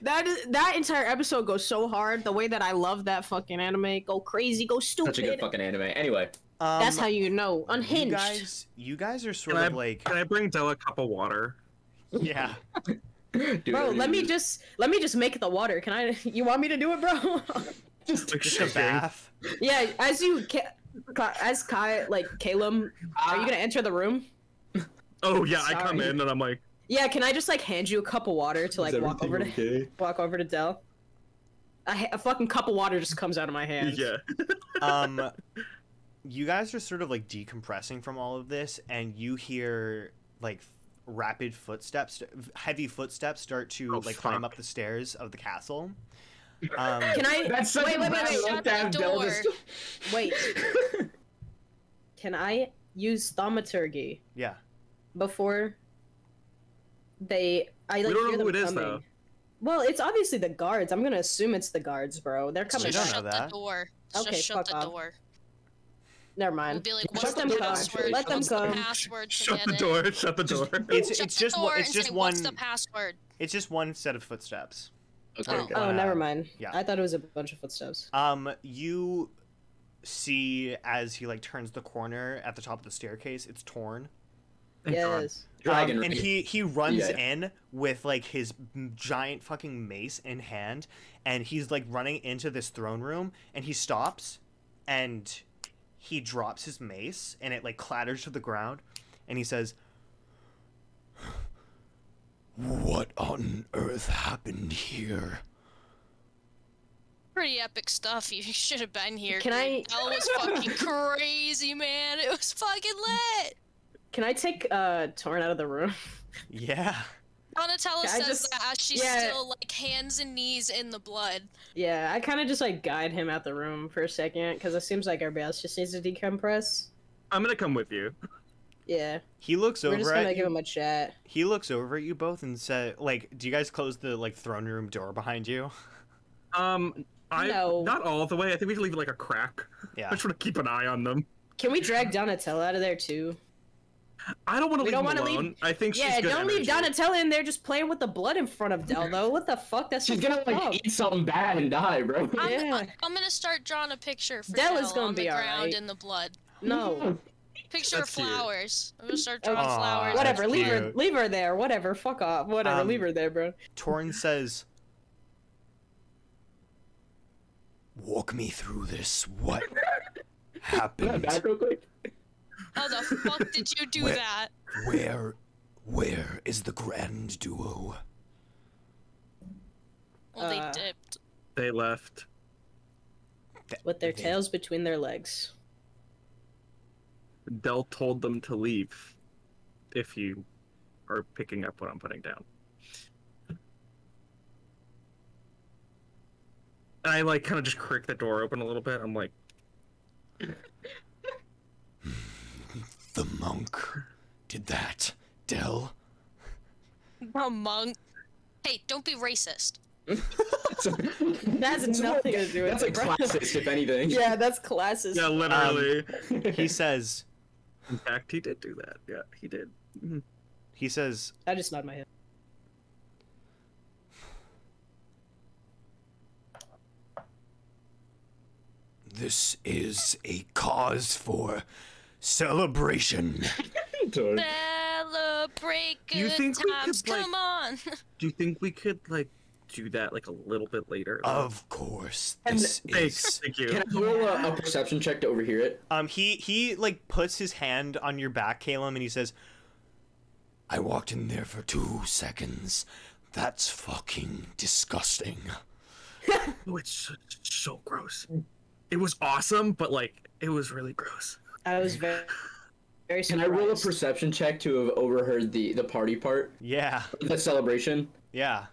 That entire episode goes so hard. The way that I love that fucking anime, go crazy, go stupid. Such a good fucking anime. Anyway. That's how you know. Unhinged. You guys are sort of like. Can I bring Della a cup of water? Yeah. Dude, Bro, let me just make the water. Can I? You want me to do it, bro? Just a bath. Yeah, as Kai, like Caleb, are you gonna enter the room? Oh yeah, Sorry. I come in and I'm like. Yeah, can I just like hand you a cup of water to like walk over to Del? A fucking cup of water just comes out of my hand. Yeah. You guys are sort of like decompressing from all of this, and you hear like rapid footsteps, heavy footsteps start to climb up the stairs of the castle. Can I? That's such wait. Shut the door. Wait. Can I use thaumaturgy? Yeah. Before I like We don't hear know who them it is, coming. though. Well, it's obviously the guards. I'm gonna assume it's the guards, bro. They're coming. don't Just know shut that. the door. Okay, Just shut fuck the off. door. Never mind. We'll be like, what's Shut the them come. password? Let them What's the come. password to Shut get the in? door. Shut the door. It's Shut just the door one. It's and just say, one. What's the password? It's just one set of footsteps. Okay. Oh, never mind. Yeah. I thought it was a bunch of footsteps. You see as he like turns the corner at the top of the staircase, it's Torn. Thank God. Yes. Dragon. And he runs Yeah. in with like his giant fucking mace in hand, and he's like running into this throne room, and he stops, and he drops his mace, and it like clatters to the ground, and he says, What on earth happened here? Pretty epic stuff. You should have been here. Can I- That was fucking crazy, man. It was fucking lit. Can I take Torn out of the room? "Yeah." Donatella I says just- that as she's yeah. still like hands and knees in the blood. Yeah, I kind of just like guide him out the room for a second because it seems like everybody else just needs to decompress. I'm gonna come with you. Yeah, He looks we're just over gonna at give you. him a chat. He looks over at you both and said, "Like, do you guys close the like throne room door behind you?" No. Not all the way. I think we can leave it like a crack. Yeah. I just want to keep an eye on them. Can we drag Donatella out of there too? I don't want to We leave don't them wanna alone. leave- I think she's Yeah, good don't leave energy. Donatella in there just playing with the blood in front of Del though. What the fuck? That's She's so gonna fucked like up. eat something bad and die, bro. Yeah. I'm gonna start drawing a picture for Della's Del gonna on the be ground alright. in the blood. No. Picture That's of cute. flowers. I'm gonna start drawing Aw. flowers. Whatever. That's cute. Leave her there. Whatever. Fuck off. Whatever. Leave her there, bro. Torn says, Walk me through this. What Can I happened? back real quick? How the fuck did you do Where- that? Where is the grand duo? Well, they dipped. They left. With their They- tails between their legs. Del told them to leave. If you are picking up what I'm putting down. And I like kind of just crick the door open a little bit. I'm like, The monk did that. Del? A monk. Hey, don't be racist. That has nothing to do with That's it, like bro. classist, if anything. Yeah, that's classist. yeah, literally. he says, In fact, he did do that. Yeah, he did. Mhm. he says, I just nod my head. This is a cause for celebration. Celebrate Do you good think we times. could, like- Come on. Do you think we could like do that like a little bit later? Of course, And this Thanks. is. Thank you. Can I roll a perception check to overhear it? he like puts his hand on your back, Caleb, and he says, I walked in there for 2 seconds. That's fucking disgusting. Oh, it's so gross. It was awesome, but like it was really gross. I was very Can surprised. I roll a perception check to have overheard the party part? "Yeah, The celebration? yeah."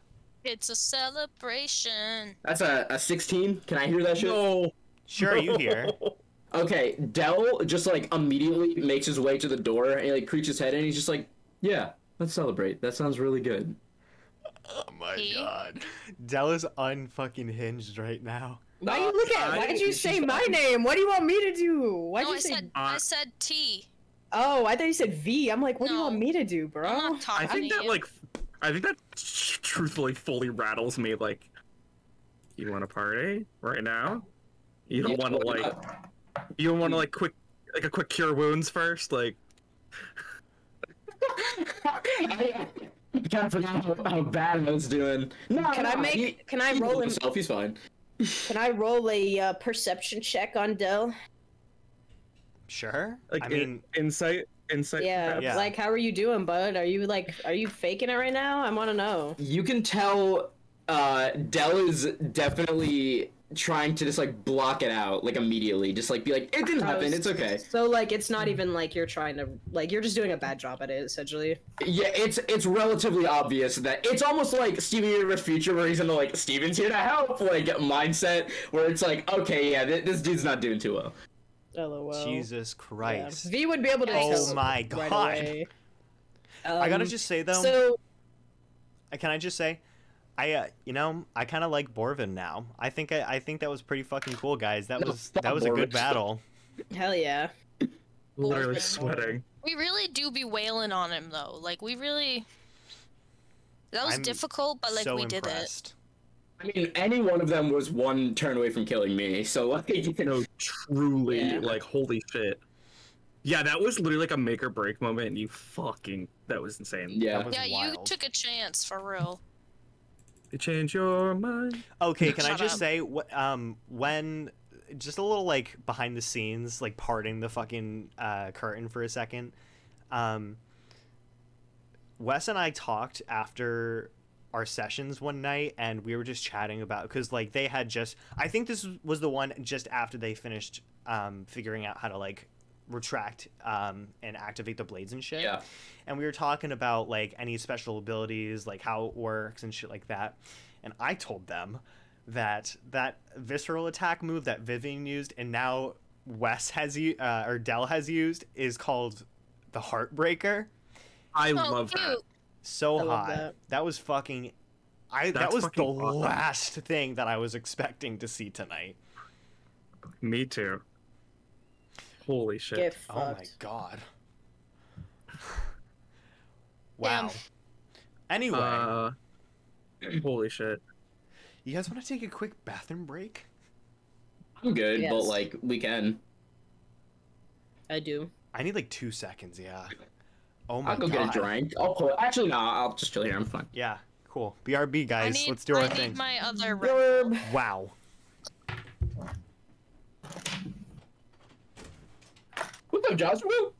It's a celebration. That's a 16. Can I hear that shit? No. Sure, you hear. Okay, Del just like immediately makes his way to the door and he like creeps his head in. He's just like, yeah, let's celebrate. That sounds really good. Oh my He? god. Del is unfucking hinged right now. Why you look at? Why did you say my name? What do you want me to do? Why did No, you say? I said T. Oh, I thought you said V. I'm like, what do you No. want me to do, bro? I'm not talking I think to that you. I think that truthfully fully rattles me. Like, you want to party right now? You don't want to like, you don't want to like a quick cure wounds first, like. I kind of forgot how bad I was doing. No, Can I roll him? He's fine. Can I roll a perception check on Dell? Sure. Like, I mean, insight. Yeah. Yeah. Like, how are you doing, bud? Are you faking it right now? I want to know. You can tell Dell is definitely trying to just like block it out like immediately, just like be like, it didn't happen, it's okay. So like, it's not even like you're trying to like you're just doing a bad job at it, essentially. Yeah, it's relatively obvious that it's almost like Steven Universe Future, where he's in the like Steven's here to help like mindset, where it's like, okay, yeah, this dude's not doing too well. LOL. Jesus Yeah. Christ. V would be able to. Oh tell my right God. away. I gotta just say though. So Can I just say, I kind of like Borven now. I think that was pretty fucking cool, guys. That was a good Borven. battle. hell yeah. Literally Borven. sweating. We really do be wailing on him though. Like we really. That was I'm difficult, but like so we did it. impressed. I mean, any one of them was one turn away from killing me, so like, you can. No, truly, Yeah. like, holy shit. Yeah, that was literally like a make or break moment, and that was insane. Yeah. That was Yeah, you wild. took a chance for real. You change your mind. Okay, can I Shut just up. say, when just a little like behind the scenes, like parting the fucking curtain for a second. Wes and I talked after our sessions one night, and we were just chatting about, because like they had just, I think this was the one just after they finished figuring out how to like retract and activate the blades and shit. Yeah. And we were talking about like any special abilities, like how it works and shit like that. And I told them that visceral attack move that Vivian used and now Wes has or Dell has used is called the Heartbreaker. I Oh, love that. cute. So I love hot. that. That was fucking. That That's was the fucking awesome. last thing that I was expecting to see tonight. Me too. Holy shit. Get Oh my fucked. god. Wow. Damn. Anyway, Holy shit. you guys want to take a quick bathroom break? I'm good, but Yes. like, we can. I do. I need like 2 seconds. Yeah. Oh my I'll go god. get a drink. Actually, no, I'll just chill here, I'm fine. Yeah. Cool. BRB guys. I need, Let's do our I thing. need my other. Verb. Wow. What's up, Josh? Woo!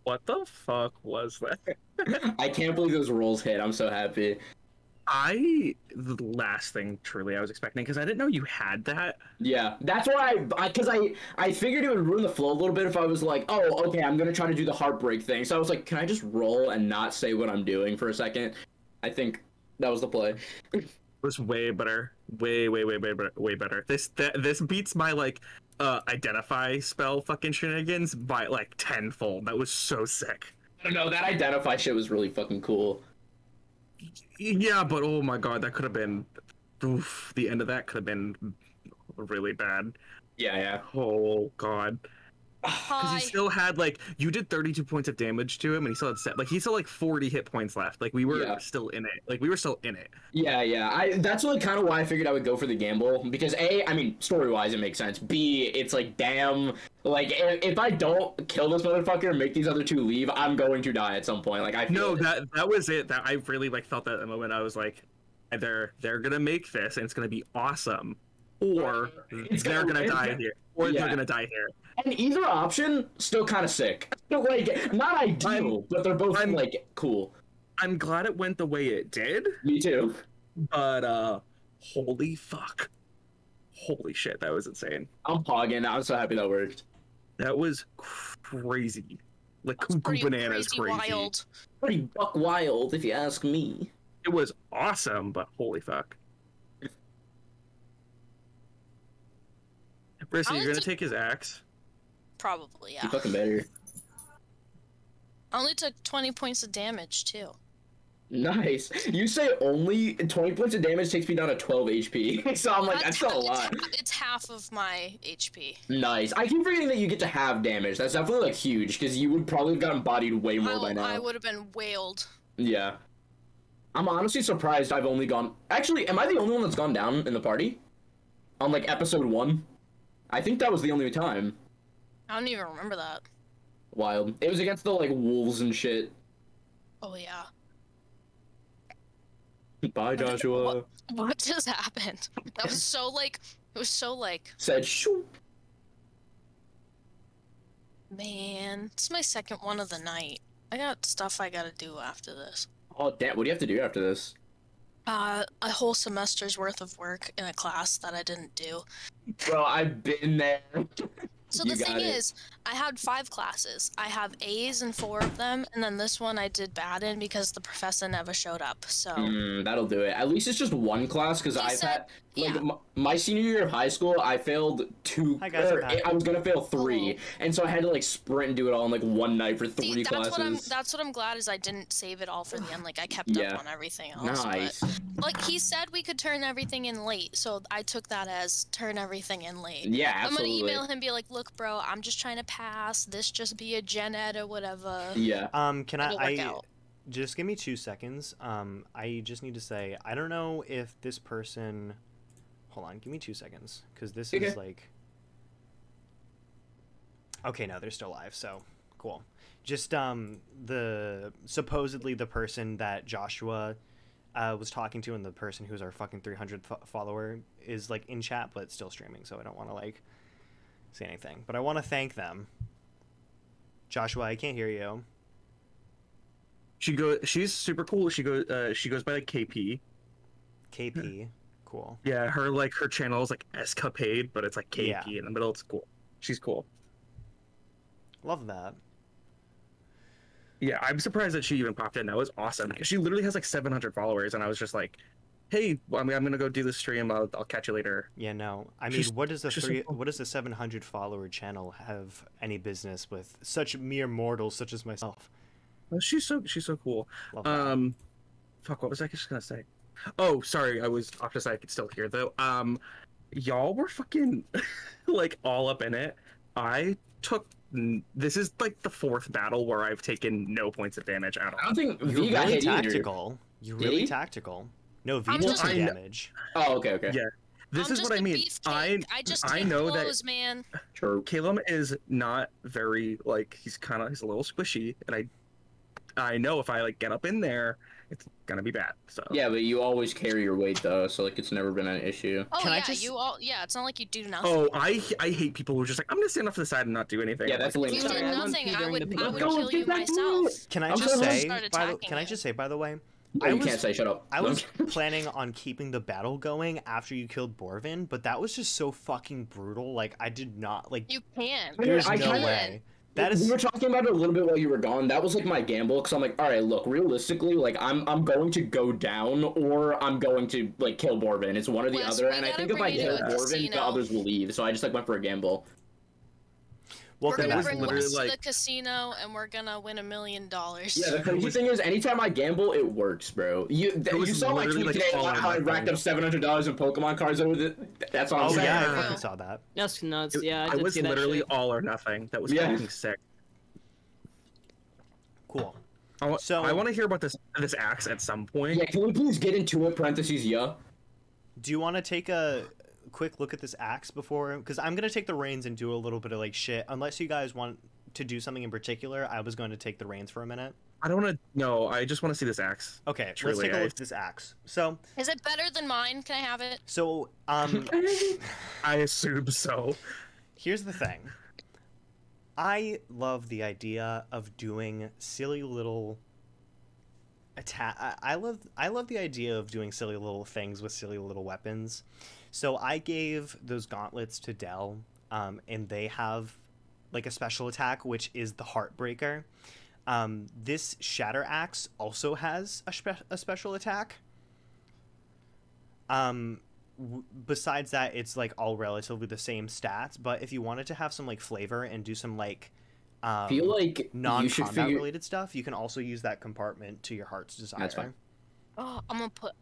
What the fuck was that? I can't believe those rolls hit, I'm so happy. The last thing truly I was expecting, because I didn't know you had that. Yeah, that's why I figured it would ruin the flow a little bit if I was like, oh, okay, I'm gonna try to do the heartbreak thing. So I was like, can I just roll and not say what I'm doing for a second? I think that was the play. It was way better. Way better. This beats my like identify spell fucking shenanigans by like tenfold. That was so sick. I don't know, that identify shit was really fucking cool. Yeah, but oh my god, that could have been. Oof, the end of that could have been really bad. Yeah. Oh god. Because Hi. he still had like, you did 32 points of damage to him, and he still had he still like 40 hit points left. Like we were Yeah. still in it. Like we were still in it. Yeah. That's really kind of why I figured I would go for the gamble, because A, I mean, story-wise it makes sense. B, it's like, damn, like if I don't kill this motherfucker and make these other two leave, I'm going to die at some point. Like I feel No, it. that was it. That I really like felt that at the moment. I was like, they're gonna make this, and it's gonna be awesome, or It's they're gonna die gonna- here, or Yeah. they're gonna die here. And either option, still kind of sick. Like, not ideal, but they're both like cool. I'm glad it went the way it did, Me too. but holy fuck, holy shit, that was insane. I'm pogging. I'm so happy that worked. That was crazy, like That's cuckoo pretty bananas crazy crazy. wild. Pretty buck wild, if you ask me. It was awesome, but holy fuck. Brissy, I you're like gonna to- take his axe. Probably, yeah. You fucking better. I only took 20 points of damage too. Nice. You say only 20 points of damage takes me down to 12 HP. So I'm like, that's still a lot. It's half of my HP. Nice. I keep forgetting that you get to have damage. That's definitely like huge because you would probably have gotten bodied way more by now. I would have been wailed. Yeah. I'm honestly surprised I've only gone. Actually, am I the only one that's gone down in the party? On like episode 1? I think that was the only time. I don't even remember that. Wild. It was against the like wolves and shit. Oh yeah. Bye, Joshua. What just happened? That was so like. It was so like. Said shoo. Man, it's my second one of the night. I got stuff I gotta do after this. Oh damn! What do you have to do after this? A whole semester's worth of work in a class that I didn't do. Bro, I've been there. So the thing is, I had 5 classes. I have A's in 4 of them, and then this one I did bad in because the professor never showed up. So That'll do it. At least it's just one class because I've had like my senior year of high school. I failed 2. Hi guys, I was gonna fail 3, and so I had to like sprint and do it all in like one night for 3 classes. That's what I'm glad is I didn't save it all for the end. Like I kept up on everything else. Nice. But, like he said, we could turn everything in late, so I took that as turn everything in late. Yeah, absolutely. I'm gonna email him, be like, look, bro, I'm just trying to pass. This just be a gen ed or whatever. Yeah. Can I just give me 2 seconds? I just need to say, I don't know if this person. Hold on, give me 2 seconds, because this is like. Okay, no, they're still alive, so cool. Just supposedly the person that Joshua was talking to, and the person who's our fucking 300 follower is like in chat, but still streaming, so I don't want to like say anything. But I want to thank them. Joshua, I can't hear you. She's super cool. She goes by like KP. KP, cool. Yeah, her channel is like Escapade, but it's like KP in the middle. It's cool. She's cool. Love that. Yeah, I'm surprised that she even popped in. That was awesome because she literally has like 700 followers, and I was just like, "Hey, I'm gonna go do the stream. I'll catch you later." Yeah, no. I mean, what does the 700 follower channel have any business with such mere mortals such as myself? Well, she's so cool. Fuck, what was I just gonna say? Oh, sorry, I was off to say I could still hear though. Y'all were fucking like all up in it. This is like the 4th battle where I've taken no points of damage at all. I don't think you're V got really hit tactical. You're really tactical. No, V took the damage. Oh, okay. Yeah. This is what I mean. I know blows, that man. Caleb is not very like he's a little squishy, and I know if I like get up in there, it's gonna be bad. So yeah, but you always carry your weight though, so like it's never been an issue. Oh it's not like you do nothing. Oh, I hate people who are just like I'm gonna stand off to the side and not do anything. Yeah, that's lame. If you did nothing, I would kill you myself. Can I just say by the way? You can't say shut up. I was planning on keeping the battle going after you killed Borven, but that was just so fucking brutal. Like I did not like. You can. There's no way. We were talking about it a little bit while you were gone. That was like my gamble, because I'm like, all right, look, realistically, like I'm going to go down or I'm going to like kill Borven. It's one or the other, and I think if I kill Borven, the others will leave. So I just like went for a gamble. We're gonna bring Wes to the casino and we're gonna win $1 million. Yeah, the crazy thing is, anytime I gamble, it works, bro. You saw my tweet today how I racked up $700 in Pokemon cards over the. That's all I'm saying. Yeah, I fucking saw that. That's nuts. Yeah, I was literally all or nothing. That was fucking sick. Cool. So I want to hear about this axe at some point. Yeah, can we please get into it? Parentheses, yeah. Do you want to take a quick look at this axe before? Because I'm gonna take the reins and do a little bit of like shit. Unless you guys want to do something in particular, I was going to take the reins for a minute. I don't want to. No, I just want to see this axe. Okay, let's take a look at this axe. So, is it better than mine? Can I have it? So, I assume so. Here's the thing. I love the idea of doing silly little attack. I love the idea of doing silly little things with silly little weapons. So I gave those gauntlets to Dell, and they have like a special attack, which is the Heartbreaker. This Shatter Axe also has a special attack. Besides that, it's like all relatively the same stats, but if you wanted to have some like flavor and do some like feel like you should non-combat figure. related stuff, you can also use that compartment to your heart's desire. That's fine. Oh, I'm gonna put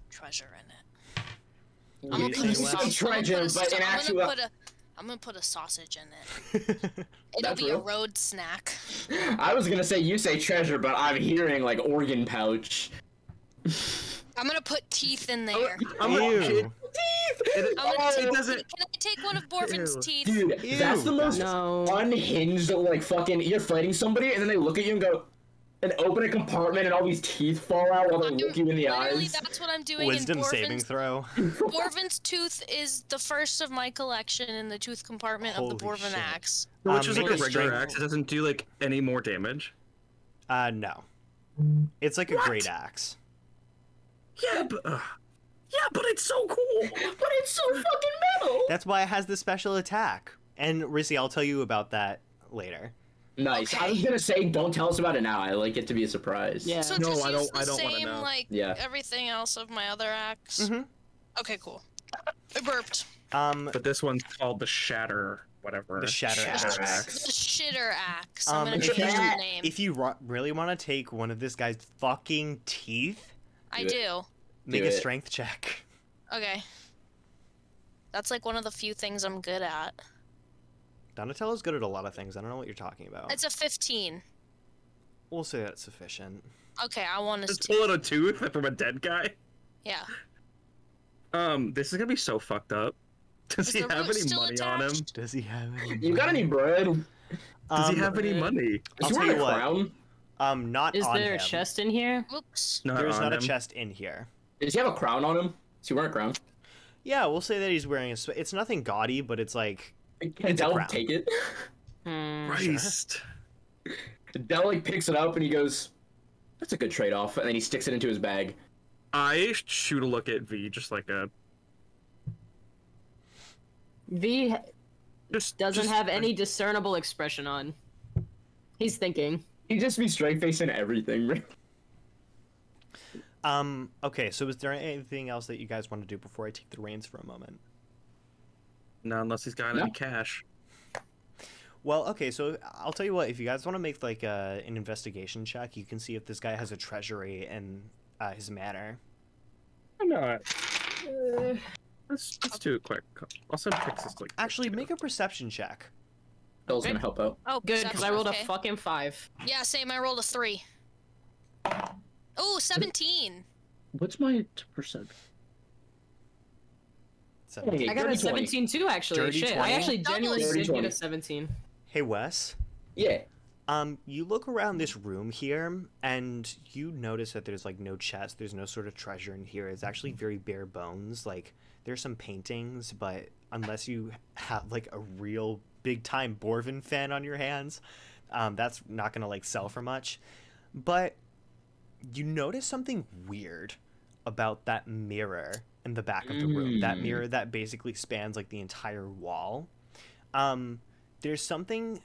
treasure in it. You I'm gonna say put a what? sausage. treasure, but in actual. I'm gonna put a sausage in it. It'll That's be a real. road snack. I was gonna say you say treasure, but I'm hearing like organ pouch. I'm gonna put teeth in there. I'm Ew. like, teeth. I'm gonna take, It doesn't. Can I take one of Borven's Ew. teeth? Dude, that's the most No. unhinged. Like fucking, you're fighting somebody, and then they look at you and go, and open a compartment, and all these teeth fall out while they look you in the Literally, eyes. that's what I'm doing. Wisdom in saving Borven's, throw. Borven's tooth is the first of my collection in the tooth compartment of the Holy Borven shit. axe. Which is make like a a regular strength- axe. It doesn't do like any more damage. No. It's like a What? great axe. Yeah, but it's so cool. But it's so fucking metal. That's why it has the special attack. And Rizzy, I'll tell you about that later. Nice. I Okay. was gonna say, don't tell us about it now. I like it to be a surprise. Yeah. So No, just I use don't- the I don't wanna same know. like Yeah. everything else of my other axe. Mhm. Okay, cool. I burped. But this one's called the Shatter, whatever. The Shatter Shatter axe. axe. The shitter axe. I'm gonna if change you, the name. if you really want to take one of this guy's fucking teeth, I Do it. do. make Do a it. strength check. Okay. That's like one of the few things I'm good at. Donatello's good at a lot of things. I don't know what you're talking about. It's a 15. We'll say that's sufficient. Okay, I want to. Just pulling a tooth from a dead guy. Yeah. This is gonna be so fucked up. Does Is he the have root any still money on him? attached? Does he have any? You got any bread? Does he have any money? Is I'll he tell wearing you a what. crown? Not Is on there a him. chest in here? Oops. Not There's on not a him. chest in here. Does he have a crown on him? Is he wearing a crown? Yeah, we'll say that he's wearing a. It's nothing gaudy, but it's like. Can Del crown. take it? Christ. Del like picks it up and he goes, "That's a good trade-off," and then he sticks it into his bag. I shoot a look at V, just like a. V Just doesn't just- have any discernible expression on. He's thinking. He just be straight facing everything. Okay, so is there anything else that you guys want to do before I take the reins for a moment? No, unless he's got No. any cash. Well, okay, so I'll tell you what. If you guys want to make like an investigation check, you can see if this guy has a treasury in his manor. I'm not. Let's do it quick. Also, fix this like. Actually, make a perception check. Del's gonna help out. Oh, Good, because I perception, rolled okay. a fucking 5. Yeah, same. I rolled a 3. Oh, 17. What's my percent? Seventeen. Hey, I got a dirty 20. 17 too, actually. Dirty Shit, 20? I actually Double genuinely dirty did get 20. a 17. Hey, Wes. Yeah. You look around this room here, and you notice that there's like no chest. There's no sort of treasure in here. It's actually very bare bones. Like there's some paintings, but unless you have like a real big time Borven fan on your hands, that's not gonna like sell for much. But you notice something weird about that mirror in the back of the room. That mirror that basically spans like the entire wall. There's something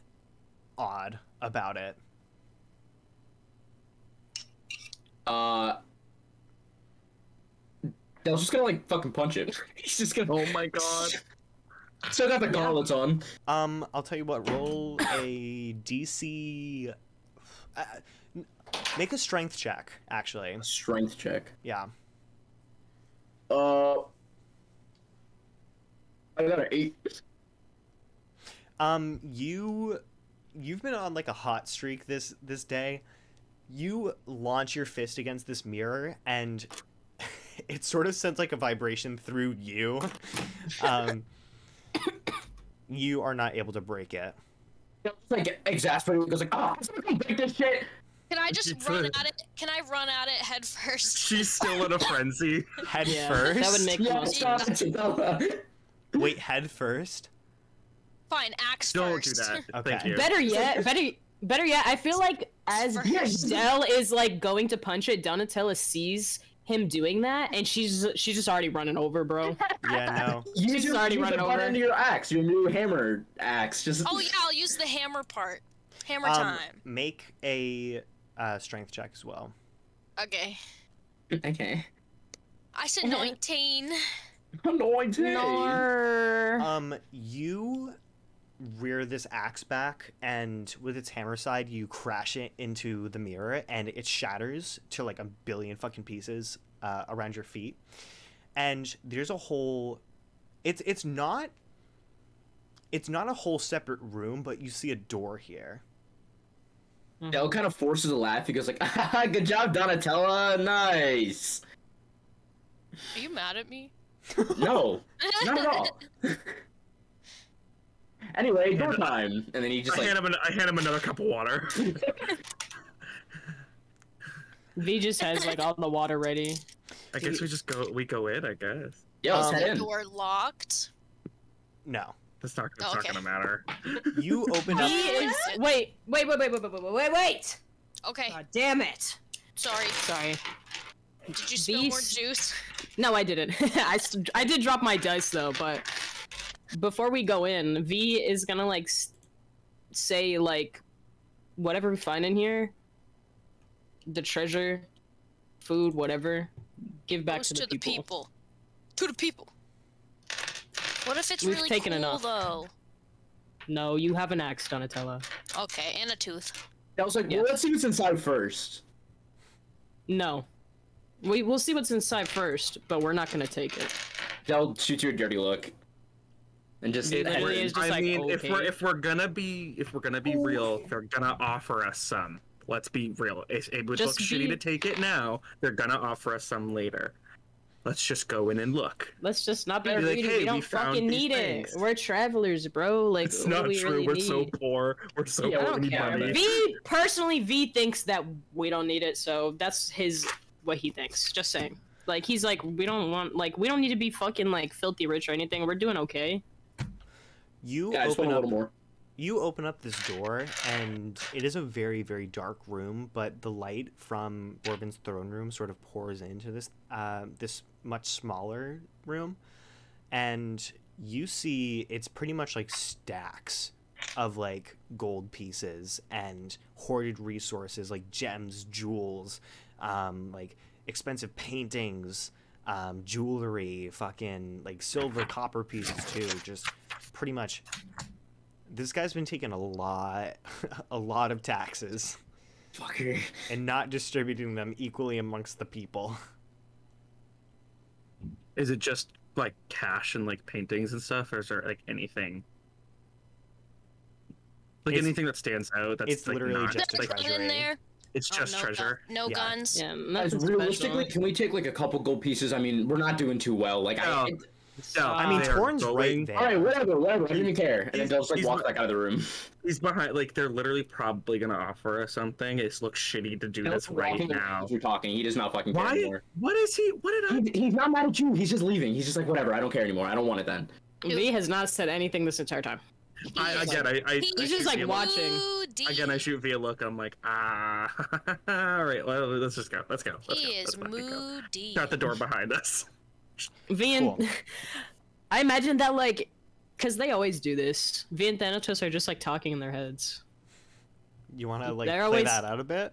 odd about it. Del's just gonna like fucking punch it. He's just gonna. Oh my god. Still got the gauntlets on. I'll tell you what. Roll a DC. Make a strength check. Actually, Strength check. yeah. I got an 8. You've been on like a hot streak this day. You launch your fist against this mirror, and it sort of sends like a vibration through you. You are not able to break it. Del's like exasperated. He goes like, "Oh, I'm gonna break this shit." Can I just It's run a- at it? Can I run at it head first? She's still in a frenzy. Head Yeah, first. that would make the Yeah, most stop sense. it, Bella. Wait, head first. Fine, axe Don't first. do that. Okay. Thank you. Better yet, I feel like as First. Del is like going to punch it, Donatella sees him doing that, and she's just already running over, bro. Yeah, no. She's already running the butt over. end of your axe, your new hammer axe. Just. Oh yeah, I'll use the hammer part. Hammer time. Make a strength check as well. Okay. Okay. I said 19. Anointing. Nor. You rear this axe back, and with its hammer side, you crash it into the mirror, and it shatters to like a billion fucking pieces around your feet. And there's a whole... It's not a whole separate room, but you see a door here. Del kind of forces a laugh. He goes like, ah, good job, Donatella. Nice. Are you mad at me? No, not at all. Anyway, door time. And then he just I hand him another cup of water. V just has like all the water ready. I guess we go in, I guess. Yeah, let's Is head the in. door locked? No. That's not Okay. gonna matter. You open up... V is wait. Okay, God damn it. sorry. Sorry. Did you spill more juice? No, I didn't. I did drop my dice though, but before we go in, V is gonna like say like whatever we find in here, the treasure, food, whatever, give back Goes to the people. To the people. What if it's We've really taken cool enough. though? No, you have an axe, Donatella. Okay, and a tooth. I was like, Yeah. well, let's see what's inside first. No. We'll see what's inside first, but we're not gonna take it. They'll shoot you a dirty look. And just He say that. literally is just I like, mean, okay. if we're gonna be real, they're gonna offer us some. Let's be real. It would Just look shitty be- to take it now. They're gonna offer us some later. Let's just go in and look. Let's just not be Be like, greedy. hey, we don't we found fucking these need things. it. We're travelers, bro. Like, It's what not do we true. really We're need? so poor. We're so Yeah, poor. I We don't need care. money. V thinks that we don't need it, so that's what he thinks. Just saying. Like, he's like, we don't need to be fucking like filthy rich or anything. We're doing okay. You Yeah, I just open want a up... little more. You open up this door, and it is a very, very dark room, but the light from Borven's throne room sort of pours into this this much smaller room, and you see it's pretty much like stacks of like gold pieces and hoarded resources like gems, jewels, like expensive paintings, jewelry, fucking like silver, copper pieces too. Just pretty much... This guy's been taking a lot of taxes Fucker. and not distributing them equally amongst the people. Is it just like cash and like paintings and stuff, or is there like anything? Like It's- anything that stands out? That's it's like, literally not, just a There's like, nothing treasury. in there. It's Oh, just no treasure. No Yeah. guns. Yeah, Guys, nothing realistically, special. can we take like a couple gold pieces? I mean, we're not doing too well. Like, No. No, I mean, they are Torn's right going- there. all right, whatever. I don't even care. And then He's- they'll just like he's walk not- back out of the room. He's behind. Like they're literally probably gonna offer us something. It looks shitty to do this right Walking now. as we're talking. He does not fucking care Why? anymore. What is he? What did I? He's not mad at you. He's just leaving. He's just like, whatever. I don't care anymore. I don't want it then. V has not said anything this entire time. I He's just like shoot watching. Moody. Again, I shoot via look. I'm like, ah. All right, well, let's just go. Let's go. Let's He go. is Let's fucking go. moody. Shut the door behind us. V and Cool. I imagine that like, cause they always do this. V and Thanatos are just like talking in their heads. You want to like They're play always- that out a bit?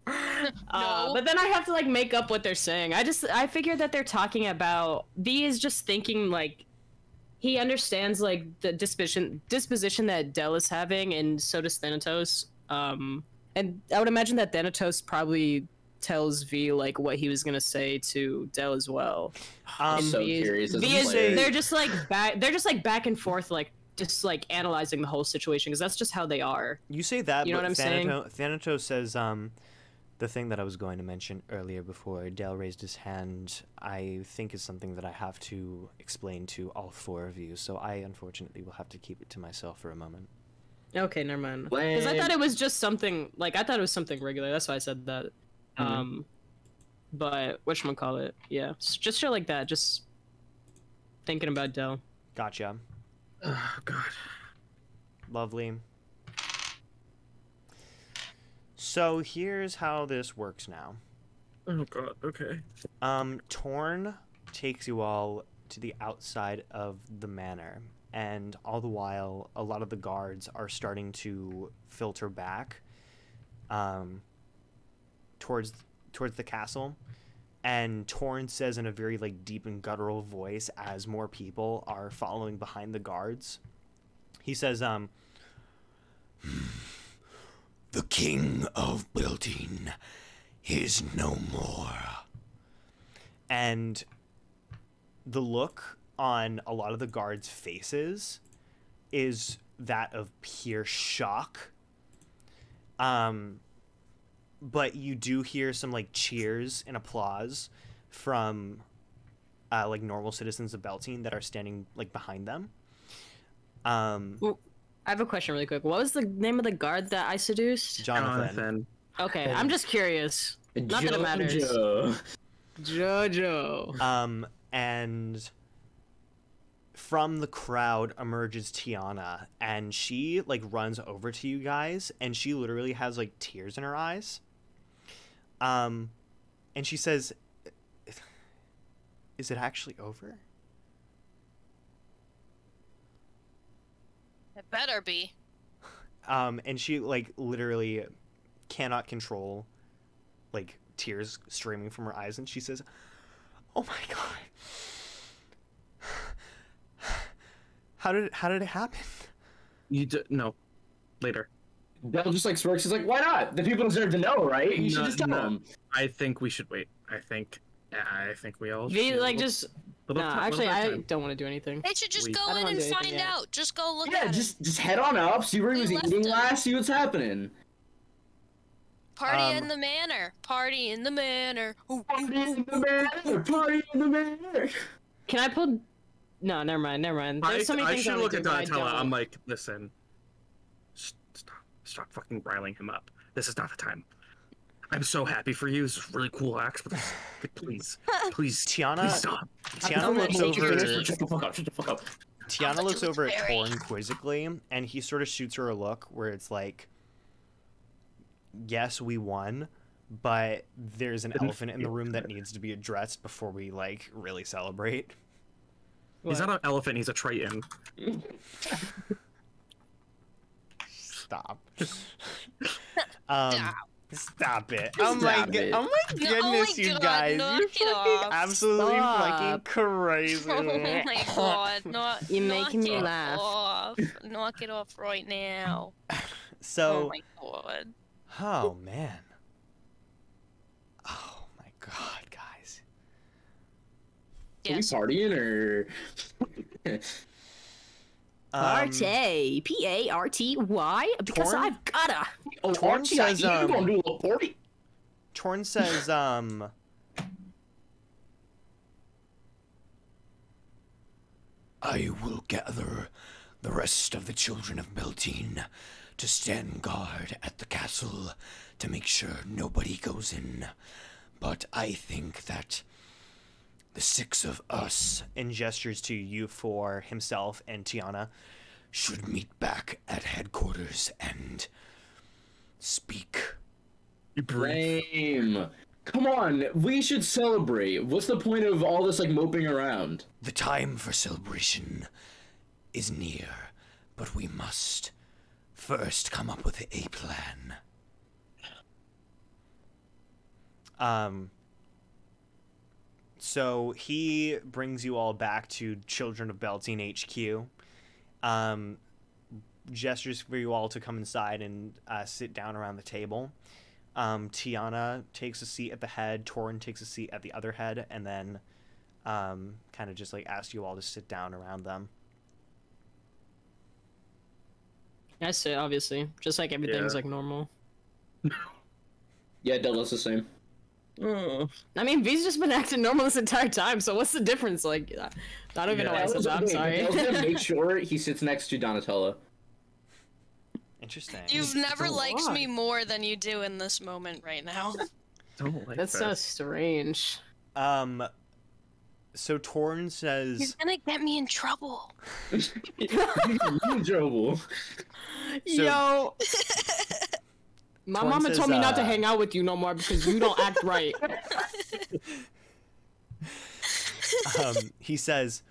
No. But then I have to like make up what they're saying. I figure that they're talking about V is just thinking like he understands like the disposition that Del is having, and so does Thanatos. And I would imagine that Thanatos probably tells V like what he was gonna say to Del as well. I'm And so V is- curious as a V is- player. they're just like back and forth, like just like analyzing the whole situation because that's just how they are. You say that, You know but what I'm saying? Thanatos says the thing that I was going to mention earlier before Dale raised his hand, I think is something that I have to explain to all four of you, so I unfortunately will have to keep it to myself for a moment. Okay, never mind. Because I thought it was just something like I thought it was something regular. That's why I said that. But whatchamacallit, yeah, just shit like that. Just thinking about Del. Gotcha. Oh God. Lovely. So here's how this works now. Oh God. Okay. Torn takes you all to the outside of the manor, and all the while, a lot of the guards are starting to filter back towards the castle, And Torn says in a very like deep and guttural voice, as more people are following behind the guards, he says, "The King of Beltine is no more." And the look on a lot of the guards' faces is that of pure shock. But you do hear some like cheers and applause from like normal citizens of Beltine that are standing like behind them. Well, I have a question really quick. What was the name of the guard that I seduced? Jonathan. Okay, I'm just curious. Not that it matters. Jojo. And from the crowd emerges Tiana, and she like runs over to you guys, and she literally has like tears in her eyes. And she says, "Is it actually over?" It better be. And she like literally cannot control like tears streaming from her eyes, and she says, "Oh my god. How did it happen?" No. Later. Dell just like smirks. He's like, "Why not? The people deserve to know, right? You should just tell them." I think we should wait. I think we all. V, should like just. No, actually, I time. don't want to do anything. They should just We- go I don't in wanna and do anything find yet. out. Just go look Yeah, at him. just head on up, see where he was We left eating him. last, see what's happening. Party in the manor. Party in the manor. Ooh, Party in the manor. Party in the manor. Can I pull? No, never mind. There's so many I things should wanna look do, at but I Donatella. don't. I'm like, listen, stop fucking riling him up. This is not the time. I'm so happy for you. This is really cool acts, but please Tiana stop. Tiana looks over. Shut the fuck up. Shut the fuck up. Tiana looks over at Berry. Torn quizzically, and he sort of shoots her a look where it's like, "Yes, we won, but there's an elephant in the room that needs to be addressed before we like really celebrate." He's not an elephant. He's a Triton. Stop. Stop. Stop it. Oh my god. Oh my No, goodness, oh my you God, guys. knock You're it fucking off. absolutely fucking Stop. crazy. Oh my god. You're making me knock it laugh. Off. Knock it off right now. Oh So, my god. oh man. Oh my god, guys. Are we Yes. partying or? Party. Party. Because Torn? I've gotta. Oh, Torn Archie, says, you gonna do a little party? Torn says, I will gather the rest of the children of Beltine to stand guard at the castle to make sure nobody goes in. But I think that the six of us and gestures to you for himself and Tiana. should meet back at headquarters and speak. Lame. Come on, we should celebrate. What's the point of all this like moping around? The time for celebration is near, but we must first come up with a plan. So he brings you all back to Children of Beltine HQ. Gestures for you all to come inside and sit down around the table. Tiana takes a seat at the head, Torrin takes a seat at the other head, and then kind of just like asks you all to sit down around them. I sit, obviously. Just like everything's Yeah. like normal. Yeah, Della's the same. I mean, V's just been acting normal this entire time, so what's the difference? Like, I don't even know why I said that. I'm sorry. I was gonna make sure he sits next to Donatella. Interesting. You've never Don't liked lie. me more than you do in this moment right now. Don't like That's so that. strange. So Torn You're says, gonna get me in trouble. Trouble. Yo! My Torn mama says, told me not to hang out with you no more because you don't act right. he says,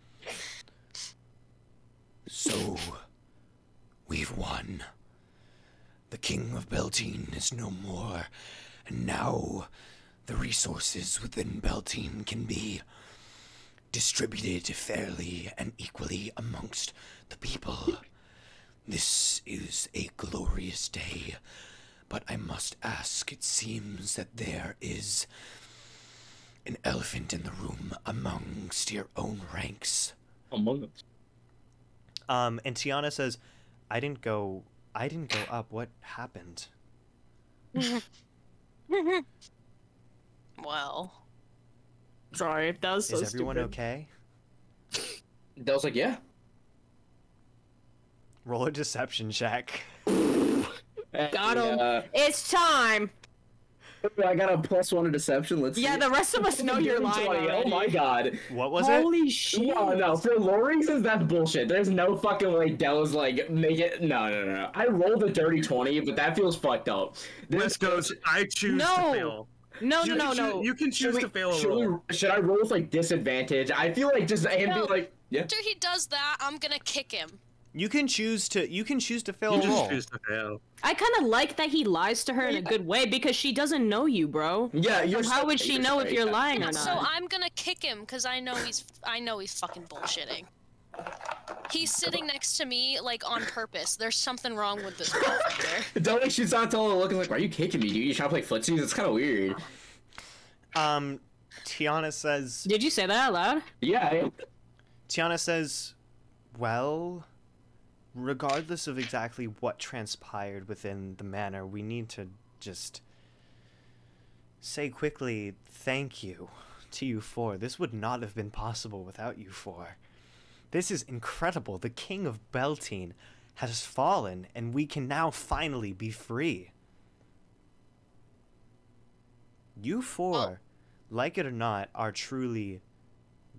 So, we've won. The King of Beltine is no more, and now the resources within Beltine can be distributed fairly and equally amongst the people. This is a glorious day, but I must ask, it seems that there is an elephant in the room amongst your own ranks. Among us. And Tiana says, I didn't go up. What happened? Well, Sorry, that was so Is everyone stupid. okay? That was like, yeah. Roll a deception check. Got him. It's time. I got a +1 to deception. Let's Yeah, see. the rest of us know you're lying 20. already. Oh my god. What was it? Holy shit. No, for lore reasons, that's bullshit. There's no fucking way Della's like, make it. No. I rolled a dirty 20, but that feels fucked up. This goes, I choose to fail. No. You can choose to fail a roll. Should I roll with like disadvantage? I feel like just and be like, yeah. after he does that, I'm gonna kick him. You can choose to fail You a roll. just choose to fail. I kind of like that he lies to her in a good way because she doesn't know you, bro. Yeah, you're So how would she know if you're lying or not? So I'm gonna kick him because I know he's fucking bullshitting. He's sitting next to me like on purpose. There's something wrong with this girl right there. Don't like she's not telling looking like, why are you kicking me, dude? You trying to play footsies? It's kind of weird. Tiana says, Did you say that out loud? Yeah. Tiana says, well, regardless of exactly what transpired within the manor, we need to just say quickly thank you to you four. This would not have been possible without you four. This is incredible. The King of Beltine has fallen, and we can now finally be free. You four, like it or not, are truly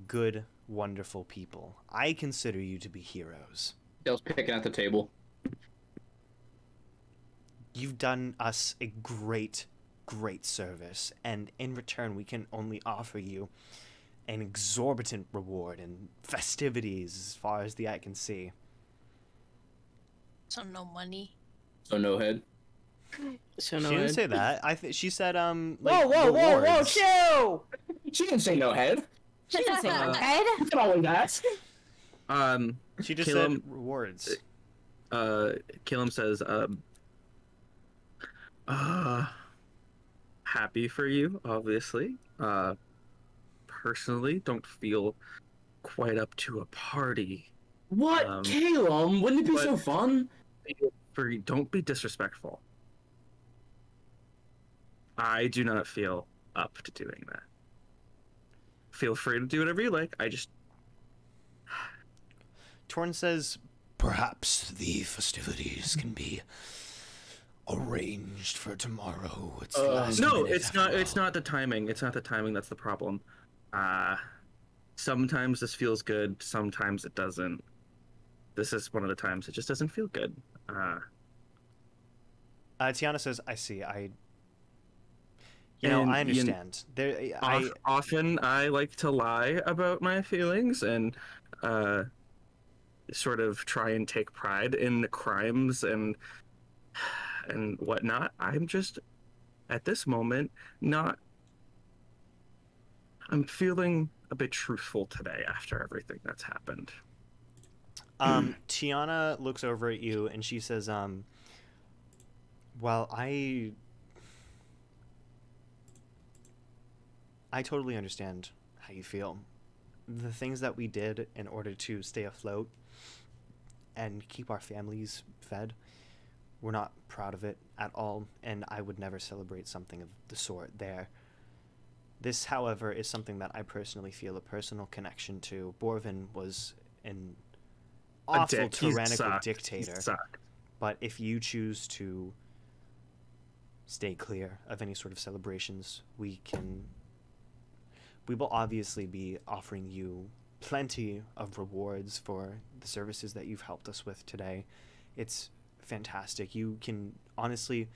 good, wonderful people. I consider you to be heroes. Dell's picking at the table. You've done us a great, great service, and in return we can only offer you an exorbitant reward and festivities as far as the eye can see. So no money. So no head. So She no. didn't say that. She said like, Whoa, rewards. chill! She didn't say no head. She didn't say no head. It's not like that. She just Caleb- said rewards. Killam says, happy for you, obviously. Personally, don't feel quite up to a party. What, Caleb? Wouldn't it be so fun? Don't be disrespectful. I do not feel up to doing that. Feel free to do whatever you like. I just... Torn says, Perhaps the festivities can be arranged for tomorrow. It's last No, minute it's after not. all. It's not the timing. It's not the timing that's the problem. Sometimes this feels good. Sometimes it doesn't. This is one of the times it just doesn't feel good. Tiana says, I see. I And, understand. Often I like to lie about my feelings and sort of try and take pride in crimes and whatnot. I'm just at this moment not. I'm feeling a bit truthful today after everything that's happened. Tiana looks over at you and she says, well, I totally understand how you feel. The things that we did in order to stay afloat and keep our families fed, we're not proud of it at all, and I would never celebrate something of the sort there. This, however, is something that I personally feel a personal connection to. Borven was an awful, tyrannical dictator. He sucked. But if you choose to stay clear of any sort of celebrations, we will obviously be offering you plenty of rewards for the services that you've helped us with today. It's fantastic. You can honestly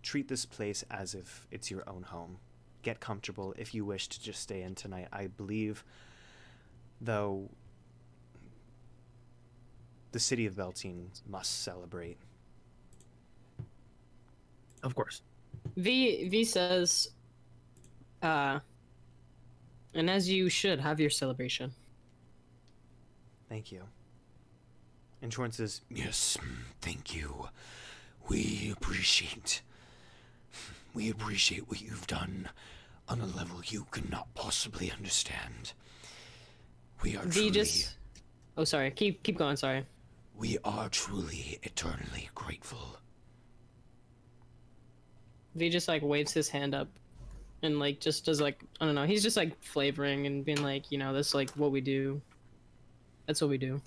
treat this place as if it's your own home. Get comfortable if you wish to just stay in tonight. I believe, though, the city of Beltine must celebrate. Of course. V says, And as you should, have your celebration. Thank you. And Torn says, Yes, thank you. We appreciate what you've done on a level you cannot possibly understand. We are truly... Oh, sorry. Keep going, sorry. We are truly, eternally grateful. V just, like, waves his hand up and, like, just does, like, I don't know. He's just, like, flavoring and being like, you know, that's, like, what we do. That's what we do.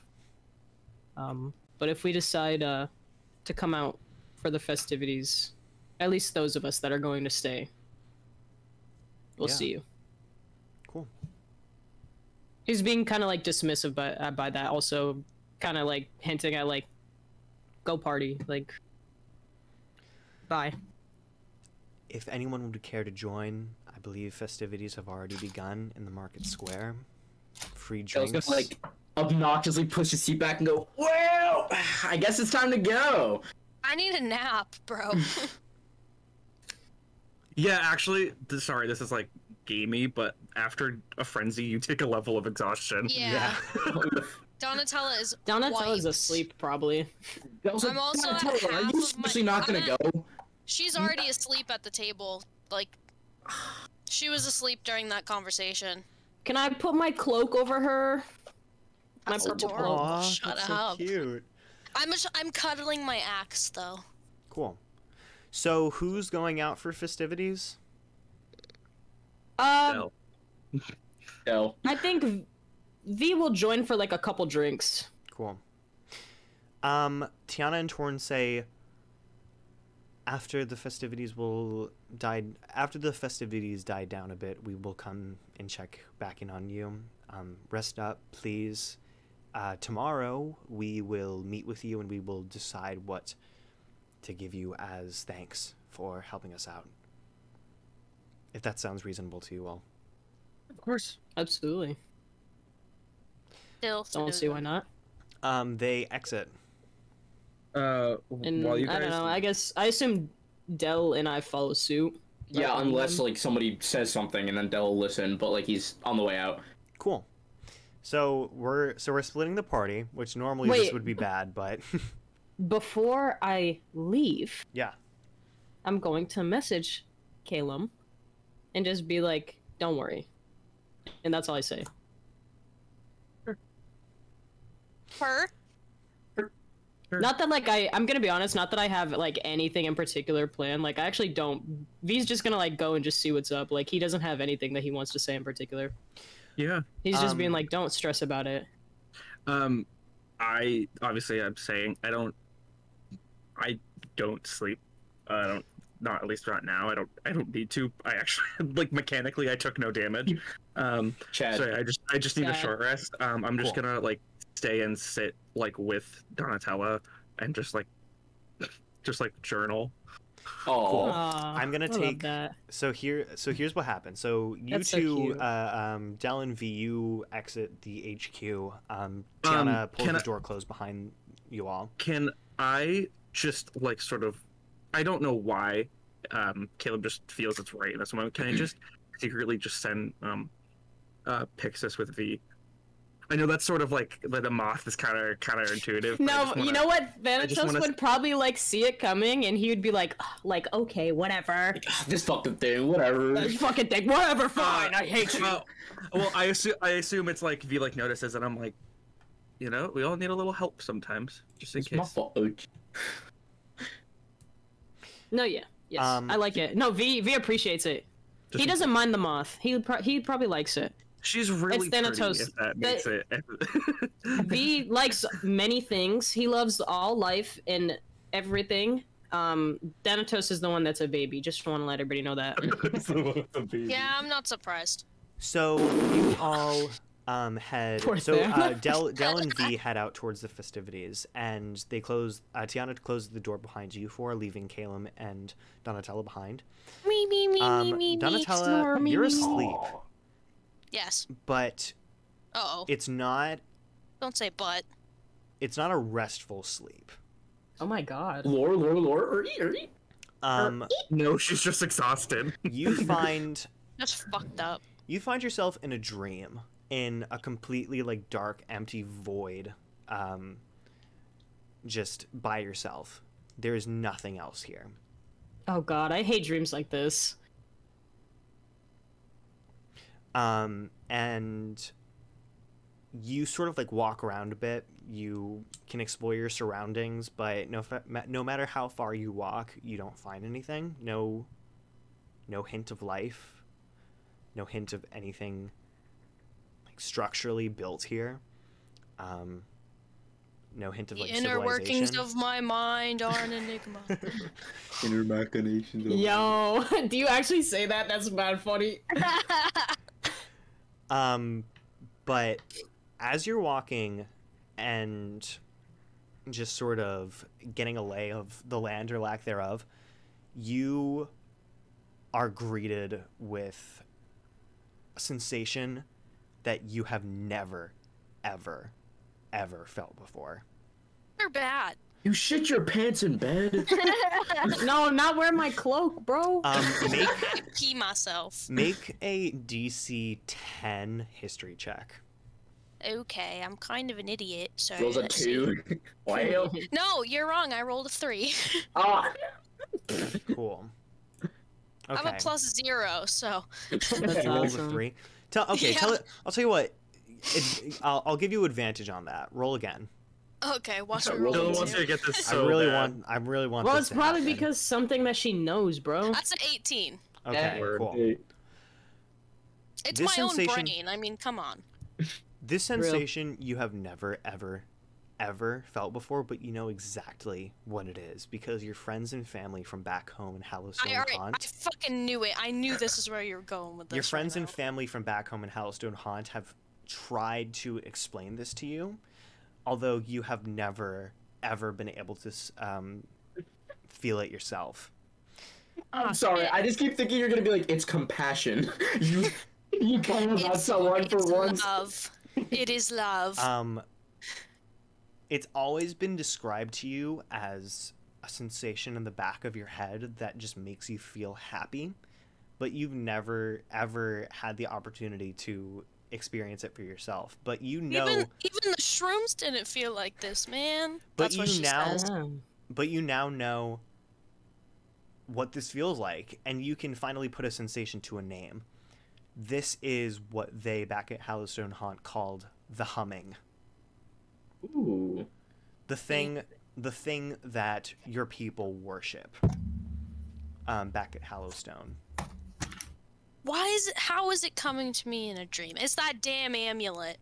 But if we decide, to come out for the festivities, at least those of us that are going to stay, we'll see you. cool. He's being kind of, like, dismissive by that, also kind of, like, hinting at, like, go party, like, bye. If anyone would care to join, I believe festivities have already begun in the market square. Free I was drinks. gonna, like, obnoxiously push his seat back and go, well, I guess it's time to go. I need a nap, bro. Yeah, actually, sorry, this is like gamey, but after a frenzy, you take a level of exhaustion. Yeah. Donatella is Donatella's wiped. asleep, probably. I'm also at Donatella, are half you of my- seriously not gonna I'm go? She's already asleep at the table. Like, she was asleep during that conversation. Can I put my cloak over her? My That's purple adorable. cloak. Aw, Shut that's up. so cute. I'm cuddling my axe though. Cool. So who's going out for festivities? No. No. I think V will join for like a couple drinks. Cool. Tiana and Torn say after the festivities die down a bit, we will come and check back in on you. Rest up, please. Tomorrow we will meet with you and we will decide what to give you as thanks for helping us out. If that sounds reasonable to you all. Of course. Absolutely. Still Don't see why not. They exit. And While you guys... I don't know. I assume Dell and I follow suit. Yeah, Right unless, behind like, somebody says something and then Dell will listen, but, like, he's on the way out. Cool. So we're splitting the party, which normally this Wait. would be bad, but them. Before I leave, yeah. I'm going to message Calum and just be like, "Don't worry," and that's all I say. Her? Not that like I'm gonna be honest. Not that I have like anything in particular planned. Like I actually don't. V's just gonna like go and just see what's up. Like he doesn't have anything that he wants to say in particular. Yeah. He's just being like, "Don't stress about it." I obviously I'm saying I don't sleep. I don't, not at least right now. I don't need to. I actually like mechanically I took no damage. Chad. So I just need a Chad. short rest. I'm just Cool. gonna like stay and sit like with Donatella and just like journal. Oh. Aw, I'm gonna I love take- that. So here's what happened. So you That's so two, cute. Dell and VU exit the HQ. Tiana pulls can the I- door closed behind you all. Can I just like sort of, I don't know why Caleb just feels it's right in this moment. Can I just secretly just send Pixis with V? I know that's sort of like the moth is kind of intuitive. but I No, just you wanna- know what? just Thanatos wanna- would probably like see it coming, and he would be like, okay, whatever. This fucking thing, whatever. This fucking thing, whatever, fine. I hate you. Well, I assume it's like V like notices, and I'm like, you know, we all need a little help sometimes, just in It's my case. fault. No, yeah, yes, I like it. No, V appreciates it. Just He in doesn't mind the moth. He probably likes it. She's really It's pretty, Thanatos. if that makes it. V likes many things. He loves all life and everything. Thanatos is the one that's a baby. Just want to let everybody know that. Yeah, I'm not surprised. So you all head. Poor So Thana. Dell and V head out towards the festivities, and they close. Tiana closes the door behind you four, leaving Calum and Donatella behind. Donatella, you're asleep, Yes. but Uh-oh. it's not Don't say but. a restful sleep. Oh my god. Lore. Um, No, she's just exhausted. you find Just fucked up. You find yourself in a dream, in a completely like dark, empty void, just by yourself. There is nothing else here. Oh god, I hate dreams like this. And you sort of like walk around a bit. You can explore your surroundings, but no matter how far you walk, you don't find anything. No hint of life. No hint of anything like structurally built here. No hint of like the inner workings of my mind are an enigma. Inner machinations. Yo, do you actually say that? That's bad funny. But as you're walking and just sort of getting a lay of the land or lack thereof, you are greeted with a sensation that you have never, ever, ever felt before. They're bad. You shit your pants in bed? No, not wear my cloak, bro. Make I pee myself. make a DC 10 history check. Okay, I'm kind of an idiot, so Rolls a let's see. 2. Wow. No, you're wrong. I rolled a 3. Ah. Cool. I have a +0, so That's You rolled a awesome. 3. Yeah. I'll tell you what. I'll give you advantage on that. Roll again. okay. Watch me Roll roll. Dylan a wants 2. to get this I so really bad. want. Well, this it's to probably happen. because something that she knows, bro. That's an 18. Okay, Word. cool. It's This my sensation- own brain. I mean, come on. This sensation you have never, ever, ever felt before, but you know exactly what it is because your friends and family from back home in Hallowstone I Haunt. fucking knew it. I knew this is where you were going with this. Your friends right and now. family from back home in Hallowstone Haunt have tried to explain this to you, although you have never, ever been able to feel it yourself. I'm sorry. I just keep thinking you're gonna be like, it's compassion. You care about someone for It's once. love. It is love. It's always been described to you as a sensation in the back of your head that just makes you feel happy, but you've never ever had the opportunity to experience it for yourself. But you know, even the shrooms didn't feel like this, man. But That's what you she now- says. but you now know what this feels like, and you can finally put a sensation to a name. This is what they back at Hallowstone Haunt called the humming. Ooh. The thing that your people worship back at Hallowstone. How is it coming to me in a dream? It's that damn amulet.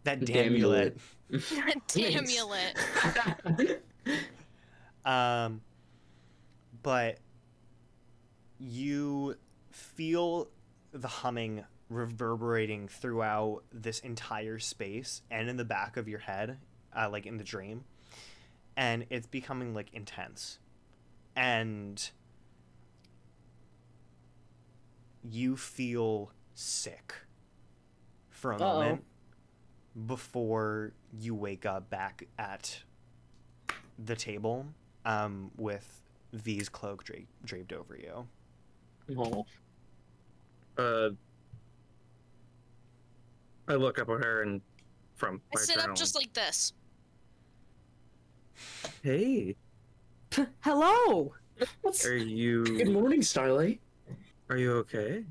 That Damulet. That damn amulet. But you feel the humming reverberating throughout this entire space and in the back of your head, like in the dream, and it's becoming like intense, and you feel sick for a moment before you wake up back at the table with V's cloak draped over you. Oh. I look up at her and from I my sit journal. up just like this. Hey, Hello. are Good you morning, Starlight. okay?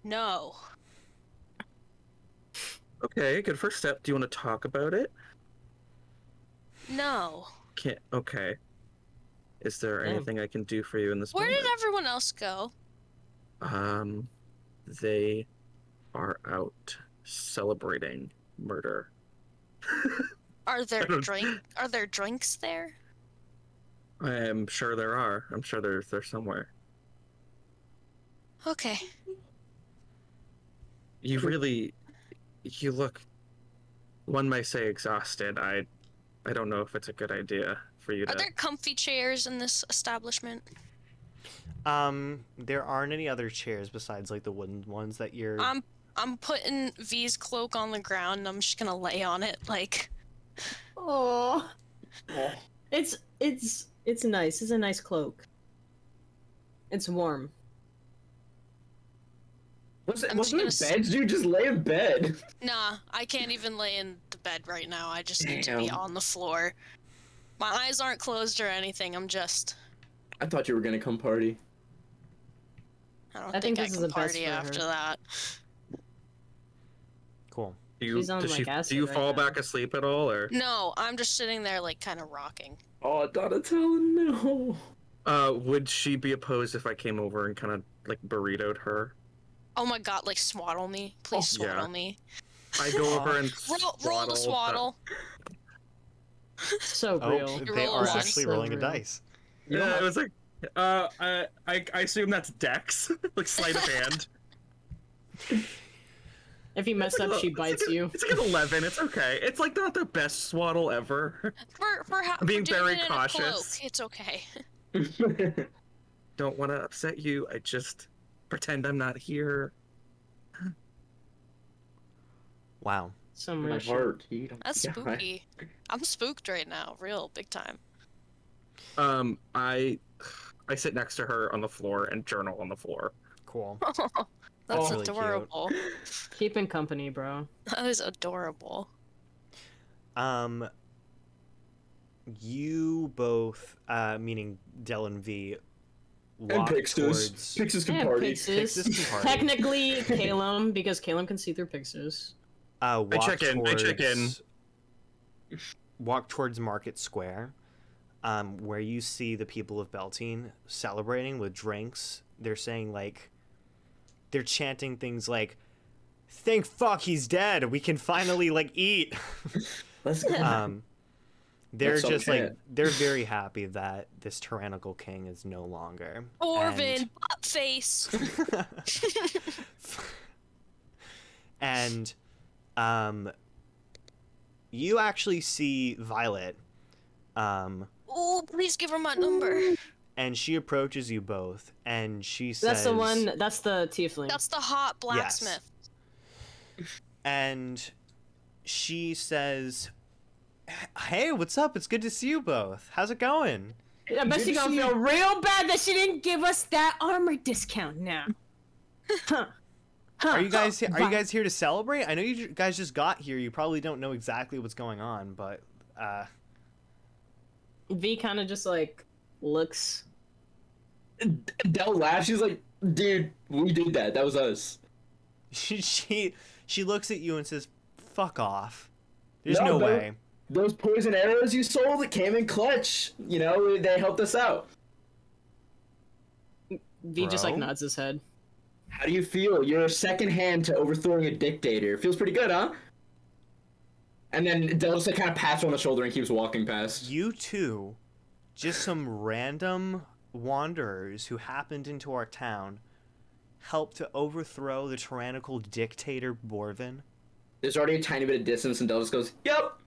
No. Okay, good first step. Do you want to talk about it? No. Can't. Okay. Is there Yeah. anything I can do for you in this Where did moment? everyone else go? They are out celebrating murder. Are there I don't- drinks there? I am sure there are. I'm sure they're somewhere. Okay. You look, one may say, exhausted. I don't know if it's a good idea for you Are to. there comfy chairs in this establishment? There aren't any other chairs besides like the wooden ones that you're. I'm putting V's cloak on the ground and I'm just gonna lay on it like Oh. It's nice. It's a nice cloak. It's warm. Wasn't there beds, dude? Just lay in bed. Nah, I can't even lay in the bed right now. I just need to be on the floor. My eyes aren't closed or anything. I'm just. I thought you were gonna come party. I think I this is can the best party for her. after that. Cool. She's on, like, acid do you right fall now. back asleep at all, or? No, I'm just sitting there, like, kind of rocking. Oh, Donatello, no. Would she be opposed if I came over and kind of like burritoed her? Oh my god, like, swaddle me. Please swaddle me. I go over and Roll the swaddle. So Oh, real. You they roll are one. actually So rolling a real. dice. Yeah, it was like, I assume that's Dex, like sleight of hand. If you mess up, she bites you. It's like an 11. It's okay. It's like not the best swaddle ever. For being doing very it in a cautious. cloak, it's okay. Don't want to upset you. I just pretend I'm not here. Wow. Some My real shit. heart, dude. That's Yeah, right. spooky. I'm spooked right now, real big time. I sit next to her on the floor and journal on the floor. Cool. That's really cute. adorable. Keeping company, bro. That is adorable. You both, meaning Del and V, And walk Pixis. towards. Pixis can Yeah, party. Pixis can party. Technically, Calum, because Calum can see through Pixis. Walk check in, I check in. Walk towards Market Square, where you see the people of Beltine celebrating with drinks. They're saying, like, they're chanting things like, "Thank fuck he's dead. We can finally, like, eat." Let's go. They're That's just okay. like, they're very happy that this tyrannical king is no longer. Borven, butt face. And you actually see Violet, Oh, please give her my number. and she approaches you both, and she says, That's the one. That's the tiefling. That's the hot blacksmith. and she says, "Hey, what's up? It's good to see you both. How's it going?" I bet she gonna feel real bad that she didn't give us that armor discount now. Huh. Are you guys here to celebrate? I know you guys just got here. You probably don't know exactly what's going on, but V kind of just like looks. Del laughs. She's like, "Dude, we did that. That was us." she looks at you and says, "Fuck off. There's no way." Those poison arrows you sold came in clutch. You know, they helped us out. V just like Bro? nods his head. How do you feel? You're a second hand to overthrowing a dictator. Feels pretty good, huh? And then Del just like kind of pats her on the shoulder and keeps walking past. You two, just some random wanderers who happened into our town, helped to overthrow the tyrannical dictator Borven. There's already a tiny bit of distance, and Del just goes, "Yep."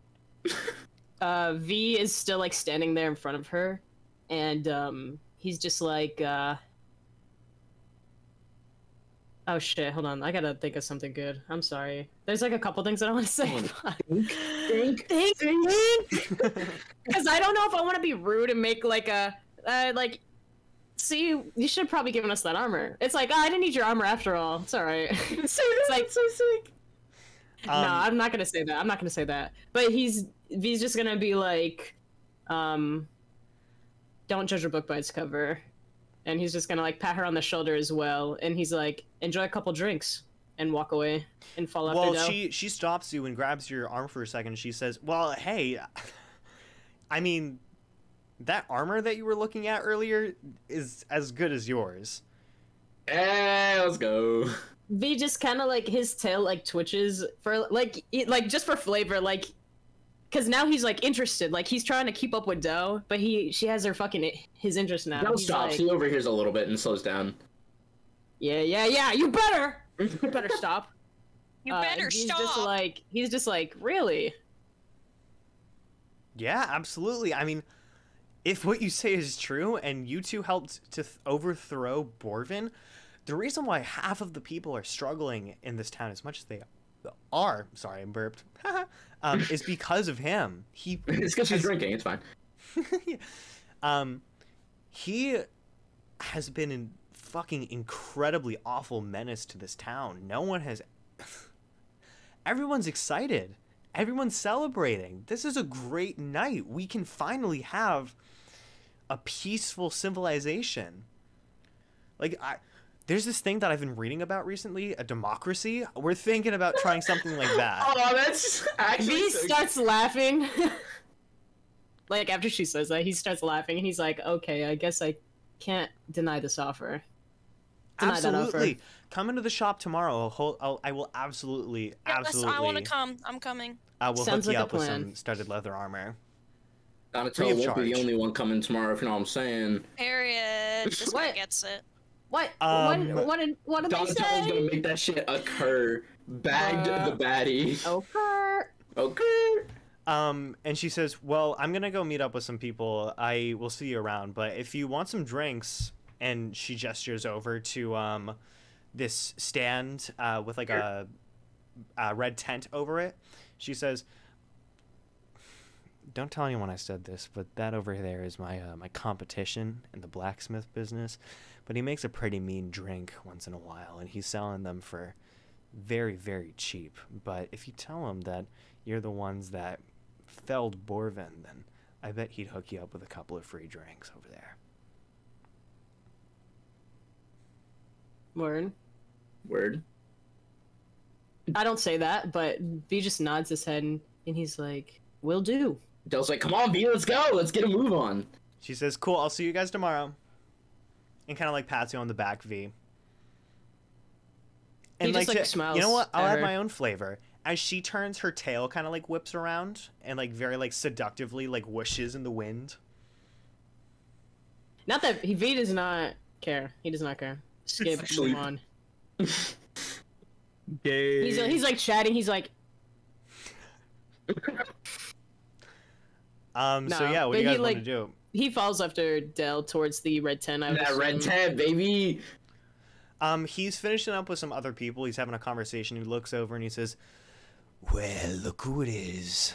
V is still like standing there in front of her, and he's just like, oh shit, hold on, I gotta think of something good. I'm sorry. There's like a couple things that I want to say. Think. Because I don't know if I want to be rude and make like a like. See, you should have probably given us that armor. It's like, I didn't need your armor after all. It's all right. It's like so sick. No, I'm not gonna say that. I'm not gonna say that. But V's just gonna be like, don't judge a book by its cover, and he's just gonna like pat her on the shoulder as well, and he's like, enjoy a couple drinks, and walk away and fall after Well, Del. she stops you and grabs your arm for a second. She says, "Well, hey, I mean, that armor that you were looking at earlier is as good as yours." Hey, let's go. V just kind of like his tail like twitches for like just for flavor, like, because now he's like interested, like he's trying to keep up with Del, but she has her fucking his interest now. Del He's stops. like, He overhears a little bit and slows down. yeah, you better stop. You better he's stop. He's just like, really? Yeah, absolutely. I mean, if what you say is true, and you two helped to overthrow Borven, the reason why half of the people are struggling in this town as much as they are, sorry, I burped, is because of him. It's because she's drinking. It's fine. He has been a fucking incredibly awful menace to this town. No one has. Everyone's excited. Everyone's celebrating. This is a great night. We can finally have a peaceful civilization. Like, there's this thing that I've been reading about recently, a democracy. We're thinking about trying something like that. Oh, that's actually. V starts laughing. Like, after she says that, he starts laughing, and he's like, okay, I guess I can't deny this offer. Deny that offer. Absolutely. Come into the shop tomorrow. I will absolutely. Yes, I want to come. I'm coming. I will Sounds hook you like a up with plan. some studded leather armor. Donatello Free of won't be the charge. only one coming tomorrow, if you know what I'm saying. Period. This guy What? gets it. What? Um, what did they Donatello's say? gonna make that shit occur. Bagged the baddie. Okay. Okay. And she says, well, I'm gonna go meet up with some people. I will see you around, but if you want some drinks, and she gestures over to this stand with like a red tent over it. She says, don't tell anyone I said this, but that over there is my my competition in the blacksmith business. But he makes a pretty mean drink once in a while, and he's selling them for very, very cheap. But if you tell him that you're the ones that felled Borven, then I bet he'd hook you up with a couple of free drinks over there. Word. I don't say that, but V just nods his head, and he's like, will do. Dell's like, come on, V, let's go. Let's get a move on. She says, cool, I'll see you guys tomorrow. And kind of like pats you on the back, V. And He just, like, smiles you know what? I'll at add her. my own flavor. As she turns, her tail kind of like whips around and like very like seductively like whooshes in the wind. Not that V does not care. He does not care. Skip, Actually- move on. Gay. He's like chatting. He's like, So No, yeah, what do but you guys he, want to like- do? he follows after Dell towards the red tent. I would That red assume. tab, baby. He's finishing up with some other people. He's having a conversation. He looks over and he says, Well, look who it is.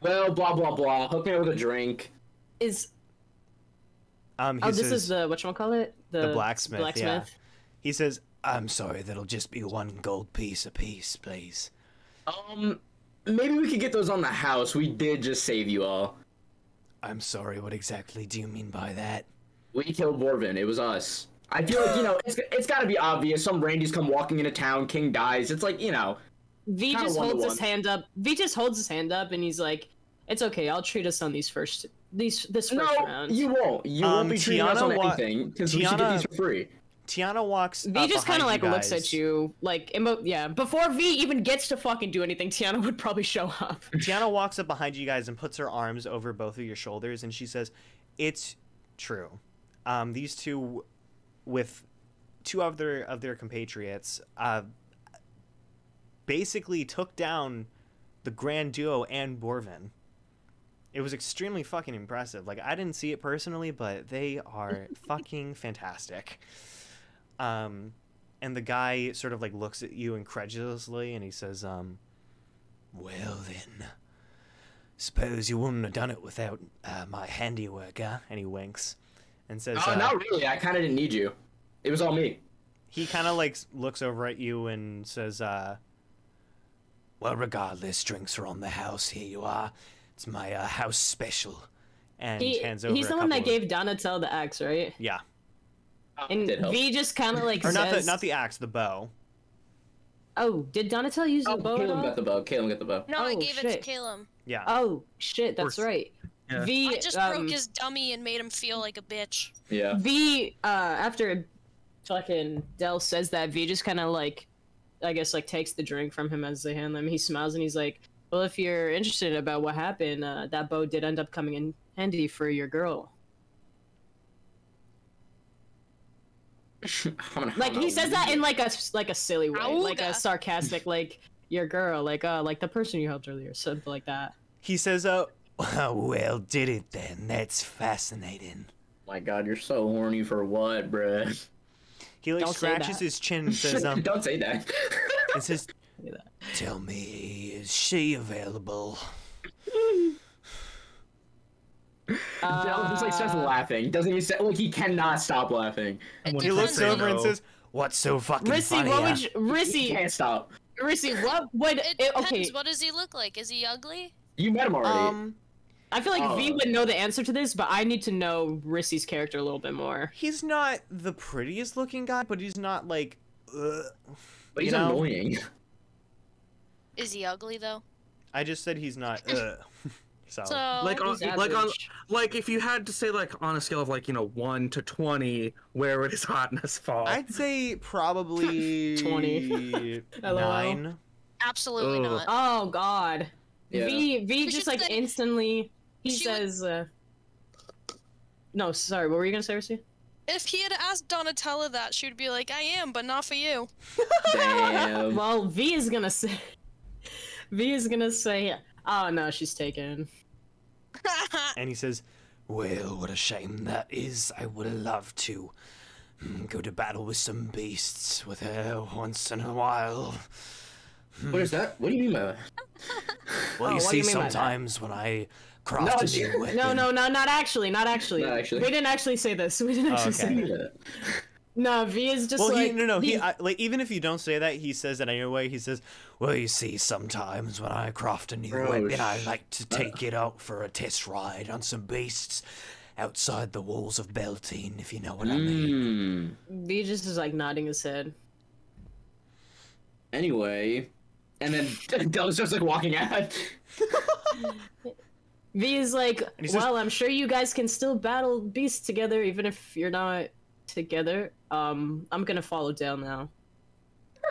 Well, blah, blah, blah. Hook me up with a drink. Is he oh, this says, is the whatchamacallit? the blacksmith. Yeah. Blacksmith. He says, I'm sorry, that'll just be one gold piece apiece, please. Maybe we could get those on the house. We did just save you all. I'm sorry, what exactly do you mean by that? We killed Borven. It was us. I feel like, you know, it's got to be obvious. Some Randys come walking into town, King dies. It's like, you know. V Kinda just holds his one-to-one. hand up. V just holds his hand up, and he's like, "It's okay. I'll treat us on this first No, round." you won't. You won't be treating us on Tiana anything, because we should get Tiana- these for free. Tiana walks V up just kind of behind like you looks guys. at you, like yeah. Before V even gets to fucking do anything, Tiana would probably show up. Tiana walks up behind you guys and puts her arms over both of your shoulders, and she says, "It's true. These two, with two of their compatriots, basically took down the Grand Duo and Borven. It was extremely fucking impressive. Like, I didn't see it personally, but they are fucking fantastic." And the guy sort of like looks at you incredulously, and he says, Well then, suppose you wouldn't have done it without my handiwork, huh? and he winks and says, Oh, not really. I kind of didn't need you. It was all me. he kind of like looks over at you and says, Well, regardless, drinks are on the house. Here you are. It's my house special. and hands over He's a the one that couple of- gave Donatello the axe, right? Yeah. And Did help. V just kind of like Or says, not the axe, the bow. "Oh, did Donatello use the bow?" at Caleb all? got the bow. Caleb got the bow. No, I Oh, gave it shit. to Caleb. Yeah. Oh shit, that's course. right. Yeah. V I just broke his dummy and made him feel like a bitch. Yeah. V after fucking Dell says that, V just kind of like, I guess like takes the drink from him as they hand them. He smiles and he's like, "Well, if you're interested about what happened, that bow did end up coming in handy for your girl." Like he says that in like a silly way, like a Auga. sarcastic, like your girl, like the person you helped earlier, something like that. He says, Well, did it then? That's fascinating. My God, you're so horny for what, bruh? he like Don't say scratches that. his chin and says, Don't say that. he says, Tell me, is she available? Del just like starts laughing. Doesn't he say like he cannot stop laughing? He looks over and says, "What's so fucking Rissy, funny?" what would He Rissy? can't stop. Rissy, what would? It depends. Okay, What does he look like? Is he ugly? You met him already. I feel like V would know the answer to this, but I need to know Rissy's character a little bit more. he's not the prettiest looking guy, but he's not like, but he's you know? annoying. Is he ugly though? I just said he's not. So. So Like he's like average. like if you had to say like on a scale of like 1 to 20, where would his hotness fall? I'd say probably 20. 9. absolutely Ugh. not. Oh God. Yeah. V We just should like say- instantly. He she would- says. No, sorry. What were you gonna say, Rissy? If he had asked Donatella that, she would be like, "I am, but not for you." Damn. Well, V is gonna say. V is gonna say. Oh no, she's taken. And he says, Well, what a shame that is. I would love to go to battle with some beasts with her once in a while. What is that? What do you mean by that? Well, Oh, you what do see, you mean by that? sometimes when I craft a new weapon. No, not actually. Not actually. Not actually. We didn't actually say this. We didn't actually okay. say that. No, V is just well, like. like, even if you don't say that, he says it anyway. He says, Well, you see, sometimes when I craft a new Bro, weapon, I like to take it out for a test ride on some beasts outside the walls of Beltine, if you know what I mean. V just is like nodding his head. Anyway, and then Del starts like walking out. V is like, he says- well, I'm sure you guys can still battle beasts together, even if you're not together. I'm gonna follow Dale now.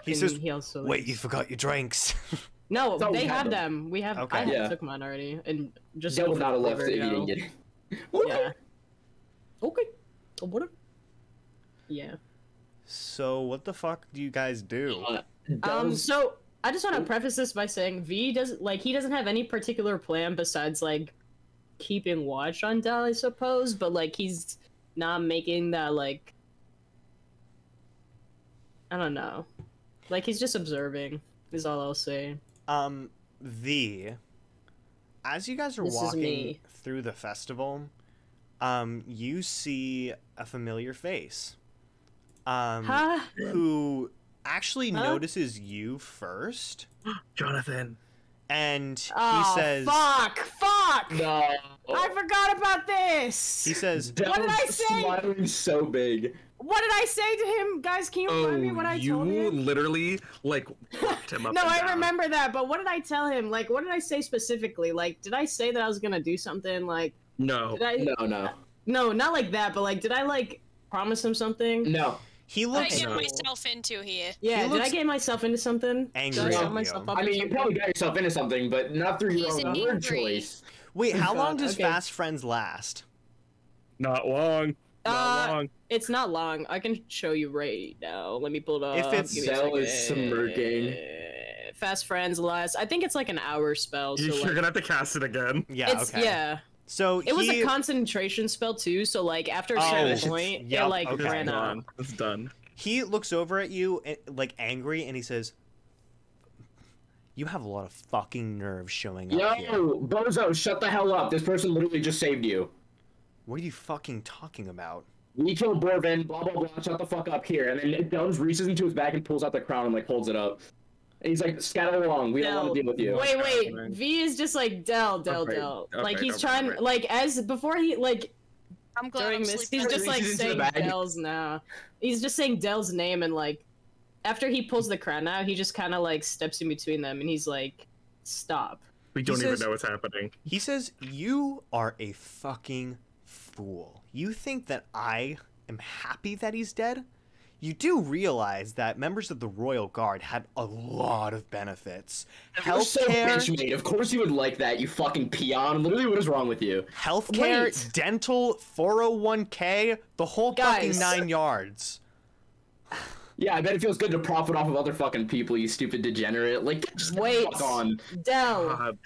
he And says, he also Wait, you forgot your drinks. no, thought we they had have them. them. We have. Okay. I Yeah. took mine already, and just Del go would for not have the left river, if he didn't yo. get it. Yeah. Okay. Whatever. Yeah. so what the fuck do you guys do? Del's- So I just want to preface this by saying V doesn't like he doesn't have any particular plan besides like keeping watch on Dal, I suppose, but like he's not making that like I don't know. Like he's just observing is all I'll say. As you guys are This is walking me. through the festival, you see a familiar face. Huh? Who actually Huh? notices you first, Jonathan. and he Oh, says, fuck! No. I forgot about this! he says, Del's What did I say? smiling so big. What did I say to him? Guys, can you remind me what I you told him? literally like fucked him up. No, and I down. remember that, but what did I tell him? Like, what did I say specifically? Like, did I say that I was gonna do something? Like, No. did I? No. No, not like that, but like, did I like promise him something? No. he What looks I get No. myself into here. Yeah, He did looks I get myself into something? angry Did I at set myself you. up I in mean, you something? probably got yourself into something, but not through your He's own word angry. choice. Wait, how God, long does okay. Fast Friends last? Not long. Not long. It's not long. I can show you right now. Let me pull it up. If it's- Give me a Cell is second. smirking. Fast Friends last. I think it's like an hour spell. So You're like, gonna have to cast it again. Yeah, it's okay. yeah. So It was he, a concentration spell too. So like after a Oh, certain it's- point, yep, it like okay. ran It's out. done. It's done. he looks over at you like angry, and he says, "You have a lot of fucking nerve showing up here. Yo, Bozo, shut the hell up. This person literally just saved you. What are you fucking talking about?" We killed Borven, blah, blah, blah, shut the fuck up here. And then Del just reaches into his bag and pulls out the crown and, like, holds it up. And he's like, scatter along, we don't want to deal with you. Wait. V is just like Del. Okay, Like okay, he's okay, trying, okay. like as before he like I'm glad during I'm this, sleeping. he's just like Reaches into saying the bag. Del's now. He's just saying Del's name and like after he pulls the crown out, he just kind of like steps in between them and he's like, "Stop." We don't He even says- know what's happening. He says, "You are a fucking fool. You think that I am happy that he's dead? You do realize that members of the Royal Guard had a lot of benefits. You're so Healthcare, bitch made. Of course you would like that, you fucking peon. Literally, what is wrong with you? healthcare, Wait. dental, 401k, the whole fucking Guys. 9 yards." Yeah, I bet it feels good to profit off of other fucking people, you stupid degenerate. Like, just get the Wait, fuck on. Del. God.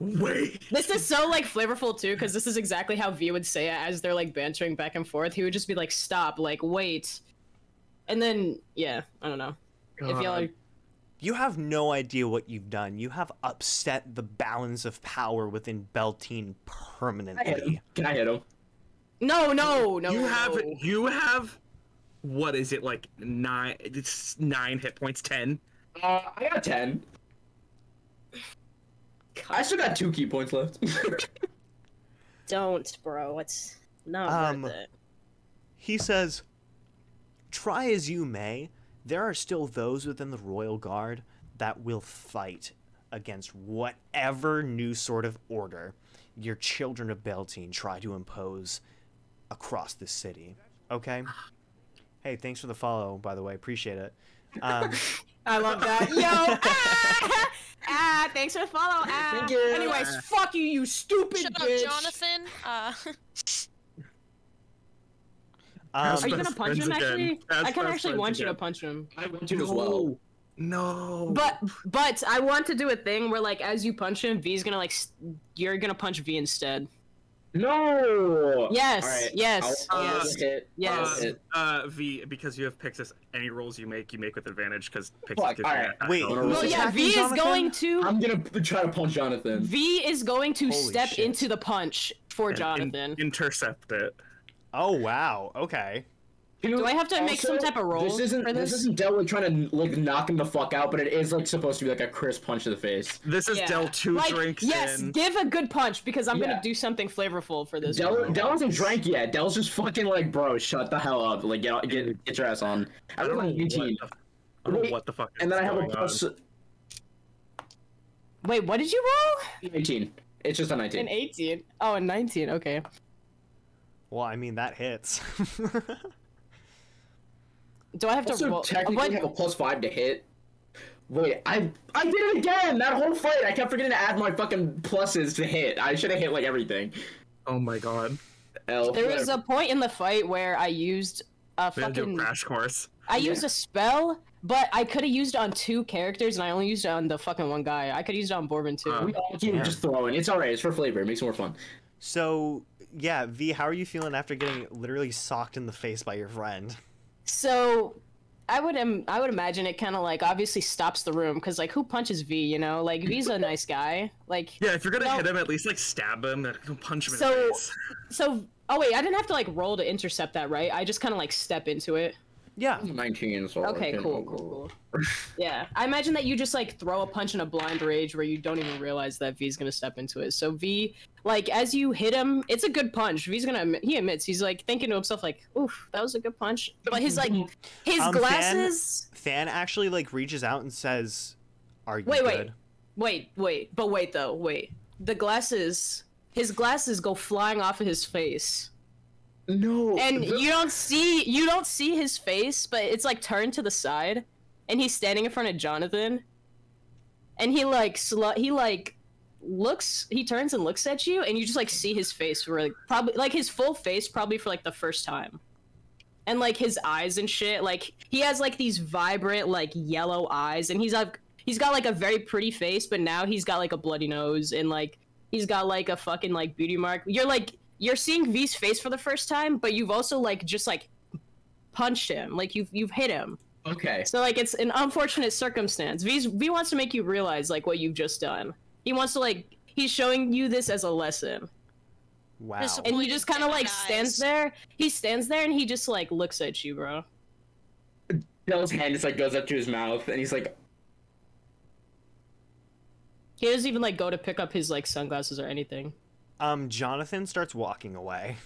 Wait. This is so like flavorful too, because this is exactly how V would say it as they're like bantering back and forth. He would just be like, "Stop!" Like, wait, and then yeah, I don't know. If y'all are, You have no idea what you've done. You have upset the balance of power within Beltine permanently. Can I hit him? No. You have. What is it, like 9? It's 9 hit points. 10. I got 10. I still got 2 key points left. Don't, bro. It's not worth it. He says, "Try as you may, there are still those within the Royal Guard that will fight against whatever new sort of order your children of Beltine try to impose across this city." Okay? Hey, thanks for the follow, by the way. Appreciate it. I love that. Yo! Thanks for the follow. Thank you. Anyways, fuck you, you stupid Shut bitch. up, Jonathan. Are you gonna punch him, actually? I kind of actually friends want you to again. punch him. I want you as well. No. But I want to do a thing where, like, as you punch him, V's gonna, like, you're gonna punch V instead. No. Yes, All right. yes, I'll hit. yes. V, because you have Pixis, any rolls you make with advantage, because Pixis Fuck, gives alright. you Wait, rolls. Well, yeah, attacking V is Jonathan? going to... I'm gonna try to punch Jonathan. V is going to Holy step shit. into the punch for Jonathan. Intercept it. Oh, wow. Okay. Do I have to make some type of roll This isn't for this? this isn't Del trying to like knock him the fuck out, but it is like supposed to be like a crisp punch to the face. This is Yeah. Del 2 Like, drinks yes, in. give a good punch, because I'm Yeah. gonna do something flavorful for this. Del one. hasn't drank yet. Del's just fucking like, bro, shut the hell up. Like get your ass on. I don't rolled know an 18. I don't know what the fuck is And then I have a going plus on. Wait, what did you roll? 19. It's just a 19. An 18. Oh, a 19. Okay. Well, I mean, that hits. Do I have to Also, roll? technically What? have a +5 to hit. Wait, I did it again! That whole fight, I kept forgetting to add my fucking pluses to hit. I should have hit like everything. Oh my god. L. There was a point in the fight where I used a We had to do fucking. a crash course. I used a spell, but I could have used it on 2 characters, and I only used it on the fucking one guy. I could have used it on Borven too. We all keep just throwing. It's alright. It's for flavor. It makes it more fun. So, yeah, V, how are you feeling after getting literally socked in the face by your friend? So, I would imagine it kind of like obviously stops the room, because like who punches V? You know, like V's a nice guy. Like Yeah, if you're gonna No. hit him, at least like stab him. Don't punch him in So- the face. so. Oh wait, I didn't have to like roll to intercept that, right? I just kind of like step into it. Yeah. 19, so Okay, cool. Yeah, I imagine that you just like throw a punch in a blind rage where you don't even realize that V's gonna step into it. So V, like as you hit him, it's a good punch. V's gonna he admits he's like thinking to himself like, "Oof, that was a good punch." But his like his glasses. Fan actually like reaches out and says, "Are you Wait, good?" wait. The glasses. His glasses go flying off of his face. No. And you don't see his face, but it's like turned to the side, and he's standing in front of Jonathan, and he turns and looks at you, and you just like see his face for like probably like his full face probably for like the first time, and like his eyes and shit, like he has like these vibrant like yellow eyes, and he's got like a very pretty face, but now he's got like a bloody nose, and like he's got like a fucking like beauty mark. You're seeing V's face for the first time, but you've also like just like punched him, like you've hit him. Okay. So like it's an unfortunate circumstance. V wants to make you realize like what you've just done. He wants to like he's showing you this as a lesson. Wow. And he just kind of like Eyes. stands there. He stands there and he just like looks at you, bro. Del's hand just like goes up to his mouth, and he's like, He doesn't even like go to pick up his like sunglasses or anything. Jonathan starts walking away.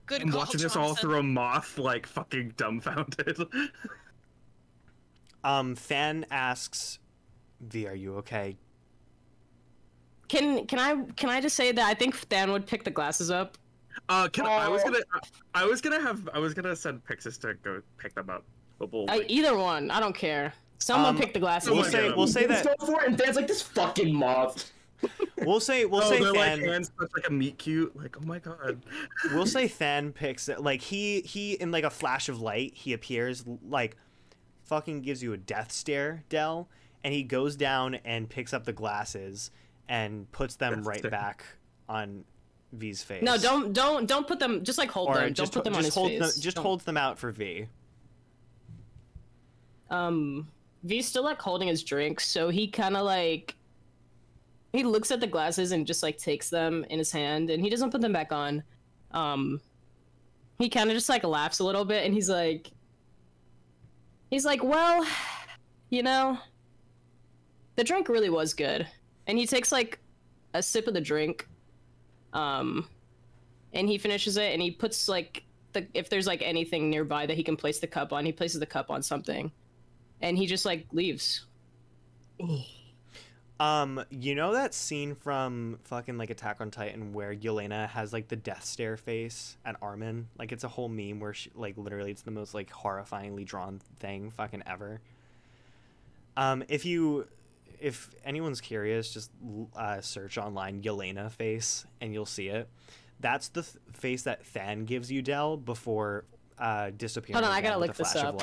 Good I'm call, watching this all Jonathan. through a moth, like fucking dumbfounded. Fan asks, "V, are you okay?" Can I just say that I think Than would pick the glasses up? I was gonna send Pixis to go pick them up. But we'll wait. Either one, I don't care. Someone pick the glasses We'll up. say "Let's that go for it," and Dan's like, "This fucking moth." we'll say They're like Fan hands such like a meat cute. Like, oh my god. we'll say Fan picks it. Like he in like a flash of light, he appears like fucking gives you a death stare, Del, and he goes down and picks up the glasses and puts them Death right stare. back on V's face. No, don't put them. Just like hold Or them. just Don't put them on his hold face. them, just Don't. holds them out for V. V's still like holding his drink, so he kind of like he looks at the glasses and just like takes them in his hand, and he doesn't put them back on. He kind of just like laughs a little bit, and he's like, well, you know, the drink really was good. And he takes like a sip of the drink, and he finishes it, and he puts like if there's like anything nearby that he can place the cup on, he places the cup on something, and he just like leaves. You know that scene from fucking like Attack on Titan where Yelena has like the death stare face at Armin? Like it's a whole meme where she like literally it's the most like horrifyingly drawn thing fucking ever. If anyone's curious, just search online Yelena face and you'll see it. That's the face that Than gives you, Del, before disappearing. Hold on, I gotta look this up.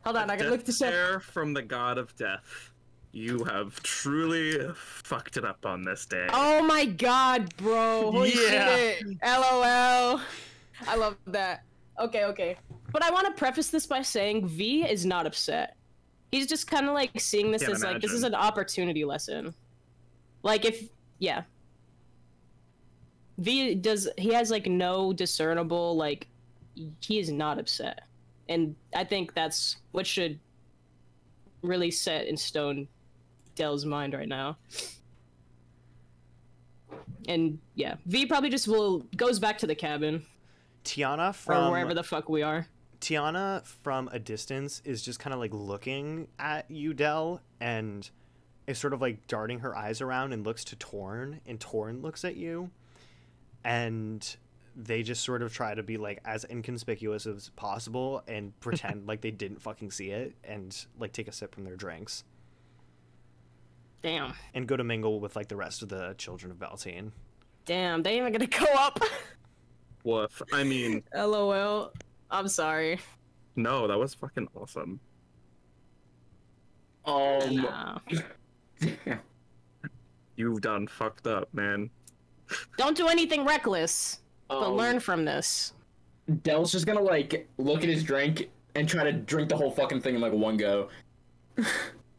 Hold on, I gotta look this up. Stare from the god of death. You have truly fucked it up on this day. Oh my god, bro. Holy shit. LOL. I love that. Okay. But I want to preface this by saying V is not upset. He's just kind of like seeing this as like, this is an opportunity lesson. Like yeah. He has like no discernible, like, he is not upset. And I think that's what should really set in stone Del's mind right now. And yeah, V probably just goes back to the cabin. Tiana from or wherever the fuck we are. Tiana from a distance is just kind of like looking at you, Del, and is sort of like darting her eyes around and looks to Torn, and Torn looks at you, and they just sort of try to be like as inconspicuous as possible and pretend like they didn't fucking see it and like take a sip from their drinks. Damn. And go to mingle with like the rest of the children of Beltine. Damn, they ain't gonna go up. Woof. I mean. LOL. I'm sorry. No, that was fucking awesome. You've done fucked up, man. Don't do anything reckless, but learn from this. Del's just gonna like look at his drink and try to drink the whole fucking thing in like one go.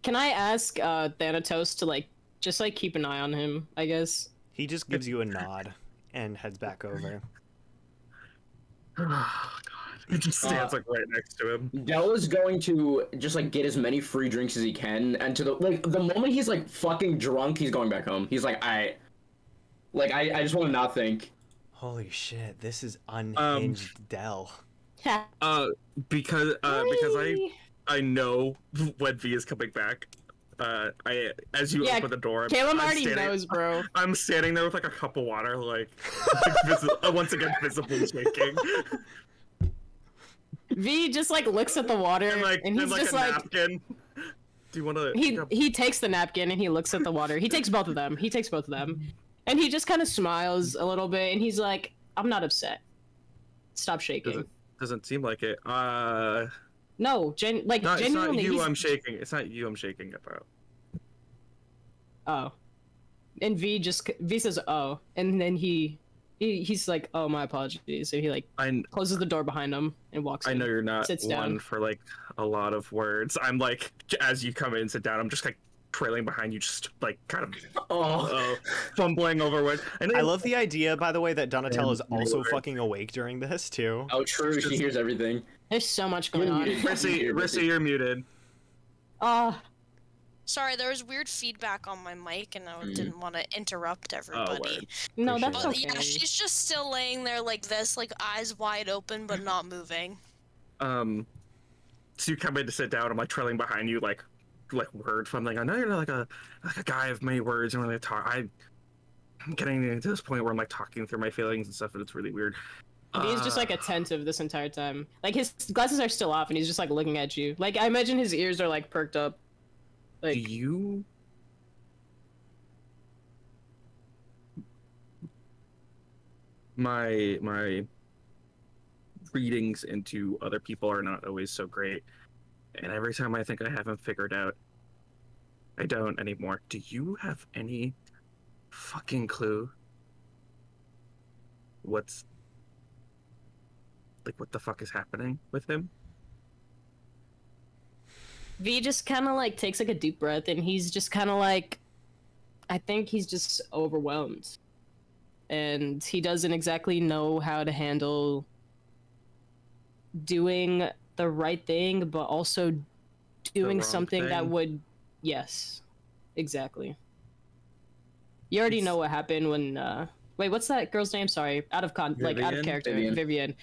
Can I ask Thanatos to like just like keep an eye on him, I guess? He just gives you a nod and heads back over. Oh god. He just stands like right next to him. Del is going to just like get as many free drinks as he can, and to the moment he's like fucking drunk, he's going back home. He's like, I just want to not think. Holy shit, this is unhinged Del. Because I know when V is coming back. As you open the door, Caleb already knows, bro. I'm standing there with like a cup of water, like once again visibly shaking. V just like looks at the water and he's just like, napkin. Do you want to? He takes the napkin and he looks at the water. He takes both of them. And he just kind of smiles a little bit and he's like, I'm not upset. Stop shaking. Doesn't seem like it. No, genuinely. It's not you I'm shaking. It's not you I'm shaking about. Oh. And V says, oh. And then he's like, oh, my apologies. So he like closes the door behind him and walks in. I know you're not sits one down. for like a lot of words. I'm like, as you come in and sit down, I'm just like trailing behind you, just like kind of fumbling over what. I love the idea, by the way, that Donatello is also fucking awake during this too. Oh, true. She hears everything. There's so much going on. Rissy, you're muted. Sorry, there was weird feedback on my mic, and I didn't want to interrupt everybody. No, that's okay. Yeah, she's just still laying there like this, like eyes wide open, but not moving. So you come in to sit down. I'm like trailing behind you, like word fumbling. I know you're like a guy of many words, and when I talk, I'm getting to this point where I'm like talking through my feelings and stuff, and it's really weird. He's just like attentive this entire time. Like his glasses are still off, and he's just like looking at you. Like I imagine his ears are like perked up. Like, do you? My readings into other people are not always so great, and every time I think I have them figured out, I don't anymore. Do you have any fucking clue what the fuck is happening with him? V just kind of like takes like a deep breath, and he's just kind of like, I think he's just overwhelmed, and he doesn't exactly know how to handle doing the right thing, but also doing something that would, yes, exactly. You already know what happened when wait, what's that girl's name? Sorry, out of character. Vivian.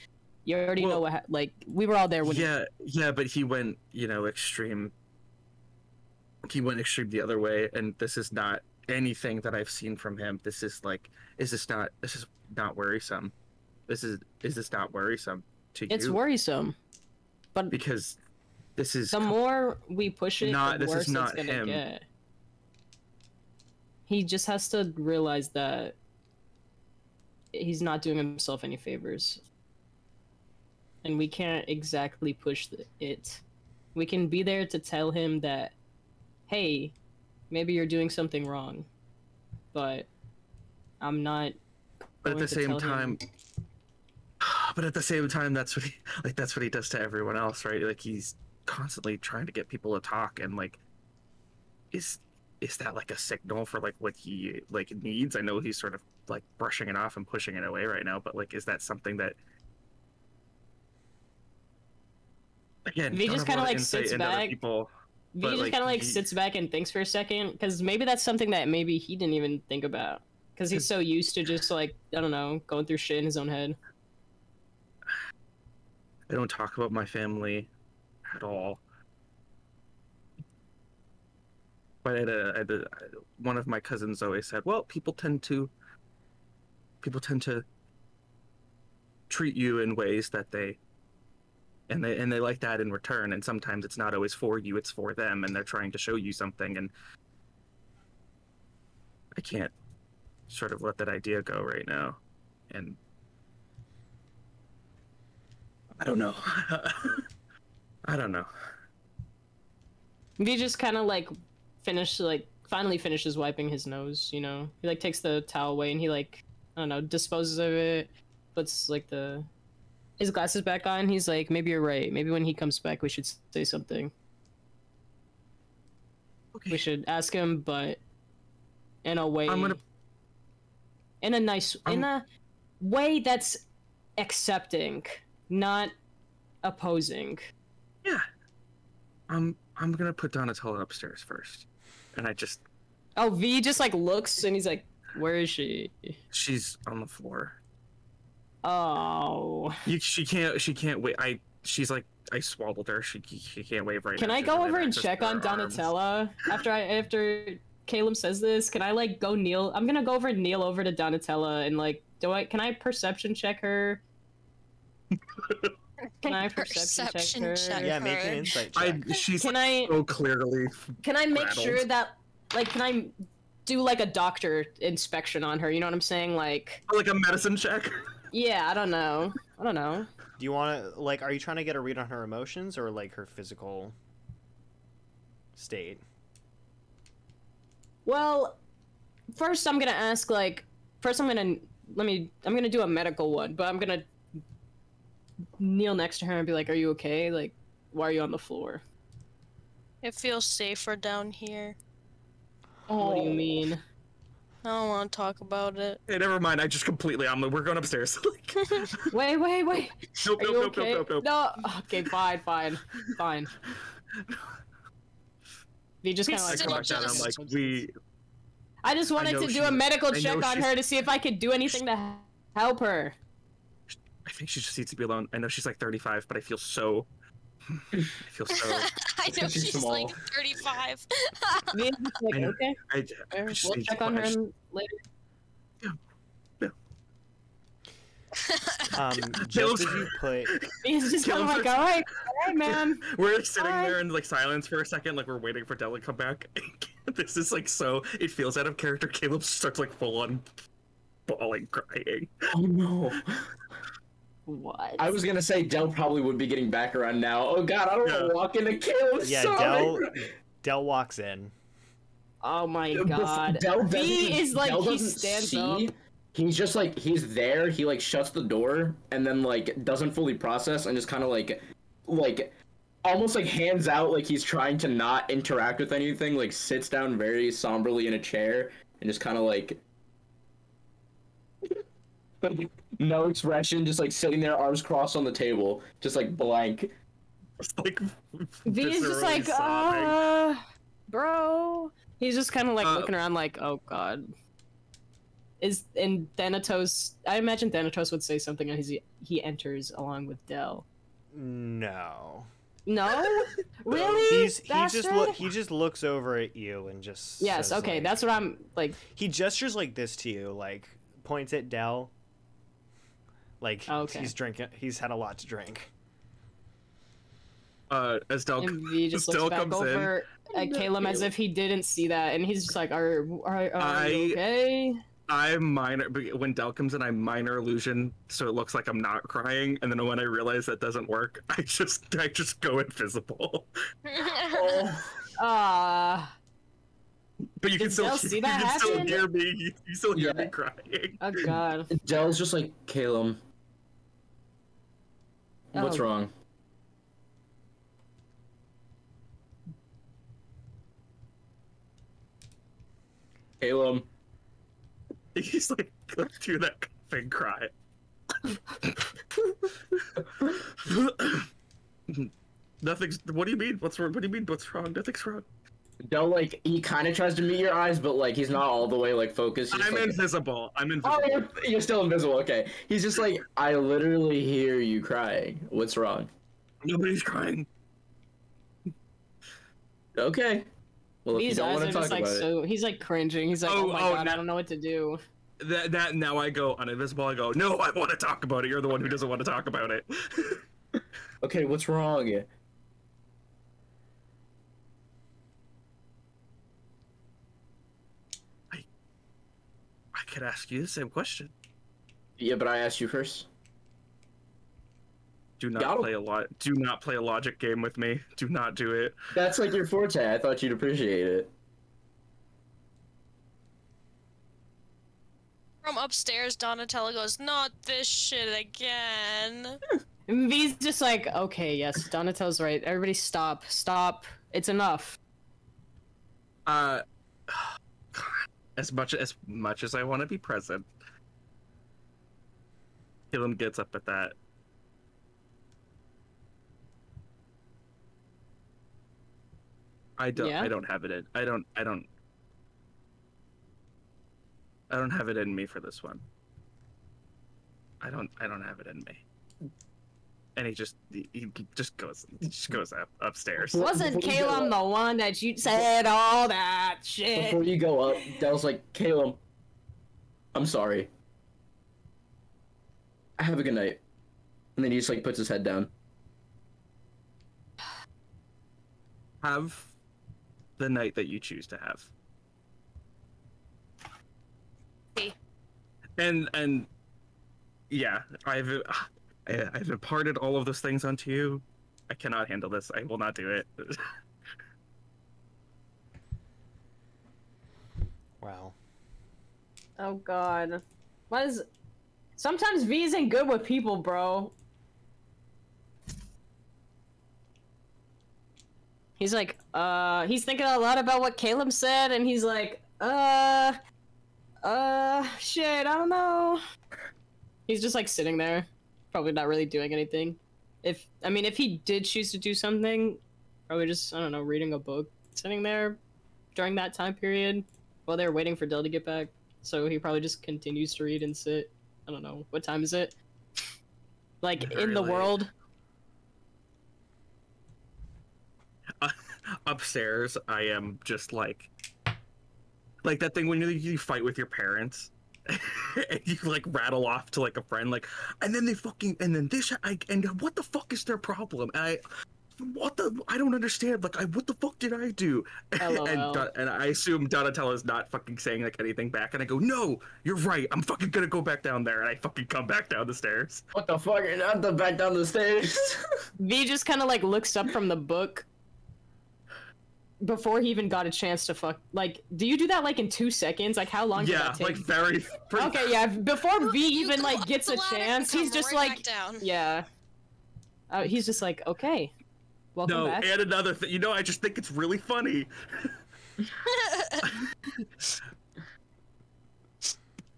You already know what like we were all there when yeah, but he went, extreme. He went extreme the other way, and this is not anything that I've seen from him. This is not worrisome. Is this not worrisome to you? It's worrisome. But because this is the more we push it, the worse it's gonna get. He just has to realize that he's not doing himself any favors. And we can't exactly push it. We can be there to tell him that, hey, maybe you're doing something wrong, but I'm not. But at the same time, that's what he does to everyone else, right? Like he's constantly trying to get people to talk, and like, is that like a signal for like what he like needs? I know he's sort of like brushing it off and pushing it away right now, but like, is that something that? Again, V just kind of like sits back. V just kind of like sits back and thinks for a second, because maybe that's something that maybe he didn't even think about, because he's so used to just like, I don't know, going through shit in his own head. I don't talk about my family at all. But one of my cousins always said, well, people tend to treat you in ways that they like that in return, and sometimes it's not always for you, it's for them, and they're trying to show you something, and I can't sort of let that idea go right now. And I don't know. I don't know. V just kind of like finally finishes wiping his nose, He like takes the towel away and he like, I don't know, disposes of it, puts like his glasses back on. He's like, maybe you're right. Maybe when he comes back, we should say something. Okay. We should ask him, but in a way, in a way that's accepting, not opposing. Yeah. I'm gonna put Donatella upstairs first, and I just. Oh, V just like looks and he's like, "Where is she?" She's on the floor. Oh. She can't wait. She's like, I swallowed her. She can't wave right now. Can I go over and check on Donatella after Caleb says this? Can I like go kneel? I'm gonna go over and kneel over to Donatella and like, can I perception check her? Can I perception check her? Yeah, make an insight check. She's so clearly. Can I make sure that, like, can I do like a doctor inspection on her? You know what I'm saying? Like a medicine check. Yeah, I don't know. Do you want to, like, are you trying to get a read on her emotions or, like, her physical state? Well, first I'm gonna ask, like, I'm gonna do a medical one, but I'm gonna kneel next to her and be like, are you okay? Like, why are you on the floor? It feels safer down here. Oh. What do you mean? I don't want to talk about it. Hey, never mind. I just completely. We're going upstairs. Wait. Nope. No. Okay, fine. We just kind of like come back down. I'm like, I just wanted to do a medical check on her to see if I could do anything to help her. I think she just needs to be alone. I know she's like 35, but I feel so. I know she's small. like 35. Like, okay. We'll check on her later. Yeah. Just as you put. He's just kind of like, all right, man. We're like, sitting there in like silence for a second, like we're waiting for Della to come back. This is like so. It feels out of character. Caleb starts like full on bawling, crying. Oh no. What? I was gonna say Del probably would be getting back around now. Oh god, I don't want to walk into Caleb. Yeah, Del walks in. Oh my god. V is like, he stands up. He's just like, he's there, he like shuts the door and then like doesn't fully process and just kind of like almost like hands out like he's trying to not interact with anything, like sits down very somberly in a chair and just kind of like no expression, just like sitting there, arms crossed on the table, just like blank. It's like V is just like, sobbing. bro. He's just kind of like looking around like, oh god. And Thanatos, I imagine Thanatos would say something as he enters along with Del. No. No? Really? He just looks over at you and just yes, says, okay, like, that's what I'm like. He gestures like this to you, like points at Del. Like he's drinking. He's had a lot to drink. As Del, And V just looks back comes over at Caleb as if he didn't see that, and he's just like, "Are you okay?" I minor when Del comes in, I minor illusion, so it looks like I'm not crying, and then when I realize that doesn't work, I just go invisible. Ah. But you can still see that still happen? hear me. You still hear me crying. Oh god. Del's just like, Caleb, what's Oh. wrong? Caleb. He's like, go through that coughing cry. Nothing's. What do you mean? What's wrong? What do you mean? What's wrong? Nothing's wrong. Del, like, he kind of tries to meet your eyes, but like he's not all the way like focused. I'm like, invisible. I'm invisible. Oh, you're still invisible. Okay. He's just like, I literally hear you crying. What's wrong? Nobody's crying. Okay. Well, if you These don't eyes want are to talk just like about it. so. He's like cringing. He's like, "Oh, my god, I don't know what to do." That now I go uninvisible. I go, no, I want to talk about it. You're the one who doesn't want to talk about it. Okay, what's wrong? I could ask you the same question. Yeah, but I asked you first. Do not play a logic game with me. Do not do it. That's like your forte. I thought you'd appreciate it. From upstairs, Donatello goes, "Not this shit again." And V's just like, "Okay, yes, Donatello's right. Everybody stop. Stop. It's enough." As much as I want to be present, Killen gets up at that. I don't have it in. I don't have it in me for this one. I don't have it in me. And he just goes upstairs. Wasn't Caleb the one that you said all that shit? Before you go up, Del's like, Caleb, I'm sorry. Have a good night. And then he just like puts his head down. Have the night that you choose to have. Hey. And yeah, I've imparted all of those things onto you. I cannot handle this. I will not do it. Wow. Oh god. What is... Sometimes V isn't good with people, bro. He's like, he's thinking a lot about what Caleb said, and he's like, shit, I don't know. He's just like sitting there, probably not really doing anything. If he did choose to do something, probably just, I don't know, reading a book, sitting there during that time period while they're waiting for Del to get back. So he probably just continues to read and sit. I don't know, what time is it? Like, Very in the late. world? Upstairs, I am just like that thing when you fight with your parents and you like rattle off to like a friend, like, and then what the fuck is their problem? And I don't understand. Like, what the fuck did I do? And I assume Donatello's not fucking saying like anything back, and I go, no, you're right. I'm fucking gonna go back down there, and I fucking come back down the stairs. What the fuck? You're not back down the stairs. V just kind of like looks up from the book before he even got a chance to fuck. Like, do you do that like in 2 seconds? Like, how long? Yeah, did that take? like very. Okay, yeah. Before V You even go like up gets the a ladder and chance, come he's just right like, back down. yeah. He's just like, okay. Welcome back. And another thing, you know, I just think it's really funny.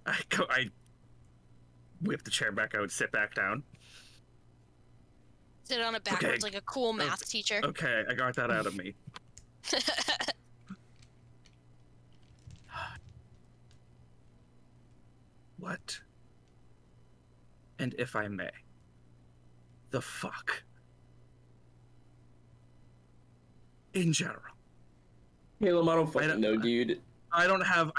I whip the chair back out, sit back down. Sit on it backwards like a cool math teacher. Okay, I got that out of me. What? And if I may, the fuck? In general. Caleb, I don't fucking know, dude. I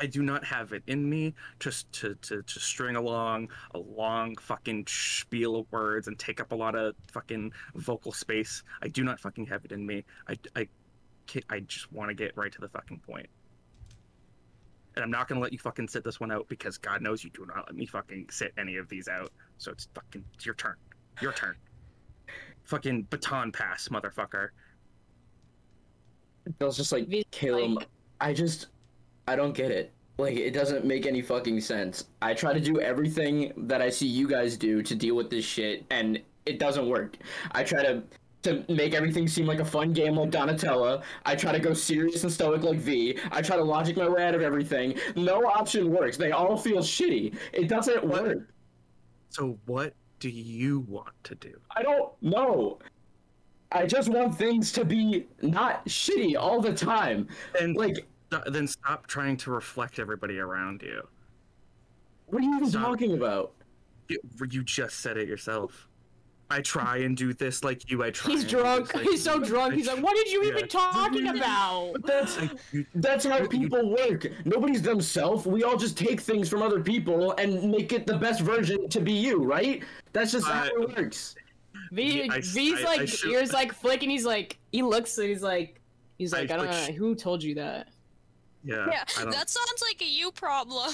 do not have it in me just to string along a long fucking spiel of words and take up a lot of fucking vocal space. I do not fucking have it in me. I just want to get right to the fucking point. And I'm not gonna let you fucking sit this one out because God knows you do not let me fucking sit any of these out. So it's your turn. Your turn. Fucking baton pass, motherfucker. It feels just like, Caleb, I don't get it. Like, it doesn't make any fucking sense. I try to do everything that I see you guys do to deal with this shit, and it doesn't work. I try to make everything seem like a fun game like Donatella. I try to go serious and stoic like V. I try to logic my way out of everything. No option works. They all feel shitty. It doesn't work. So what do you want to do? I don't know. I just want things to be not shitty all the time. And then stop trying to reflect everybody around you. What are you even talking about? You just said it yourself. I try and do this like you. He's drunk. He's so drunk. He's like, what did you even talking about? That's how people work. Nobody's themselves. We all just take things from other people and make it the best version to be you, right? That's just how it works. V's like, ears like flicking. He's like, he looks and he's like, I don't know. Who told you that? Yeah, that sounds like a you problem.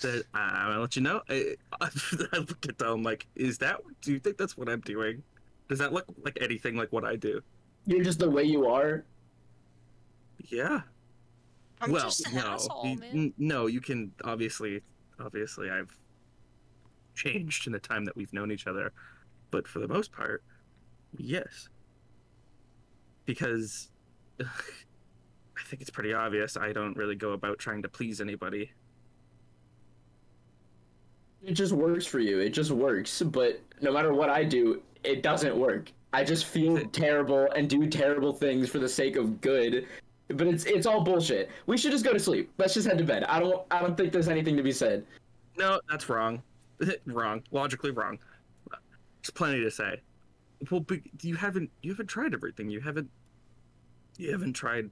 I'm gonna let you know. I look at them like, do you think that's what I'm doing? Does that look like anything like what I do? You're just the way you are? Yeah. I'm just an asshole, man. No, you can, obviously I've changed in the time that we've known each other. But for the most part, yes. Because I think it's pretty obvious I don't really go about trying to please anybody. It just works for you. It just works. But no matter what I do, it doesn't work. I just feel terrible and do terrible things for the sake of good. But it's all bullshit. We should just go to sleep. Let's just head to bed. I don't think there's anything to be said. No, that's wrong. Wrong. Logically wrong. There's plenty to say. Well, but you haven't tried everything. You haven't tried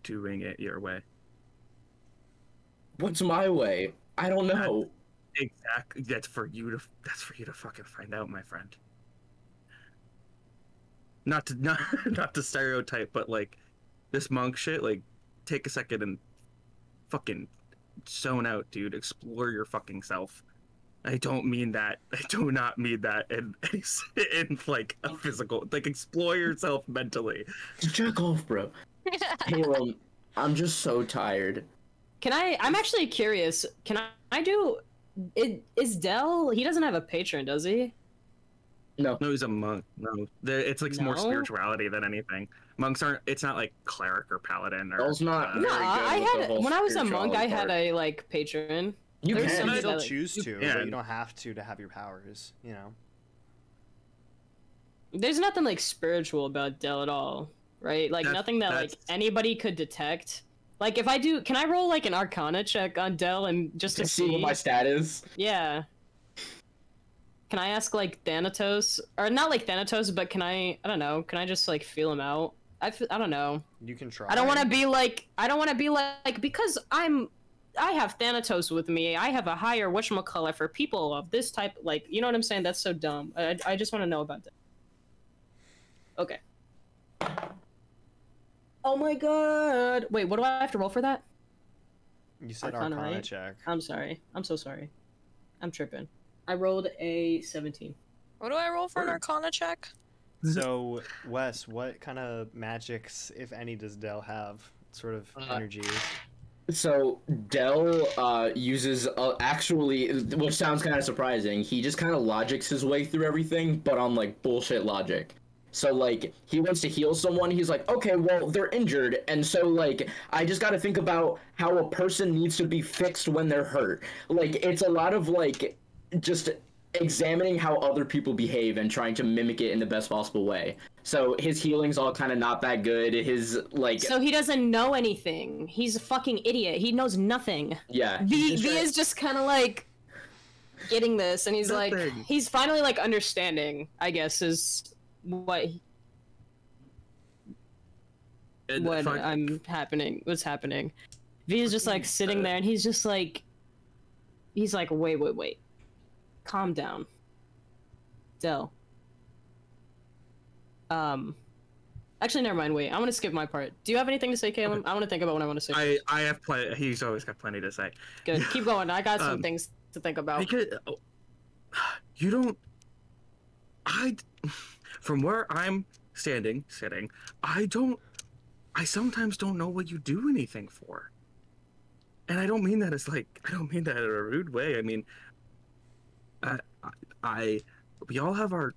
doing it your way. What's my way? I don't know. Exactly. That's for you to fucking find out, my friend. Not to stereotype, but like this monk shit, like take a second and fucking zone out, dude. Explore your fucking self. I don't mean that. I do not mean that in like a physical, like explore yourself mentally. Jerk off, bro. Caleb, I'm just so tired. I'm actually curious. Can I do it? Is Del, he doesn't have a patron, does he? No, he's a monk. No, it's like more spirituality than anything. Monks aren't. It's not like cleric or paladin or. Del's not. No, I had when I was a monk. I had a like patron. You can still choose to, but you don't have to have your powers. You know. There's nothing like spiritual about Del at all, right? Like nothing that like anybody could detect. Like if I do, can I roll like an Arcana check on Del and just to see what my stat is? Yeah. Can I ask like Thanatos, or not like Thanatos, but I don't know, can I just like feel him out? I don't know. You can try. I don't want to be like because I have Thanatos with me. I have a higher whatchamacallit for people of this type. Like, you know what I'm saying? That's so dumb. I just want to know about that. Okay. Oh my god. Wait, what do I have to roll for that? You said Arcana check. I'm sorry. I'm so sorry. I'm tripping. I rolled a 17. What do I roll for an Arcana check? So, Wes, what kind of magics, if any, does Del have? What sort of energies? So Del uses actually, which sounds kind of surprising. He just kind of logics his way through everything, but on like bullshit logic. So like he wants to heal someone, he's like, okay, well they're injured, and so like I just got to think about how a person needs to be fixed when they're hurt. Like it's a lot of like just examining how other people behave and trying to mimic it in the best possible way. So his healing's all kind of not that good. His like So he doesn't know anything. He's a fucking idiot. He knows nothing. yeah. V is just kind of like getting this, and he's like, he's finally like understanding, I guess, is what's happening. V is just like sitting there, and he's like, wait, calm down, Del. Actually, never mind. Wait, I want to skip my part. Do you have anything to say, Caleb? I want to think about what I want to say. I have plenty. He's always got plenty to say. Good. Keep going. I got some things to think about. Because you don't. From where I'm sitting, I sometimes don't know what you do anything for. And I don't mean that as like, I don't mean that in a rude way. I mean, we all have our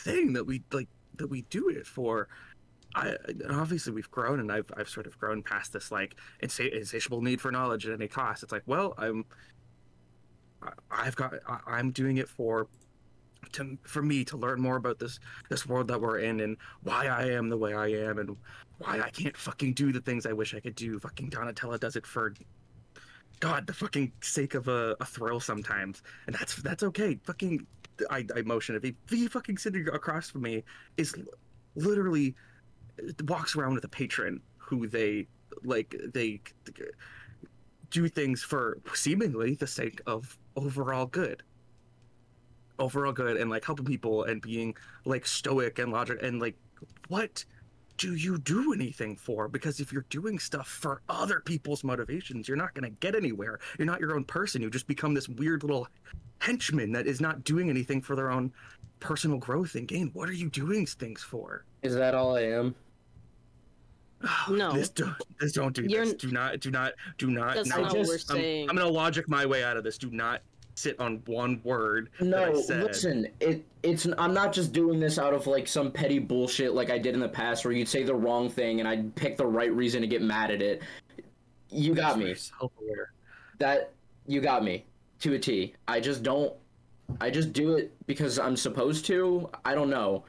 thing that we like, that we do it for. Obviously we've grown, and I've sort of grown past this like insatiable need for knowledge at any cost. It's like, well, I'm doing it for me to learn more about this world that we're in, and why I am the way I am, and why I can't fucking do the things I wish I could do. Fucking Donatella does it for God, the fucking sake of a thrill sometimes, and that's okay. Fucking I motion if he fucking sitting across from me is literally walks around with a patron who they do things for seemingly the sake of overall good, and like helping people and being like stoic and logic, and like, what do you do anything for? Because if you're doing stuff for other people's motivations, you're not going to get anywhere. You're not your own person. You just become this weird little henchman that is not doing anything for their own personal growth and gain. What are you doing things for? Is that all I am? No. Don't do this. Do not. That's Now, not what we're saying. I'm gonna logic my way out of this. Do not sit on one word. No, listen. It's. I'm not just doing this out of like some petty bullshit like I did in the past, where you'd say the wrong thing and I'd pick the right reason to get mad at it. You got me. Self-aware. That you got me to a T. I just do it because I'm supposed to. I don't know.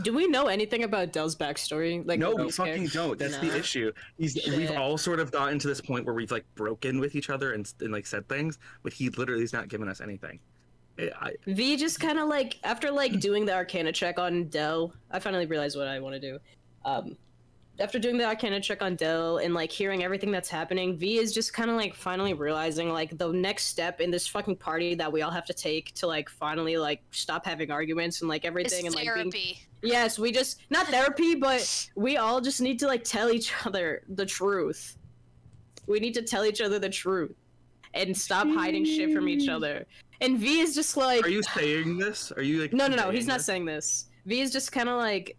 Do we know anything about Del's backstory? Like, no, we fucking don't. That's the issue. We've all sort of gotten to this point where we've like broken with each other and like said things, but he literally is not giving us anything. V just kind of like, after like doing the Arcana check on Del, I finally realized what I want to do. After doing the Arcana check on Del and like hearing everything that's happening, V is just kind of like finally realizing like the next step in this fucking party that we all have to take to like finally like stop having arguments and like everything, it's and therapy. like being... Yes, we just, not therapy, but we all just need to like tell each other the truth. We need to tell each other the truth and stop hiding shit from each other. And V is just like, are you saying this? Are you like, no, he's not saying this. V is just kind of like,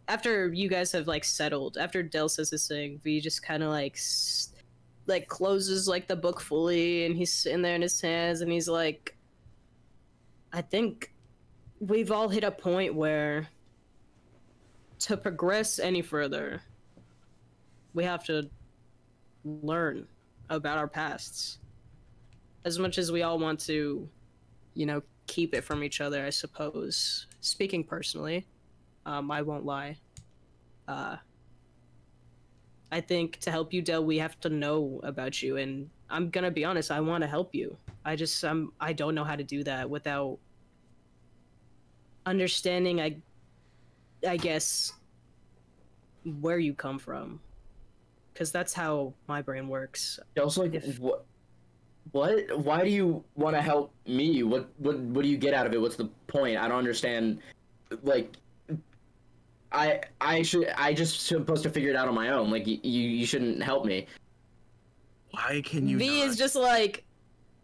after you guys have like settled, after Del says his thing, V just kind of like closes like the book fully, and he's sitting there in his hands, and he's like, I think we've all hit a point where to progress any further, we have to learn about our pasts. As much as we all want to, you know, keep it from each other, I suppose. Speaking personally, I won't lie. I think to help you, Del, we have to know about you, and I'm gonna be honest, I want to help you. I don't know how to do that without understanding, I guess, where you come from. Because that's how my brain works. Also, like, what? Why do you want to help me? What do you get out of it? What's the point? I don't understand. Like, I just supposed to figure it out on my own. Like, you shouldn't help me. Why can you? V is just like,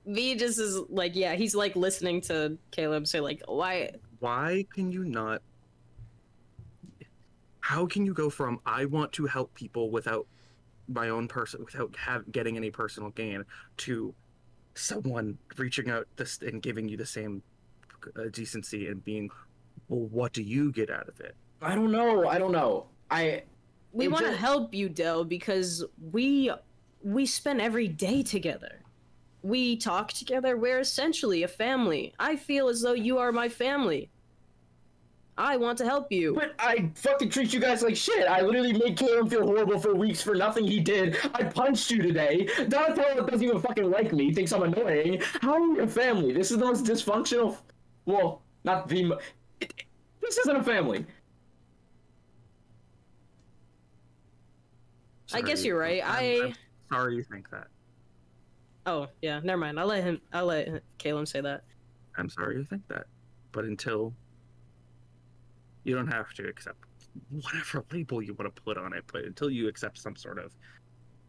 yeah, he's like listening to Caleb say like, why can you not? How can you go from I want to help people without my own person, without getting any personal gain, to someone reaching out this and giving you the same decency and being, well, what do you get out of it? I don't know. We want to help you, Del, because we spend every day together. We talk together. We're essentially a family. I feel as though you are my family. I want to help you. But I fucking treat you guys like shit. I literally made Caleb feel horrible for weeks for nothing he did. I punched you today. Donatello doesn't even fucking like me, thinks I'm annoying. How are we a family? This is the most dysfunctional... Well, not the... This isn't a family. I guess you're right. I'm sorry you think that. Oh, yeah, never mind. I'll let Caleb say that. I'm sorry you think that. But until... You don't have to accept whatever label you want to put on it, but until you accept some sort of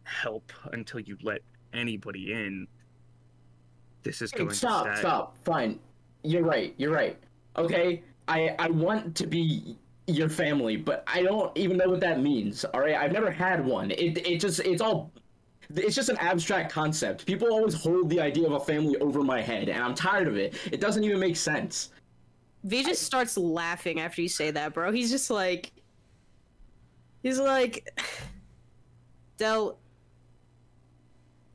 help, until you let anybody in, this is going to stay. Stop. Fine. You're right. Okay? I want to be your family, but I don't even know what that means, alright? I've never had one. It's just an abstract concept. People always hold the idea of a family over my head, and I'm tired of it. It doesn't even make sense. V just starts laughing after you say that, bro. He's just like... He's like... Del...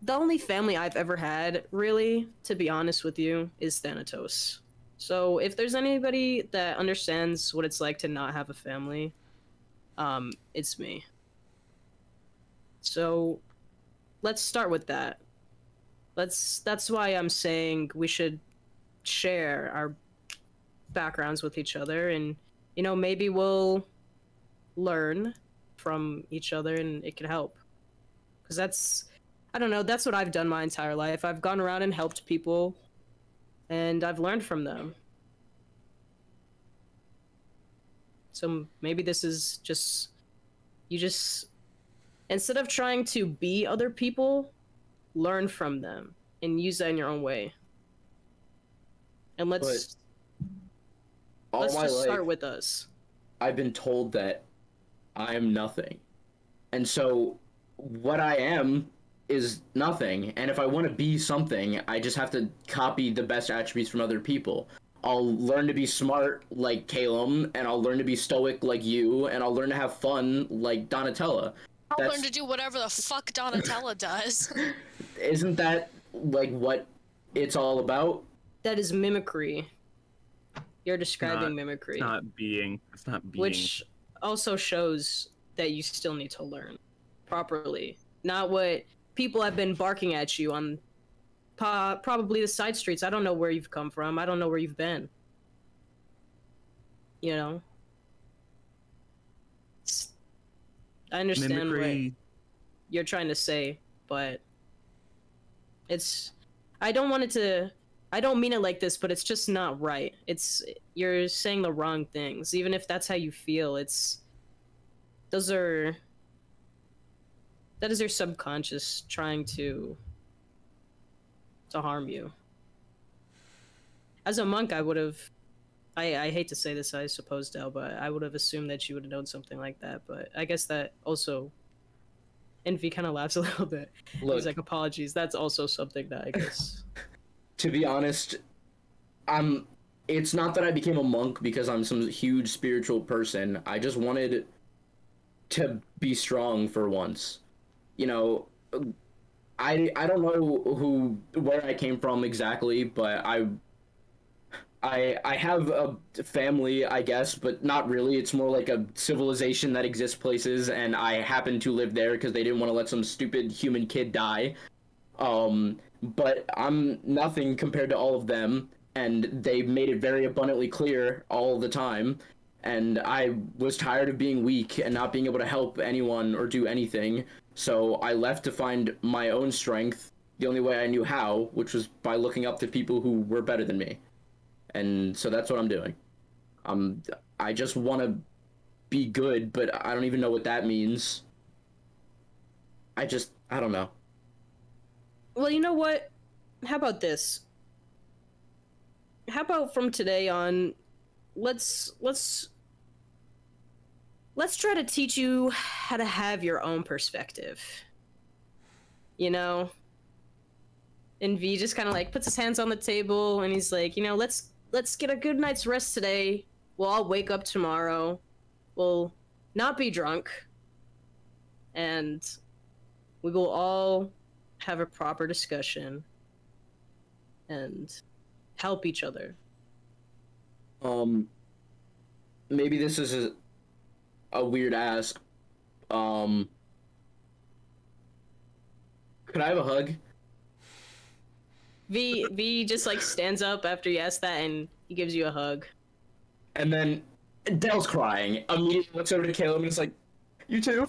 The only family I've ever had, really, to be honest with you, is Thanatos. So, if there's anybody that understands what it's like to not have a family, it's me. So, let's start with that. That's why I'm saying we should share our backgrounds with each other, and maybe we'll learn from each other and it can help, because I don't know, that's what I've done my entire life. I've gone around and helped people and I've learned from them. So maybe this is just instead of trying to be other people, learn from them and use that in your own way. And let's just start with us. I've been told that I am nothing. And so what I am is nothing. And if I want to be something, I just have to copy the best attributes from other people. I'll learn to be smart like Caleb, and I'll learn to be stoic like you, and I'll learn to have fun like Donatella. I'll learn to do whatever the fuck Donatella does. Isn't that like what it's all about? That is mimicry. You're describing mimicry. It's not being. Which also shows that you still need to learn properly. Not what people have been barking at you on probably the side streets. I don't know where you've come from. I don't know where you've been. I understand mimicry. What you're trying to say, but I don't mean it like this, but it's just not right. You're saying the wrong things, even if that's how you feel. That is your subconscious trying to harm you. As a monk, I hate to say this, I suppose, Del, but I would have assumed that you would have known something like that, but I guess that also... Envy kind of laughs a little bit. Look, he's like, apologies, that's also something that I guess... To be honest, it's not that I became a monk because I'm some huge spiritual person. I just wanted to be strong for once. I don't know where I came from exactly, but I have a family, I guess, but not really. It's more like a civilization that exists places, and I happen to live there because they didn't want to let some stupid human kid die. But I'm nothing compared to all of them, and they made it very abundantly clear all the time. And I was tired of being weak and not being able to help anyone or do anything. So I left to find my own strength the only way I knew how, which was by looking up to people who were better than me. And so that's what I'm doing. I just want to be good, but I don't even know what that means. I don't know. Well, you know what? How about this? How about from today on, let's try to teach you how to have your own perspective. And V just kind of like puts his hands on the table and he's like, you know, let's get a good night's rest today. We'll all wake up tomorrow. We'll not be drunk. And we will all have a proper discussion and help each other. Maybe this is a weird ask. Could I have a hug? V just like stands up after you ask that and he gives you a hug. And then Dell's crying. Immediately looks over to Caleb and is like, "You too?"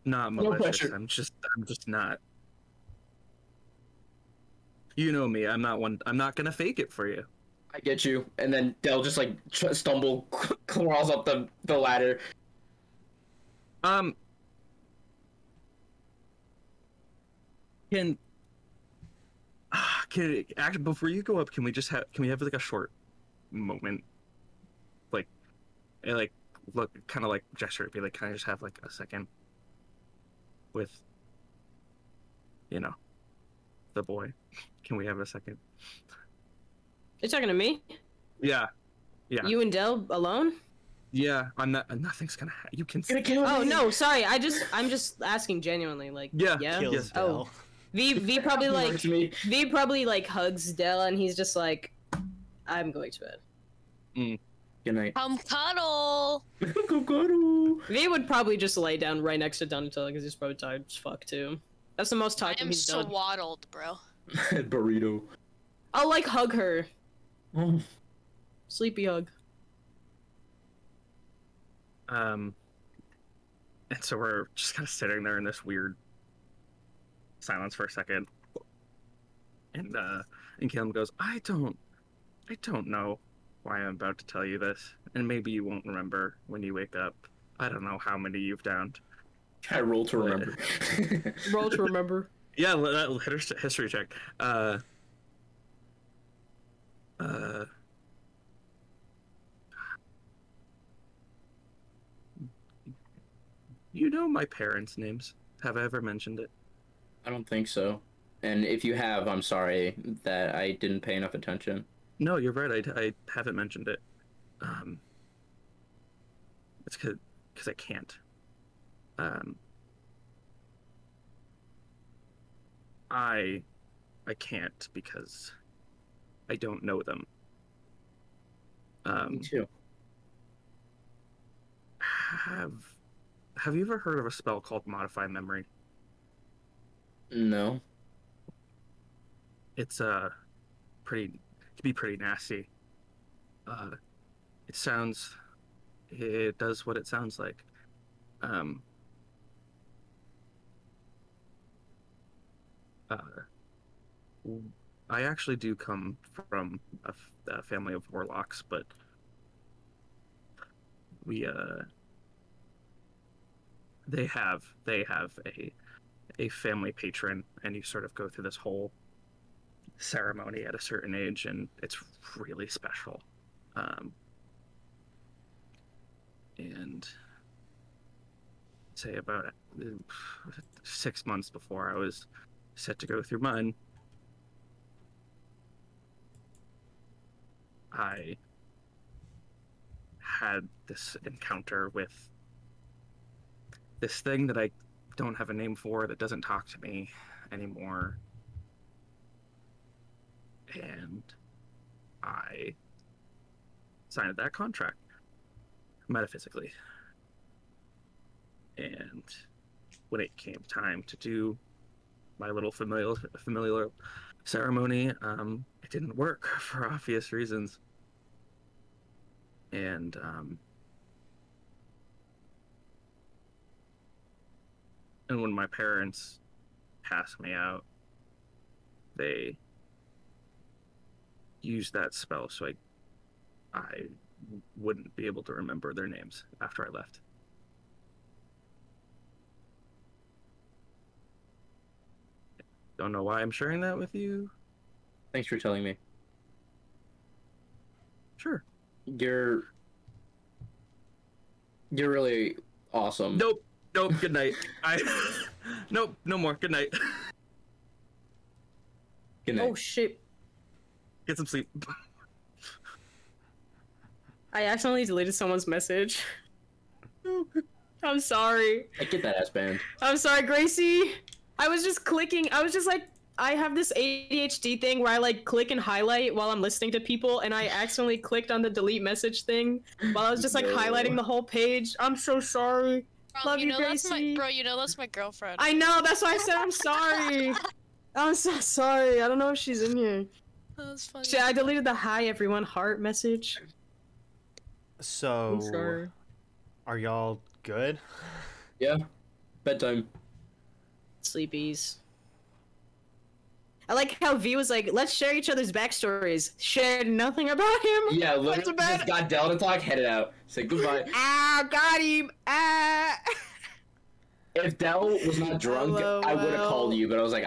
Not No malicious. pressure. I'm just not. You know me. I'm not gonna fake it for you. I get you. And then Dell just like crawls up the ladder. Can actually before you go up, can we have like a short moment, like look, kind of like gesture, be like, can I just have like a second with, you know, the boy? Can we have a second? You're talking to me? Yeah. You and Del alone? Yeah, I'm not. Nothing's gonna. You can. Oh no, sorry. I'm just asking genuinely. Like, Yeah. Kills Yes. Del. V probably like Works me. V probably like hugs Del and he's just like, I'm going to bed. Good night. Come cuddle. V would probably just lay down right next to Donatello because he's probably tired as fuck too. That's the most I talking am he's done. swaddled, bro. Burrito. I'll like hug her. Oh. Sleepy hug. And so we're just kind of sitting there in this weird silence for a second, and Caleb goes, I don't know why I'm about to tell you this, and maybe you won't remember when you wake up. I don't know how many you've downed. I roll to remember. Roll to remember. Yeah, that history check. You know my parents' names? Have I ever mentioned it? I don't think so. And if you have, I'm sorry that I didn't pay enough attention. No, you're right. I haven't mentioned it. It's because I can't. I can't because I don't know them. Me too. Have you ever heard of a spell called Modify Memory? No. It's it can be pretty nasty. It does what it sounds like. I actually do come from a family of warlocks, but they have a family patron, and you sort of go through this whole ceremony at a certain age, and it's really special. And say about 6 months before I was set to go through mine, I had this encounter with this thing that I don't have a name for, that doesn't talk to me anymore. And I signed that contract, metaphysically. And when it came time to do my little familial ceremony, it didn't work for obvious reasons. And when my parents passed me out, they used that spell so I wouldn't be able to remember their names after I left. Don't know why I'm sharing that with you. Thanks for telling me. Sure. You're really awesome. Nope. Nope. Good night. Nope. No more. Good night. Good night. Oh shit! Get some sleep. I accidentally deleted someone's message. I'm sorry. I get that ass band. I'm sorry, Gracie. I was just clicking. I was just like, I have this ADHD thing where I like click and highlight while I'm listening to people, and I accidentally clicked on the delete message thing while I was just like highlighting the whole page. I'm so sorry. Bro, Love you know that's Gracie. that's my girlfriend. I know. That's why I said I'm sorry. I'm so sorry. I don't know if she's in here. That's funny. Shit, I deleted the hi everyone heart message. So, I'm sorry. are y'all good? Yeah. Bedtime. Sleepies. I like how V was like, let's share each other's backstories. Shared nothing about him. Yeah, Went to literally bed. just got Delta talk, headed out. Said goodbye. Ah, got him. Ah. If Del was not drunk, I would have called you, but I was like,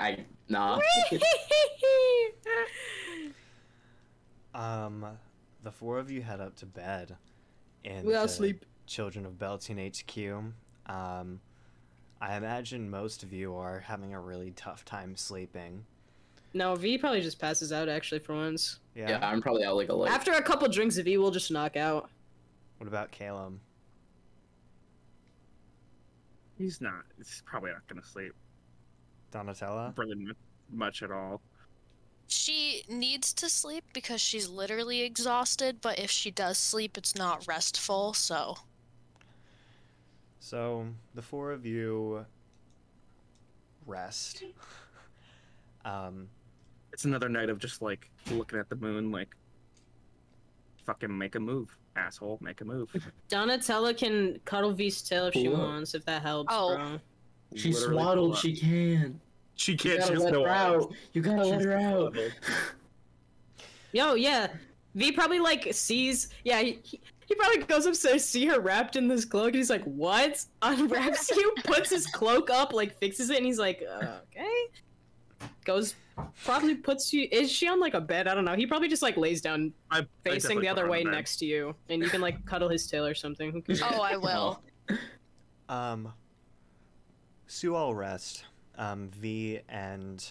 nah. The four of you head up to bed in We all the sleep. Children of Beltine HQ. I imagine most of you are having a really tough time sleeping. No, V probably just passes out actually for once. Yeah, I'm probably out like a light. After a couple drinks, V will just knock out. What about Calum? He's probably not gonna sleep Donatella? really much at all. She needs to sleep because she's literally exhausted, but if she does sleep, it's not restful, so... So, the four of you rest. It's another night of just like looking at the moon, like fucking make a move, asshole, make a move. Donatella can cuddle V's tail if she Cool. wants, if that helps, Oh. bro. She's Literally swaddled, pull she can. She You can't. gotta She's let no her out. You gotta let her out. Yo, yeah. V probably like sees. Yeah, he probably goes upstairs, see her wrapped in this cloak, and he's like, "What?" Unwraps you, puts his cloak up, like fixes it, and he's like, "Okay." Goes, probably puts you. Is she on like a bed? I don't know. He probably just like lays down, I facing definitely the put other her on way the bed. next to you, and you can like cuddle his tail or something. Who cares? Oh, I will. Sue all rest. V and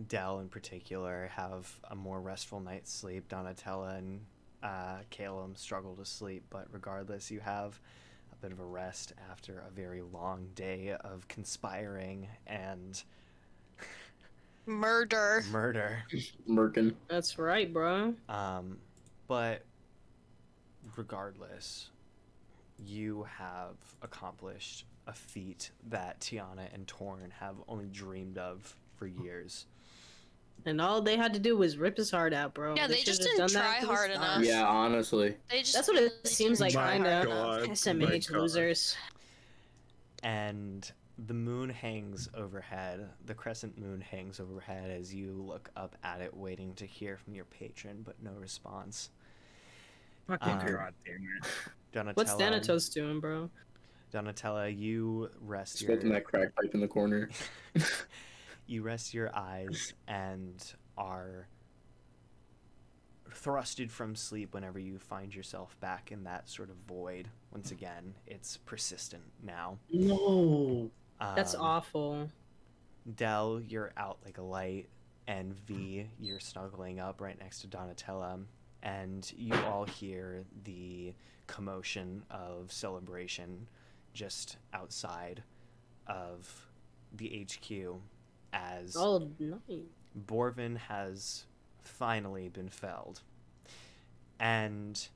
Del in particular have a more restful night's sleep. Donatella and Calum struggle to sleep, but regardless, you have a bit of a rest after a very long day of conspiring and Murder. murder. Merkin. That's right, bro. But regardless, you have accomplished a feat that Tiana and Torn have only dreamed of for years. And all they had to do was rip his heart out, bro. Yeah, they should've just didn't done that try from the hard start. enough. Yeah, honestly. They just That's what it seems like, My kinda. God, my SMH God. losers. And the moon hangs overhead. The crescent moon hangs overhead as you look up at it, waiting to hear from your patron, but no response. Fucking Um, God damn it. Donatella, What's Thanatos doing, bro? Donatella, you rest Smoking your that crack pipe in the corner. you rest your eyes and are thrusted from sleep whenever you find yourself back in that sort of void. Once again, it's persistent now. No. That's Um, awful. Del, you're out like a light, and V, you're snuggling up right next to Donatella, and you all hear the commotion of celebration just outside of the HQ as All night. Borven has finally been felled. And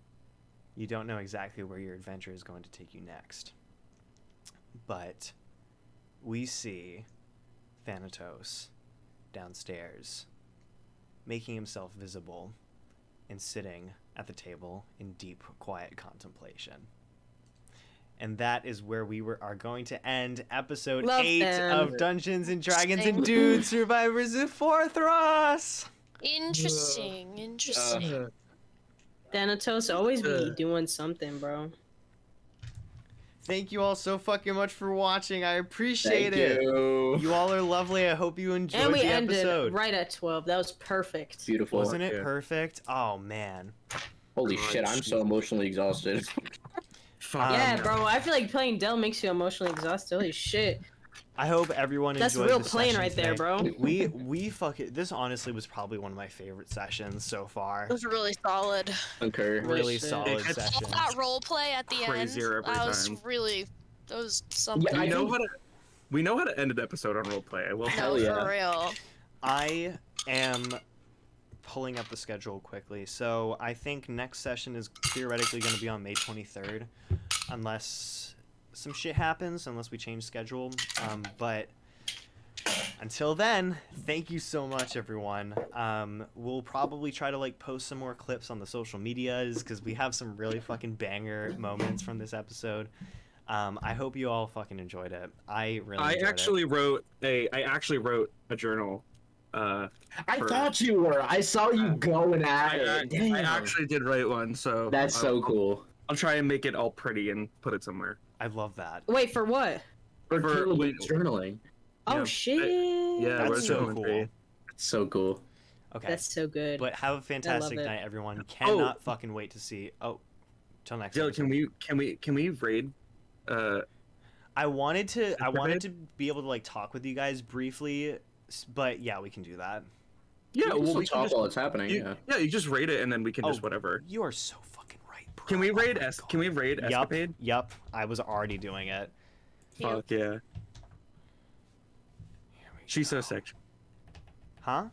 you don't know exactly where your adventure is going to take you next. But we see Thanatos downstairs, making himself visible and sitting at the table in deep, quiet contemplation. And that is where we are going to end episode Love 8 them. of Dungeons and Dragons and Dudes Survivors of Fuarthras. Interesting. Interesting. Thanatos always be doing something, bro. Thank you all so fucking much for watching. I appreciate Thank it. you. You all are lovely. I hope you enjoyed And we the ended episode. right at 12. That was perfect. Beautiful. Wasn't it Yeah. perfect? Oh man. Holy shit, I'm so emotionally exhausted. Fuck. Yeah, no. bro. I feel like playing Dell makes you emotionally exhausted. Holy shit. I hope everyone That's enjoyed real the playing session right there, today. bro. We fucking this honestly was probably one of my favorite sessions so far. It was really solid. Okay. Really shit. solid It's session. All that role play at the Crazier end. every That was time. really. That was something. Yeah, We know how to end an episode on roleplay. I will. No, Hell yeah. for real. I am pulling up the schedule quickly. So I think next session is theoretically going to be on May 23rd, unless some shit happens, unless we change schedule. But until then, thank you so much, everyone. We'll probably try to like post some more clips on the social medias because we have some really fucking banger moments from this episode. I hope you all fucking enjoyed it. I really enjoyed I actually wrote a journal. I thought you were. I saw you going at it. Damn. I actually did write one, so That's so cool. I'll try and make it all pretty and put it somewhere. I love that. Wait, for what? For when- journaling. Oh, Yeah, shit. Yeah, That's so journaling cool. tree. It's so cool. Okay. That's so good. But have a fantastic it. night, everyone. Cannot fucking wait to see. Oh, till next. Dylan, episode. can we raid? I wanted to Activate? be able to like talk with you guys briefly, but yeah, we can do that. Yeah, we we can talk while it's happening. Yeah. You just raid it and then we can just Oh, whatever. You are so fucking right, bro. Can we Oh raid my Can we God. raid Escapade? Yup. I was already doing it. Fuck yeah. Here we She's go. so sick. Huh?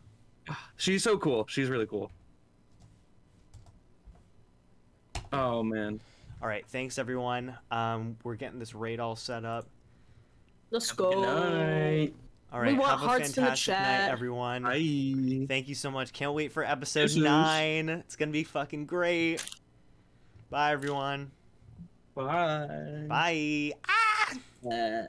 She's so cool. She's really cool. Oh man. All right. Thanks, everyone. We're getting this raid all set up. Let's Good go. Night. All right. want Have a hearts in the fantastic night, chat. everyone. Bye. Thank you so much. Can't wait for episode Kisses. 9. It's gonna be fucking great. Bye, everyone. Bye. Bye. Ah!